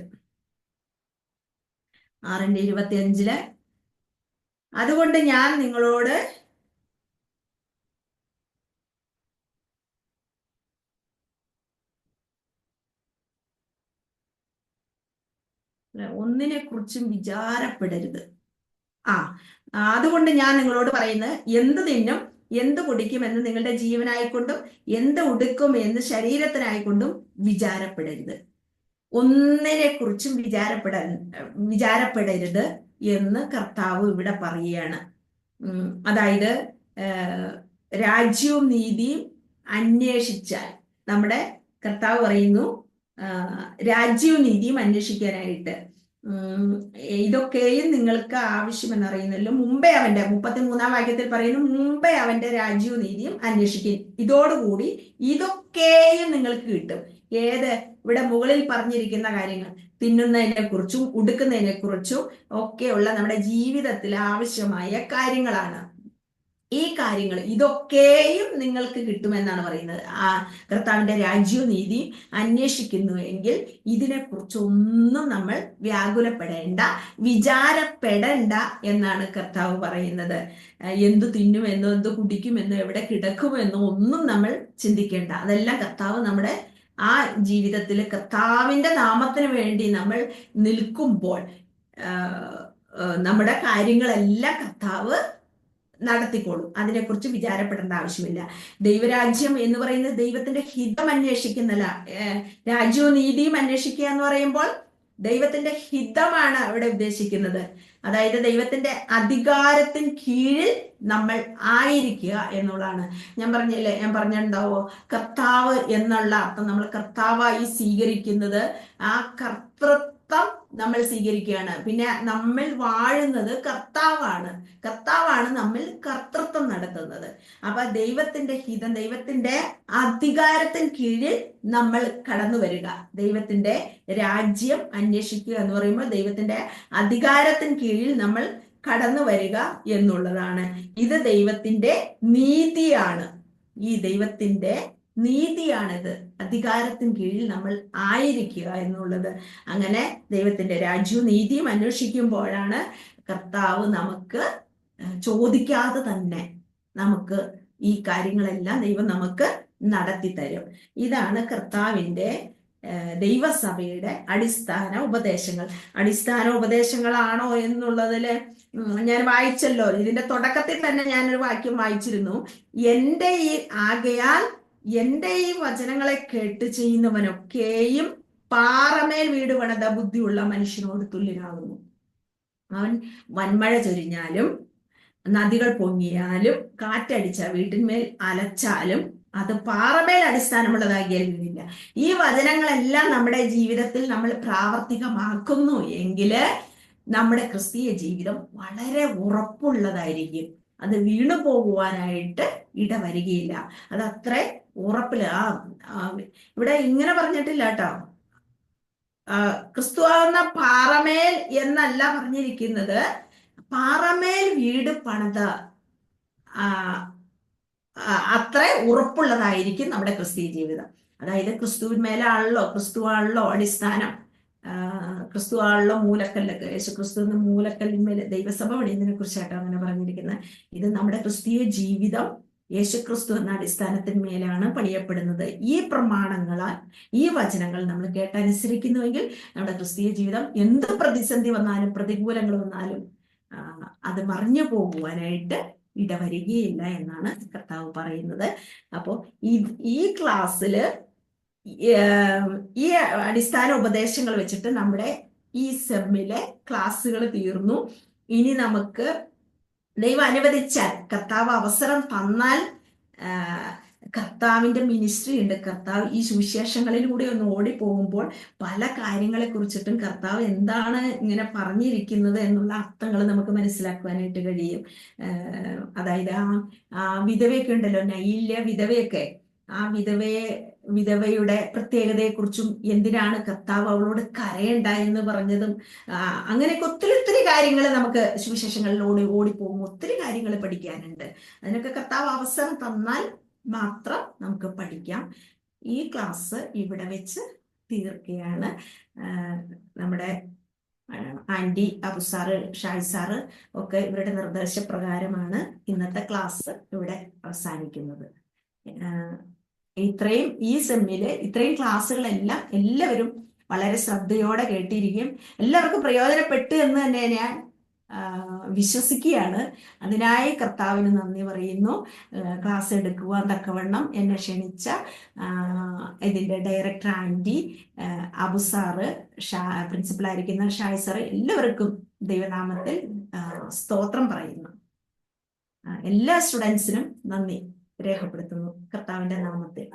6:25 അതുകൊണ്ട് ഞാൻ നിങ്ങളോട് ഒന്നിനെ കുറിച്ചും വിചാരപ്പെടരുത്. അതുകൊണ്ട് ഞാൻ നിങ്ങളോട് പറയുന്നത്, എന്ത് തിന്നും എന്ത് കുടിക്കും എന്ന് നിങ്ങളുടെ ജീവനായിക്കൊണ്ടും എന്ത് ഉടുക്കും എന്ന് ശരീരത്തിനായിക്കൊണ്ടും വിചാരപ്പെടരുത്. ഒന്നിനെ കുറിച്ചും വിചാരപ്പെടരുത് എന്ന് കർത്താവ് ഇവിടെ പറയുകയാണ്. അതായത് രാജ്യവും നീതിയും അന്വേഷിച്ചാൽ, നമ്മുടെ കർത്താവ് പറയുന്നു രാജ്യവും നീതിയും അന്വേഷിക്കാനായിട്ട്. ഇതൊക്കെയും നിങ്ങൾക്ക് ആവശ്യമെന്നറിയുന്നല്ലോ. മുമ്പേ അവന്റെ 33-ാം വാക്യത്തിൽ പറയുന്നു, മുമ്പേ അവന്റെ രാജ്യവും നീതിയും അന്വേഷിക്കും, ഇതോടുകൂടി ഇതൊക്കെയും നിങ്ങൾക്ക് കിട്ടും. ഏത്? ഇവിടെ മുകളിൽ പറഞ്ഞിരിക്കുന്ന കാര്യങ്ങൾ, തിന്നുന്നതിനെ കുറിച്ചും ഉടുക്കുന്നതിനെ കുറിച്ചും ഒക്കെയുള്ള നമ്മുടെ ജീവിതത്തിൽ ആവശ്യമായ കാര്യങ്ങളാണ്. ഈ കാര്യങ്ങൾ ഇതൊക്കെയും നിങ്ങൾക്ക് കിട്ടുമെന്നാണ് പറയുന്നത്. കർത്താവിന്റെ രാജ്യവും നീതിയും അന്വേഷിക്കുന്നുവെങ്കിൽ ഇതിനെക്കുറിച്ചൊന്നും നമ്മൾ വ്യാകുലപ്പെടേണ്ട, വിചാരപ്പെടേണ്ട എന്നാണ് കർത്താവ് പറയുന്നത്. എന്തു തിന്നുമെന്നോ എന്തു കുടിക്കുമെന്നോ എവിടെ കിടക്കുമെന്നോ ഒന്നും നമ്മൾ ചിന്തിക്കേണ്ട. അതെല്ലാം കർത്താവ് നമ്മുടെ ആ ജീവിതത്തിൽ കർത്താവിന്റെ നാമത്തിന് വേണ്ടി നമ്മൾ നിൽക്കുമ്പോൾ നമ്മുടെ കാര്യങ്ങളെല്ലാം കർത്താവ് നടത്തിക്കോളും. അതിനെക്കുറിച്ച് വിചാരപ്പെടേണ്ട ആവശ്യമില്ല. ദൈവരാജ്യം എന്ന് പറയുന്നത് ദൈവത്തിന്റെ ഹിതം അന്വേഷിക്കുന്നല്ല. രാജ്യവും നീതിയും അന്വേഷിക്കുക എന്ന് പറയുമ്പോൾ ദൈവത്തിന്റെ ഹിതമാണ് അവിടെ ഉദ്ദേശിക്കുന്നത്. അതായത് ദൈവത്തിന്റെ അധികാരത്തിന് കീഴിൽ നമ്മൾ ആയിരിക്കുക എന്നുള്ളതാണ്. ഞാൻ പറഞ്ഞിട്ടുണ്ടാവോ, കർത്താവ് എന്നുള്ള അർത്ഥം നമ്മൾ കർത്താവായി സ്വീകരിക്കുന്നത് ആ കർത്തൃത്വം നമ്മൾ സ്വീകരിക്കുകയാണ്. പിന്നെ നമ്മൾ വാഴുന്നത് കർത്താവാണ് നമ്മിൽ കർത്തൃത്വം നടത്തുന്നത്. അപ്പൊ ദൈവത്തിന്റെ ഹിതം, ദൈവത്തിന്റെ അധികാരത്തിന് കീഴിൽ നമ്മൾ കടന്നു വരിക. ദൈവത്തിന്റെ രാജ്യം അന്വേഷിക്കുക എന്ന് പറയുമ്പോൾ ദൈവത്തിന്റെ അധികാരത്തിന് കീഴിൽ നമ്മൾ കടന്നു വരിക എന്നുള്ളതാണ്. ഇത് ദൈവത്തിന്റെ നീതിയാണ്. ഈ ദൈവത്തിന്റെ നീതിയാണിത്. അധികാരത്തിന് കീഴിൽ നമ്മൾ ആയിരിക്കുക എന്നുള്ളത്. അങ്ങനെ ദൈവത്തിന്റെ രാജ്യവും നീതിയും അന്വേഷിക്കുമ്പോഴാണ് കർത്താവ് നമുക്ക് ചോദിക്കാതെ തന്നെ നമുക്ക് ഈ കാര്യങ്ങളെല്ലാം ദൈവം നമുക്ക് നടത്തി തരും. ഇതാണ് കർത്താവിന്റെ ദൈവസഭയുടെ അടിസ്ഥാന ഉപദേശങ്ങളാണോ എന്നുള്ളതില് ഞാൻ വായിച്ചല്ലോ. ഇതിന്റെ തുടക്കത്തിൽ തന്നെ ഞാനൊരു വാക്യം വായിച്ചിരുന്നു. എന്റെ ഈ വചനങ്ങളെ കേട്ട് ചെയ്യുന്നവനൊക്കെയും പാറമേൽ വീട് പണിത ബുദ്ധിയുള്ള മനുഷ്യനോട് തുല്യനാകുന്നു. അവൻ വൻമഴ ചൊരിഞ്ഞാലും നദികൾ പൊങ്ങിയാലും കാറ്റടിച്ച വീട്ടിന്മേൽ അലച്ചാലും അത് പാറമേൽ അടിസ്ഥാനമുള്ളതാകിയാൽ വീണില്ല. ഈ വചനങ്ങളെല്ലാം നമ്മുടെ ജീവിതത്തിൽ നമ്മൾ പ്രാവർത്തികമാക്കുന്നു എങ്കിൽ നമ്മുടെ ക്രിസ്തീയ ജീവിതം വളരെ ഉറപ്പുള്ളതായിരിക്കും. അത് വീണു പോകുവാനായിട്ട് ഇടവരികയില്ല. അത് അത്ര ഉറപ്പില്ല. ഇവിടെ ഇങ്ങനെ പറഞ്ഞിട്ടില്ല കേട്ടോ, ക്രിസ്തുവാകുന്ന പാറമേൽ എന്നല്ല പറഞ്ഞിരിക്കുന്നത്. പാറമേൽ വീട് പണിത അത്ര ഉറപ്പുള്ളതായിരിക്കും നമ്മുടെ ക്രിസ്തീയ ജീവിതം. അതായത് ക്രിസ്തുവാണല്ലോ അടിസ്ഥാനം, ക്രിസ്തുവാണല്ലോ മൂലക്കല്ലൊക്കെ. യേശുക്രിസ്തു എന്ന മൂലക്കല്ലിന്മേൽ ദൈവസഭ പണിയുന്നതിനെ കുറിച്ചായിട്ടോ അങ്ങനെ പറഞ്ഞിരിക്കുന്നത്. ഇത് നമ്മുടെ ക്രിസ്തീയ ജീവിതം യേശുക്രിസ്തു എന്ന അടിസ്ഥാനത്തിന്മേലാണ് പണിയപ്പെടുന്നത്. ഈ പ്രമാണങ്ങളാൽ, ഈ വചനങ്ങൾ നമ്മൾ കേട്ടനുസരിക്കുന്നുവെങ്കിൽ നമ്മുടെ ക്രിസ്തീയ ജീവിതം എന്ത് പ്രതിസന്ധി വന്നാലും പ്രതികൂലങ്ങൾ വന്നാലും അത് മറിഞ്ഞു പോകുവാനായിട്ട് ഇടവരികയില്ല എന്നാണ് കർത്താവ് പറയുന്നത്. അപ്പോൾ ഈ ക്ലാസ്സില് ഈ അടിസ്ഥാന ഉപദേശങ്ങൾ വെച്ചിട്ട് നമ്മുടെ ഈ സെമ്മിലെ ക്ലാസ്സുകൾ തീർന്നു. ഇനി നമുക്ക് ദൈവം അനുവദിച്ചാൽ, കർത്താവ് അവസരം തന്നാൽ, കർത്താവിന്റെ മിനിസ്ട്രി ഉണ്ട്. കർത്താവ് ഈ സുവിശേഷങ്ങളിലൂടെ ഒന്ന് ഓടിപ്പോകുമ്പോൾ പല കാര്യങ്ങളെ കുറിച്ചിട്ടും കർത്താവ് എന്താണ് ഇങ്ങനെ പറഞ്ഞിരിക്കുന്നത് എന്നുള്ള അർത്ഥങ്ങൾ നമുക്ക് മനസ്സിലാക്കുവാനായിട്ട് കഴിയും. അതായത് ആ വിധവയൊക്കെ ഉണ്ടല്ലോ, നൈല്യ വിധവയൊക്കെ, ആ വിധവയുടെ പ്രത്യേകതയെക്കുറിച്ചും എന്തിനാണ് കർത്താവ് അവളോട് കരയണ്ട എന്ന് പറഞ്ഞതും, അങ്ങനെയൊക്കെ ഒത്തിരി കാര്യങ്ങൾ നമുക്ക് സുവിശേഷങ്ങളിലൂടെ ഓടിപ്പോകുമ്പോൾ ഒത്തിരി കാര്യങ്ങൾ പഠിക്കാനുണ്ട്. അതിനൊക്കെ കർത്താവ് അവസരം തന്നാൽ മാത്രം നമുക്ക് പഠിക്കാം. ഈ ക്ലാസ് ഇവിടെ വെച്ച് തീർക്കുകയാണ്. നമ്മുടെ anti, Abu sir, Shai sir ഒക്കെ ഇവരുടെ നിർദ്ദേശപ്രകാരമാണ് ഇന്നത്തെ ക്ലാസ് ഇവിടെ അവസാനിക്കുന്നത്. ഈ സെമ്മില് ഇത്രയും ക്ലാസ്സുകളെല്ലാം എല്ലാവരും വളരെ ശ്രദ്ധയോടെ കേട്ടിരിക്കും. എല്ലാവർക്കും പ്രയോജനപ്പെട്ടു എന്ന് തന്നെ ഞാൻ വിശ്വസിക്കുകയാണ്. അതിനായി കർത്താവിന് നന്ദി പറയുന്നു. ക്ലാസ് എടുക്കുവാൻ തക്കവണ്ണം എന്നെ ക്ഷണിച്ച ഇതിൻ്റെ ഡയറക്ടർ ആൻറ്റി, അബു സാറ്, പ്രിൻസിപ്പളായിരിക്കുന്ന ഷായ് സാറ്, എല്ലാവർക്കും ദൈവനാമത്തിൽ സ്തോത്രം പറയുന്നു. എല്ലാ സ്റ്റുഡൻസിനും നന്ദി രേഖപ്പെടുത്തുന്നു കർത്താവിന്റെ നാമത്തിൽ.